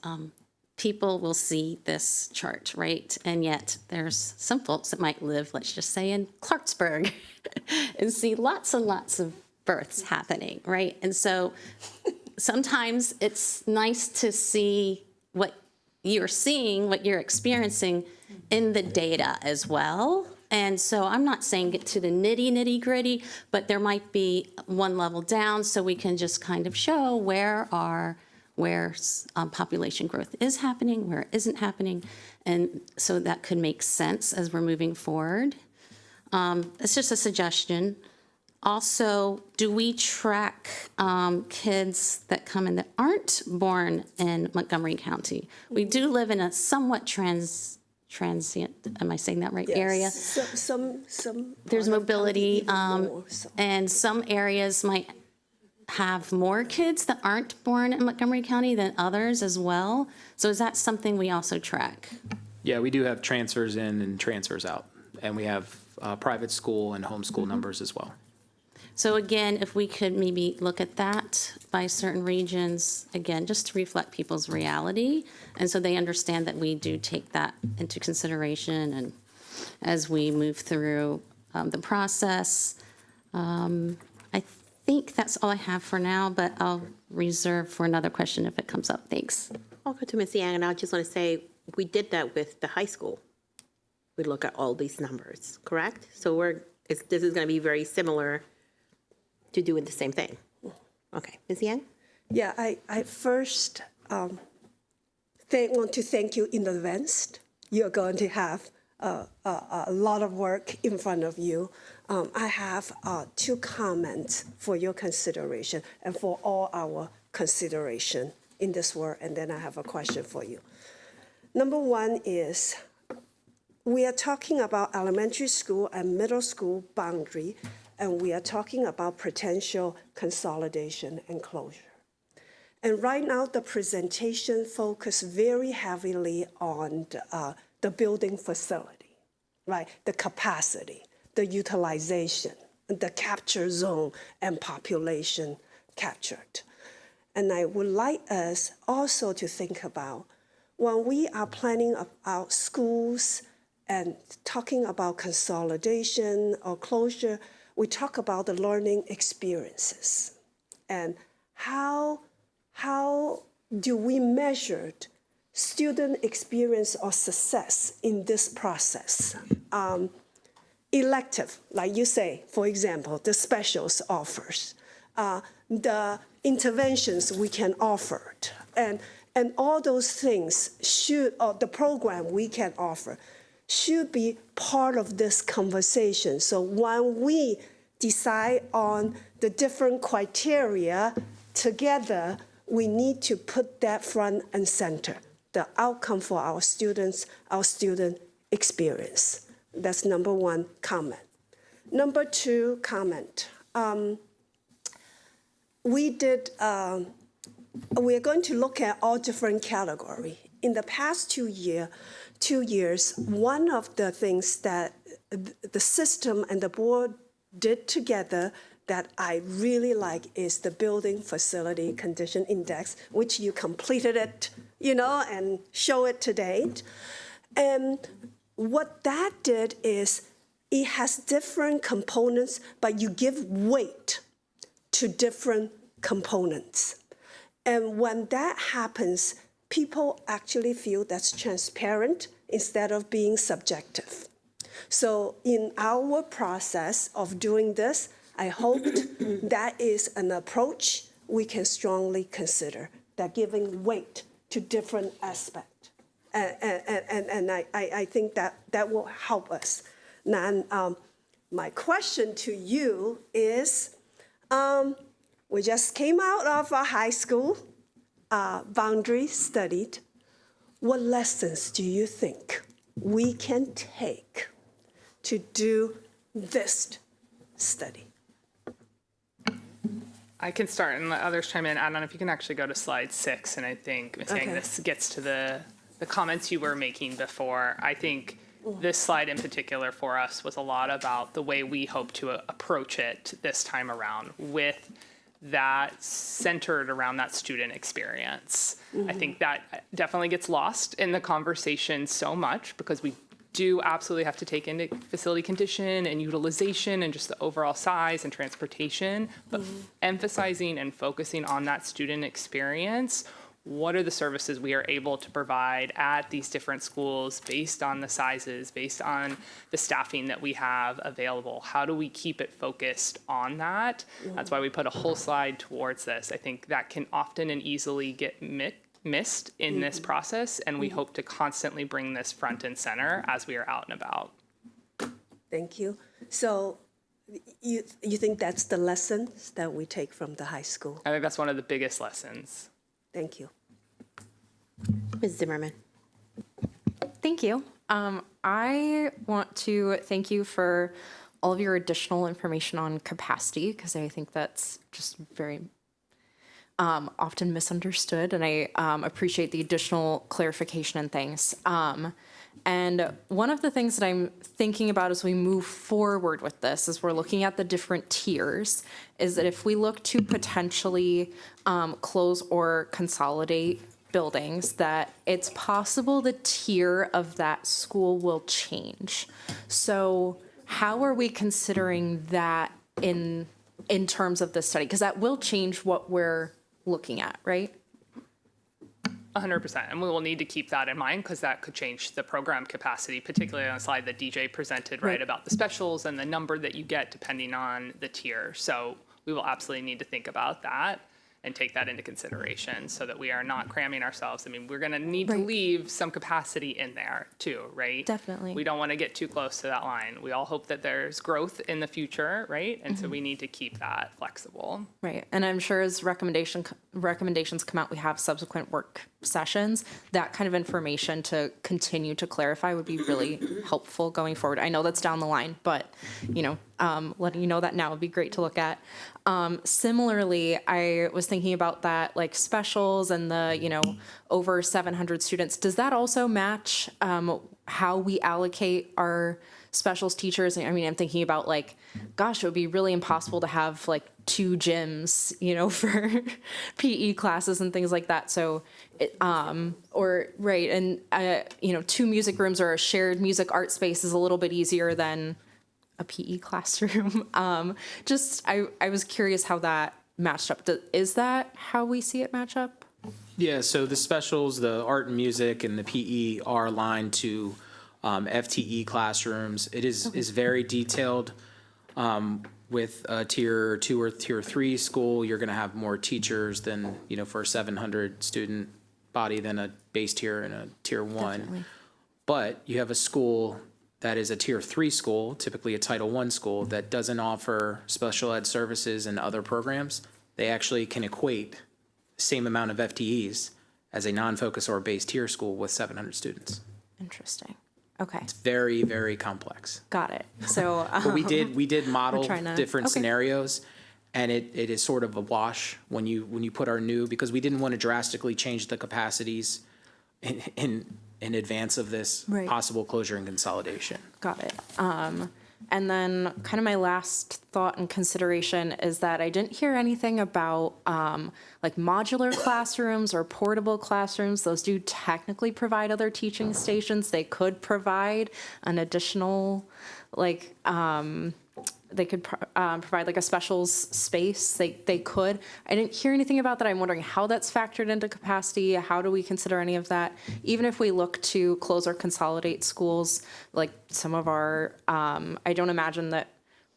Speaker 4: people will see this chart, right? And yet there's some folks that might live, let's just say, in Clarksburg and see lots and lots of births happening, right? And so sometimes it's nice to see what you're seeing, what you're experiencing in the data as well. And so I'm not saying get to the nitty gritty, but there might be one level down so we can just kind of show where population growth is happening, where it isn't happening. And so that could make sense as we're moving forward. It's just a suggestion. Also, do we track kids that come in that aren't born in Montgomery County? We do live in a somewhat transient, am I saying that right,
Speaker 5: Yes.
Speaker 4: area?
Speaker 5: Some
Speaker 4: There's
Speaker 5: other
Speaker 4: mobility,
Speaker 5: county even more, so.
Speaker 4: and some areas might have more kids that aren't born in Montgomery County than others as well. So is that something we also track?
Speaker 12: Yeah, we do have transfers in and transfers out. And we have private school and homeschool numbers as well.
Speaker 4: So again, if we could maybe look at that by certain regions, again, just to reflect people's reality, and so they understand that we do take that into consideration, and as we move through the process. I think that's all I have for now, but I'll reserve for another question if it comes up. Thanks.
Speaker 3: I'll go to Ms. Yang, and I just want to say, we did that with the high school. We look at all these numbers, correct? So this is going to be very similar to doing the same thing. Okay, Ms. Yang?
Speaker 5: Yeah, I first want to thank you in advance. You're going to have a lot of work in front of you. I have 2 comments for your consideration and for all our consideration in this work, and then I have a question for you. Number 1 is, we are talking about elementary school and middle school boundary, and we are talking about potential consolidation and closure. And right now, the presentation focuses very heavily on the building facility, right? The capacity, the utilization, the capture zone, and population captured. And I would like us also to think about when we are planning about schools and talking about consolidation or closure, we talk about the learning experiences and how do we measure student experience or success in this process. Elective, like you say, for example, the specials offers, the interventions we can offer, and all those things should, or the program we can offer, should be part of this conversation. So when we decide on the different criteria together, we need to put that front and center, the outcome for our students, our student experience. That's number one comment. Number two comment. We're going to look at all different categories. In the past 2 years, one of the things that the system and the board did together that I really like is the Building Facility Condition Index, which you completed it, and show it today. And what that did is it has different components, but you give weight to different components. And when that happens, people actually feel that's transparent instead of being subjective. So in our process of doing this, I hope that is an approach we can strongly consider, that giving weight to different aspects. And I think that will help us. Now, my question to you is, we just came out of a high school, boundary studied. What lessons do you think we can take to do this study?
Speaker 10: I can start and let others chime in. Adnan, if you can actually go to slide 6, and I think Ms. Yang, this gets to the comments you were making before. I think this slide in particular for us was a lot about the way we hope to approach it this time around, with that centered around that student experience. I think that definitely gets lost in the conversation so much, because we do absolutely have to take into facility condition and utilization and just the overall size and transportation, but emphasizing and focusing on that student experience. What are the services we are able to provide at these different schools based on the sizes, based on the staffing that we have available? How do we keep it focused on that? That's why we put a whole slide towards this. I think that can often and easily get missed in this process, and we hope to constantly bring this front and center as we are out and about.
Speaker 5: Thank you. So you think that's the lessons that we take from the high school?
Speaker 10: I think that's one of the biggest lessons.
Speaker 5: Thank you.
Speaker 3: Ms. Zimmerman.
Speaker 11: Thank you. I want to thank you for all of your additional information on capacity, because I think that's just very often misunderstood, and I appreciate the additional clarification and things. And one of the things that I'm thinking about as we move forward with this, as we're looking at the different tiers, is that if we look to potentially close or consolidate buildings, that it's possible the tier of that school will change. So how are we considering that in terms of this study? Because that will change what we're looking at, right?
Speaker 10: 100%, and we will need to keep that in mind, because that could change the program capacity, particularly on the slide that DJ presented, right, about the specials and the number that you get depending on the tier. So we will absolutely need to think about that and take that into consideration so that we are not cramming ourselves. I mean, we're going to need to leave some capacity in there too, right?
Speaker 11: Definitely.
Speaker 10: We don't want to get too close to that line. We all hope that there's growth in the future, right? And so we need to keep that flexible.
Speaker 11: Right, and I'm sure as recommendations come out, we have subsequent work sessions. That kind of information to continue to clarify would be really helpful going forward. I know that's down the line, but letting you know that now would be great to look at. Similarly, I was thinking about that, like specials and the over 700 students. Does that also match how we allocate our specials teachers. I mean, I'm thinking about like, gosh, it would be really impossible to have like 2 gyms, you know, for PE classes and things like that. So, right. And, you know, 2 music rooms or a shared music art space is a little bit easier than a PE classroom. I was curious how that matched up. Is that how we see it match up?
Speaker 12: Yeah, so the specials, the art and music and the PE are aligned to FTE classrooms. It is very detailed. With a tier 2 or tier 3 school, you're going to have more teachers than, you know, for a 700 student body than a base tier and a tier 1.
Speaker 11: Definitely.
Speaker 12: But you have a school that is a tier 3 school, typically a Title I school, that doesn't offer special ed services and other programs. They actually can equate the same amount of FTEs as a non-focus or base tier school with 700 students.
Speaker 11: Interesting. Okay.
Speaker 12: It's very, very complex.
Speaker 11: Got it. So
Speaker 12: But we did model
Speaker 11: to-
Speaker 12: different
Speaker 11: okay.
Speaker 12: scenarios, and it is sort of a wash when you put our new, because we didn't want to drastically change the capacities in advance of this
Speaker 11: Right.
Speaker 12: possible closure and consolidation.
Speaker 11: Got it. And then kind of my last thought and consideration is that I didn't hear anything about like modular classrooms or portable classrooms. Those do technically provide other teaching stations. They could provide an additional, like, they could provide like a specials space. They could. I didn't hear anything about that. I'm wondering how that's factored into capacity. How do we consider any of that? Even if we look to close or consolidate schools, like some of our, I don't imagine that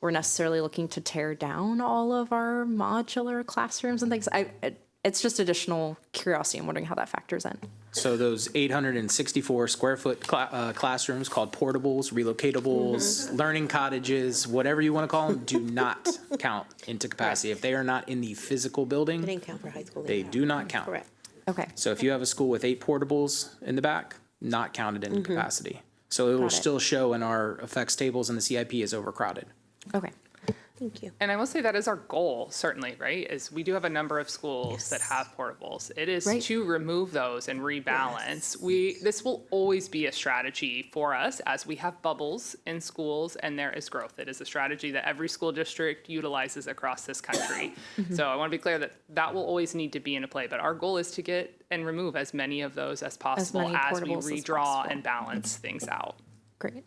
Speaker 11: we're necessarily looking to tear down all of our modular classrooms and things. It's just additional curiosity. I'm wondering how that factors in.
Speaker 12: So those 864 square foot classrooms called portables, relocatables, learning cottages, whatever you want to call them, do not count into capacity. If they are not in the physical building,
Speaker 3: They didn't count for high school.
Speaker 12: they do not count.
Speaker 3: Correct.
Speaker 11: Okay.
Speaker 12: So if you have a school with 8 portables in the back, not counted in capacity. So it will still show in our effects tables and the CIP is overcrowded.
Speaker 11: Okay.
Speaker 3: Thank you.
Speaker 10: And I will say that is our goal, certainly, right? Is we do have a number of schools that have portables. It is
Speaker 11: Right.
Speaker 10: to remove those and rebalance. This will always be a strategy for us as we have bubbles in schools and there is growth. It is a strategy that every school district utilizes across this country. So I want to be clear that that will always need to be in play. But our goal is to get and remove as many of those as possible
Speaker 11: many
Speaker 10: as we
Speaker 11: portables as
Speaker 10: redraw
Speaker 11: possible.
Speaker 10: and balance things out.
Speaker 11: Great.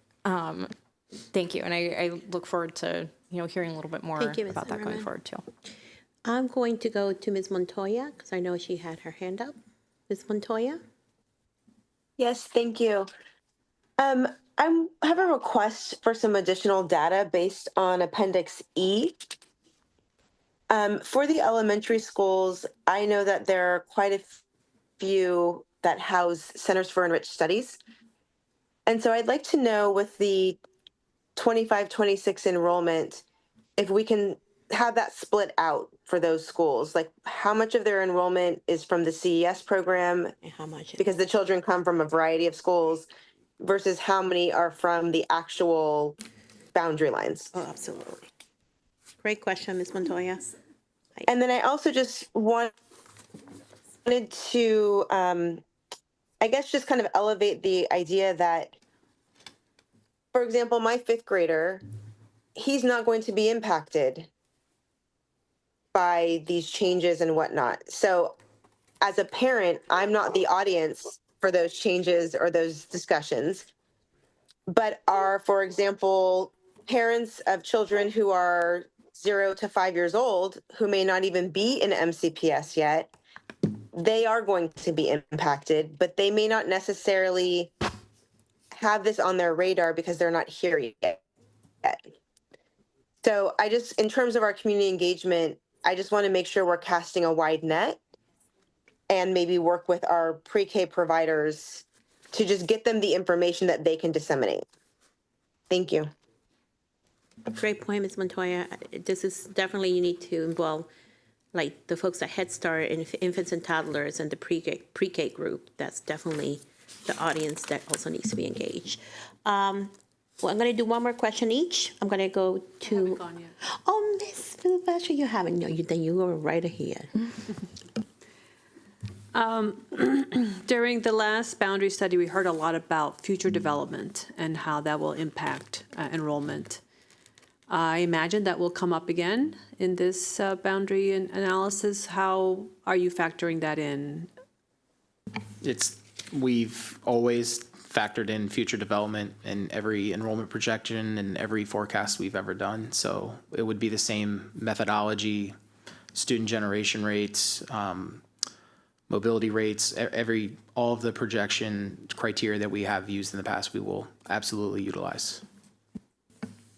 Speaker 11: Thank you. And I look forward to, hearing a little bit more
Speaker 3: Thank you, Ms.
Speaker 11: about that going
Speaker 3: Zimmerman.
Speaker 11: forward too.
Speaker 3: I'm going to go to Ms. Montoya because I know she had her hand up. Ms. Montoya?
Speaker 2: Yes, thank you. I have a request for some additional data based on Appendix E. For the elementary schools, I know that there are quite a few that house Centers for Enriched Studies. And so I'd like to know with the 25-26 enrollment, if we can have that split out for those schools, like how much of their enrollment is from the CES program,
Speaker 3: And how much?
Speaker 2: because the children come from a variety of schools, versus how many are from the actual boundary lines.
Speaker 3: Oh, absolutely. Great question, Ms. Montoya.
Speaker 2: And then I also just wanted to, I guess, just kind of elevate the idea that, for example, my 5th grader, he's not going to be impacted by these changes and whatnot. So as a parent, I'm not the audience for those changes or those discussions, but are, for example, parents of children who are 0 to 5 years old, who may not even be in MCPS yet, they are going to be impacted, but they may not necessarily have this on their radar because they're not here yet. So I just, in terms of our community engagement, I just want to make sure we're casting a wide net and maybe work with our pre-K providers to just get them the information that they can disseminate. Thank you.
Speaker 3: Great point, Ms. Montoya. This is definitely, you need to involve like the folks at Head Start and infants and toddlers and the pre-K group. That's definitely the audience that also needs to be engaged. Well, I'm going to do one more question each. I'm going to go to. Oh, Ms. Sylvester, you haven't. No, then you go right ahead.
Speaker 8: During the last boundary study, we heard a lot about future development and how that will impact enrollment. I imagine that will come up again in this boundary analysis. How are you factoring that in?
Speaker 12: We've always factored in future development in every enrollment projection and every forecast we've ever done. So it would be the same methodology, student generation rates, mobility rates, all of the projection criteria that we have used in the past, we will absolutely utilize.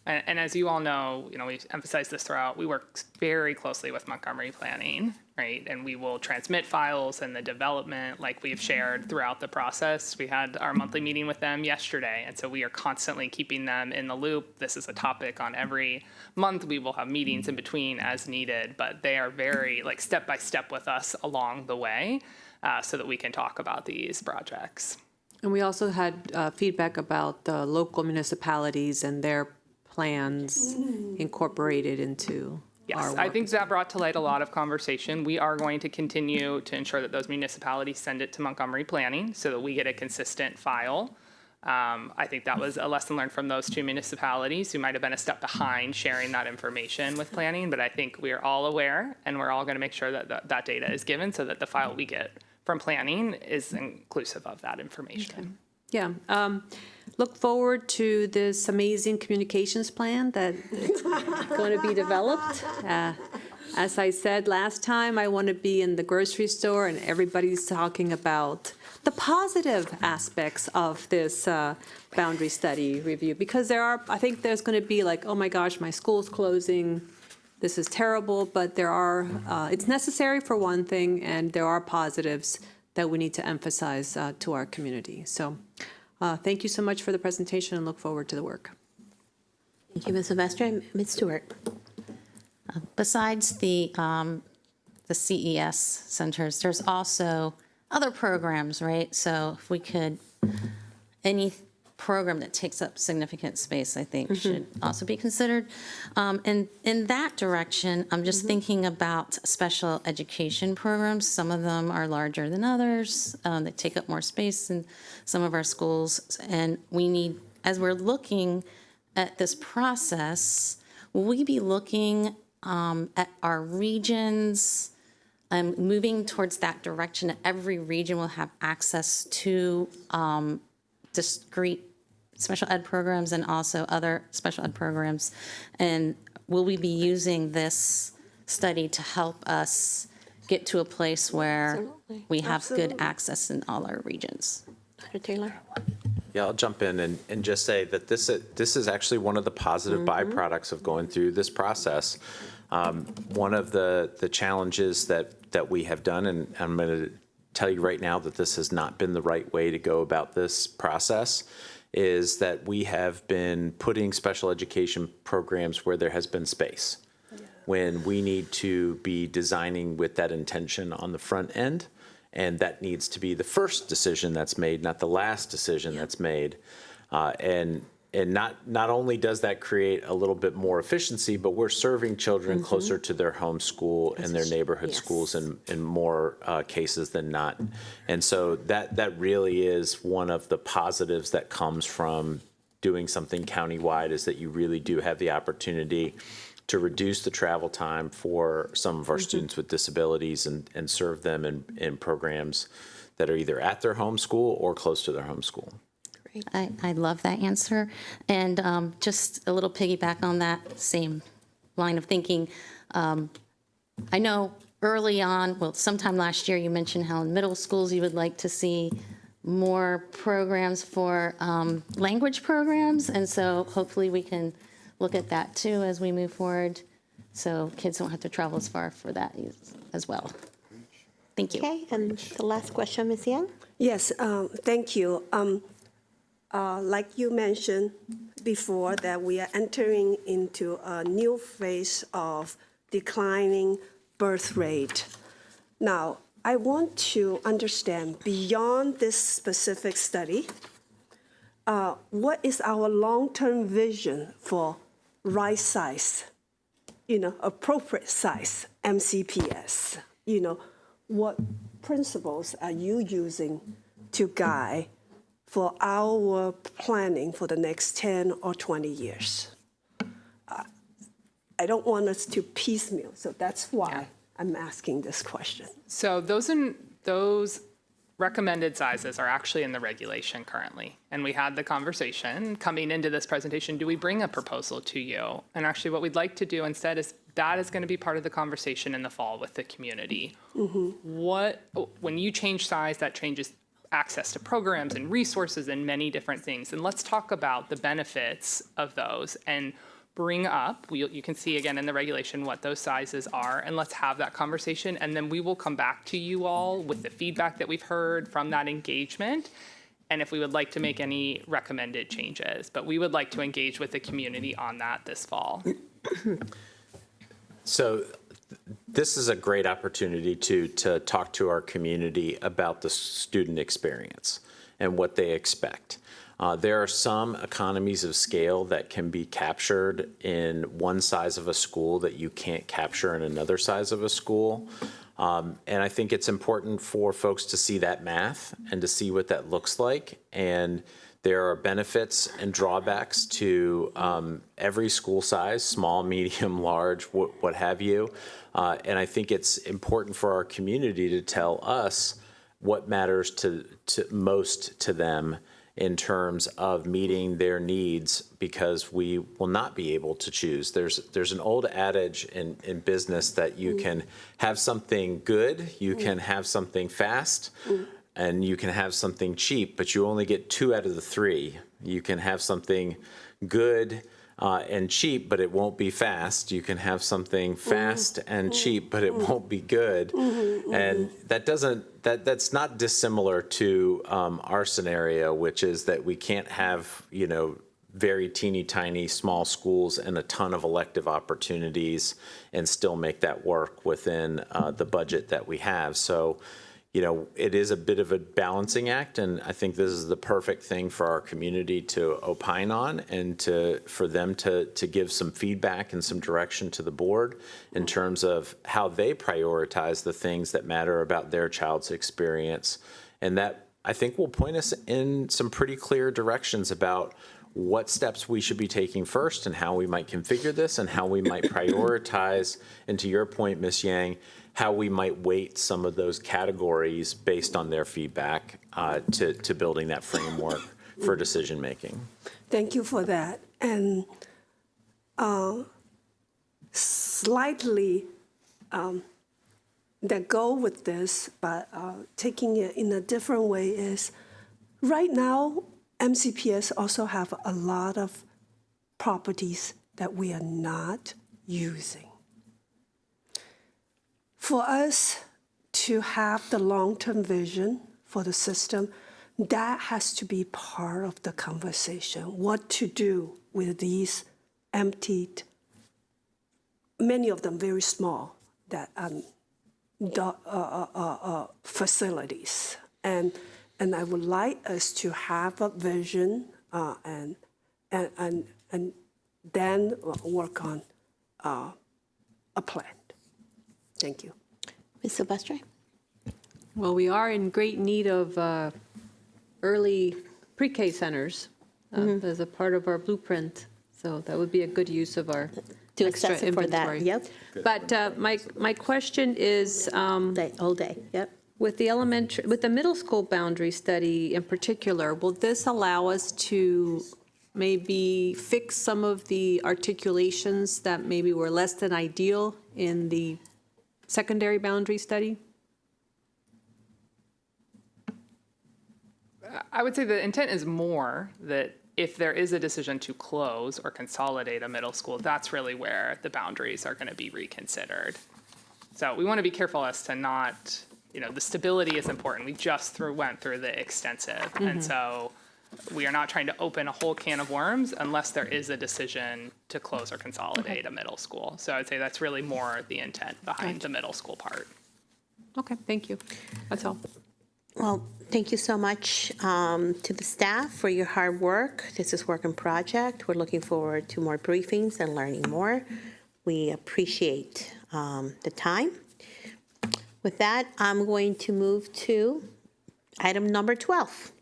Speaker 10: And as you all know, we've emphasized this throughout, we work very closely with Montgomery Planning, right? And we will transmit files and the development like we've shared throughout the process. We had our monthly meeting with them yesterday, and so we are constantly keeping them in the loop. This is a topic on every month. We will have meetings in between as needed, but they are very step by step with us along the way so that we can talk about these projects.
Speaker 8: And we also had feedback about the local municipalities and their plans incorporated into our work.
Speaker 10: I think that brought to light a lot of conversation. We are going to continue to ensure that those municipalities send it to Montgomery Planning so that we get a consistent file. I think that was a lesson learned from those two municipalities who might have been a step behind sharing that information with planning, but I think we are all aware and we're all going to make sure that that data is given so that the file we get from planning is inclusive of that information.
Speaker 8: Okay. Yeah. Look forward to this amazing communications plan that is going to be developed. As I said last time, I want to be in the grocery store and everybody's talking about the positive aspects of this boundary study review, because I think there's going to be oh my gosh, my school's closing, this is terrible, but it's necessary for one thing, and there are positives that we need to emphasize to our community. So thank you so much for the presentation and look forward to the work.
Speaker 3: Thank you, Ms. Sylvester. And Ms. Stewart.
Speaker 4: Besides the CES centers, there's also other programs, right? So if we could, any program that takes up significant space, I think should also be considered. And in that direction, I'm just thinking about special education programs. Some of them are larger than others. They take up more space in some of our schools. And we need, as we're looking at this process, will we be looking at our regions, moving towards that direction that every region will have access to discrete special ed programs and also other special ed programs? And will we be using this study to help us get to a place where we have good access in all our regions?
Speaker 3: Dr. Taylor?
Speaker 1: Yeah, I'll jump in and just say that this is actually one of the positive byproducts of going through this process. One of the challenges that we have done, and I'm going to tell you right now that this has not been the right way to go about this process, is that we have been putting special education programs where there has been space, when we need to be designing with that intention on the front end. And that needs to be the first decision that's made, not the last decision that's made. And not only does that create a little bit more efficiency, but we're serving children closer to their home school and their neighborhood schools in more cases than not. And so that really is one of the positives that comes from doing something countywide, is that you really do have the opportunity to reduce the travel time for some of our students with disabilities and serve them in programs that are either at their home school or close to their home school.
Speaker 4: Great. I love that answer. And just a little piggyback on that same line of thinking. I know early on, well, sometime last year, you mentioned how in middle schools you would like to see more programs for language programs. And so hopefully we can look at that too as we move forward, so kids don't have to travel as far for that as well. Thank you.
Speaker 3: Okay, and the last question, Ms. Young?
Speaker 5: Yes, thank you. Like you mentioned before, that we are entering into a new phase of declining birth rate. Now, I want to understand, beyond this specific study, what is our long-term vision for right size, appropriate size MCPS? What principles are you using to guide for our planning for the next 10 or 20 years? I don't want us to piecemeal, so that's why I'm asking this question.
Speaker 10: So those recommended sizes are actually in the regulation currently. And we had the conversation coming into this presentation, do we bring a proposal to you? And actually what we'd like to do instead is that is going to be part of the conversation in the fall with the community. When you change size, that changes access to programs and resources and many different things. And let's talk about the benefits of those and bring up, you can see again in the regulation what those sizes are, and let's have that conversation. And then we will come back to you all with the feedback that we've heard from that engagement, and if we would like to make any recommended changes. But we would like to engage with the community on that this fall.
Speaker 1: So this is a great opportunity to talk to our community about the student experience and what they expect. There are some economies of scale that can be captured in one size of a school that you can't capture in another size of a school. And I think it's important for folks to see that math and to see what that looks like. And there are benefits and drawbacks to every school size, small, medium, large, what have you. And I think it's important for our community to tell us what matters to most to them in terms of meeting their needs, because we will not be able to choose. There's an old adage in business that you can have something good, you can have something fast, and you can have something cheap, but you only get 2 out of the 3. You can have something good and cheap, but it won't be fast. You can have something fast and cheap, but it won't be good. And that's not dissimilar to our scenario, which is that we can't have, very teeny tiny small schools and a ton of elective opportunities and still make that work within the budget that we have. So, it is a bit of a balancing act, and I think this is the perfect thing for our community to opine on and for them to give some feedback and some direction to the board in terms of how they prioritize the things that matter about their child's experience. And that, I think, will point us in some pretty clear directions about what steps we should be taking first and how we might configure this and how we might prioritize, and to your point, Ms. Yang, how we might weight some of those categories based on their feedback to building that framework for decision making.
Speaker 5: Thank you for that. And slightly that go with this, but taking it in a different way is, right now, MCPS also have a lot of properties that we are not using. For us to have the long-term vision for the system, that has to be part of the conversation. What to do with these emptied, many of them very small, that facilities. And I would like us to have a vision and then work on a plan. Thank you.
Speaker 3: Ms. Silvestre?
Speaker 8: Well, we are in great need of early pre-K centers as a part of our blueprint. So that would be a good use of our extra inventory.
Speaker 3: Yep.
Speaker 8: But my question is,
Speaker 3: all day. Yep.
Speaker 8: With the middle school boundary study in particular, will this allow us to maybe fix some of the articulations that maybe were less than ideal in the secondary boundary study?
Speaker 10: I would say the intent is more that if there is a decision to close or consolidate a middle school, that's really where the boundaries are going to be reconsidered. So we want to be careful as to not, the stability is important. We just went through the extensive. And so we are not trying to open a whole can of worms unless there is a decision to close or consolidate a middle school. So I'd say that's really more the intent behind the middle school part.
Speaker 8: Okay, thank you. That's all.
Speaker 3: Well, thank you so much to the staff for your hard work. This is work in project. We're looking forward to more briefings and learning more. We appreciate the time. With that, I'm going to move to item number 12.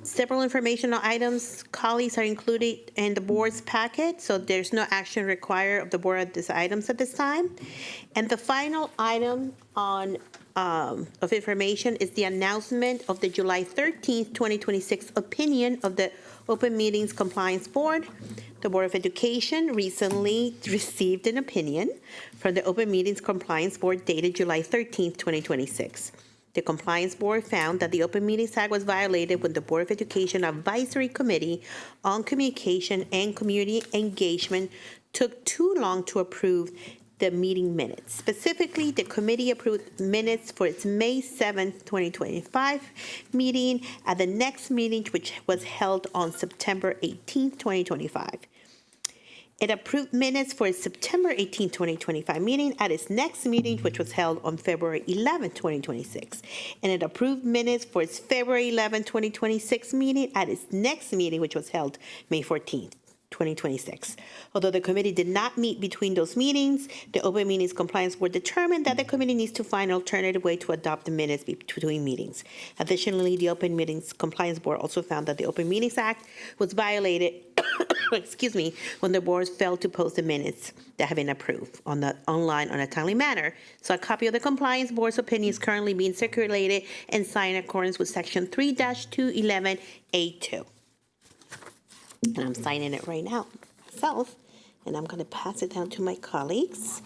Speaker 3: Several informational items, colleagues, are included in the board's packet, so there's no action required of the board of these items at this time. And the final item on of information is the announcement of the July 13th, 2026 opinion of the Open Meetings Compliance Board. The Board of Education recently received an opinion from the Open Meetings Compliance Board dated July 13th, 2026. The Compliance Board found that the Open Meetings Act was violated when the Board of Education Advisory Committee on Communication and Community Engagement took too long to approve the meeting minutes. Specifically, the committee approved minutes for its May 7th, 2025 meeting at the next meeting, which was held on September 18th, 2025. It approved minutes for its September 18, 2025 meeting at its next meeting, which was held on February 11, 2026. And it approved minutes for its February 11, 2026 meeting at its next meeting, which was held May 14, 2026. Although the committee did not meet between those meetings, the Open Meetings Compliance Board determined that the committee needs to find an alternative way to adopt the minutes between meetings. Additionally, the Open Meetings Compliance Board also found that the Open Meetings Act was violated excuse me, when the board failed to post the minutes that have been approved online on a timely manner. So a copy of the Compliance Board's opinion is currently being circulated and signed in accordance with Section 3-211A2. And I'm signing it right now myself, and I'm going to pass it down to my colleagues.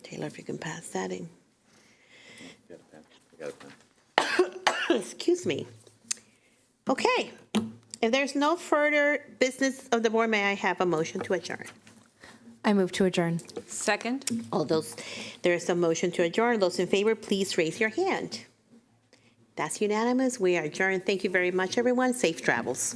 Speaker 3: Taylor, if you can pass that in. Excuse me. Okay. If there's no further business of the board, may I have a motion to adjourn?
Speaker 11: I move to adjourn.
Speaker 8: Second.
Speaker 3: All those, there is a motion to adjourn. Those in favor, please raise your hand. That's unanimous. We are adjourned. Thank you very much, everyone. Safe travels.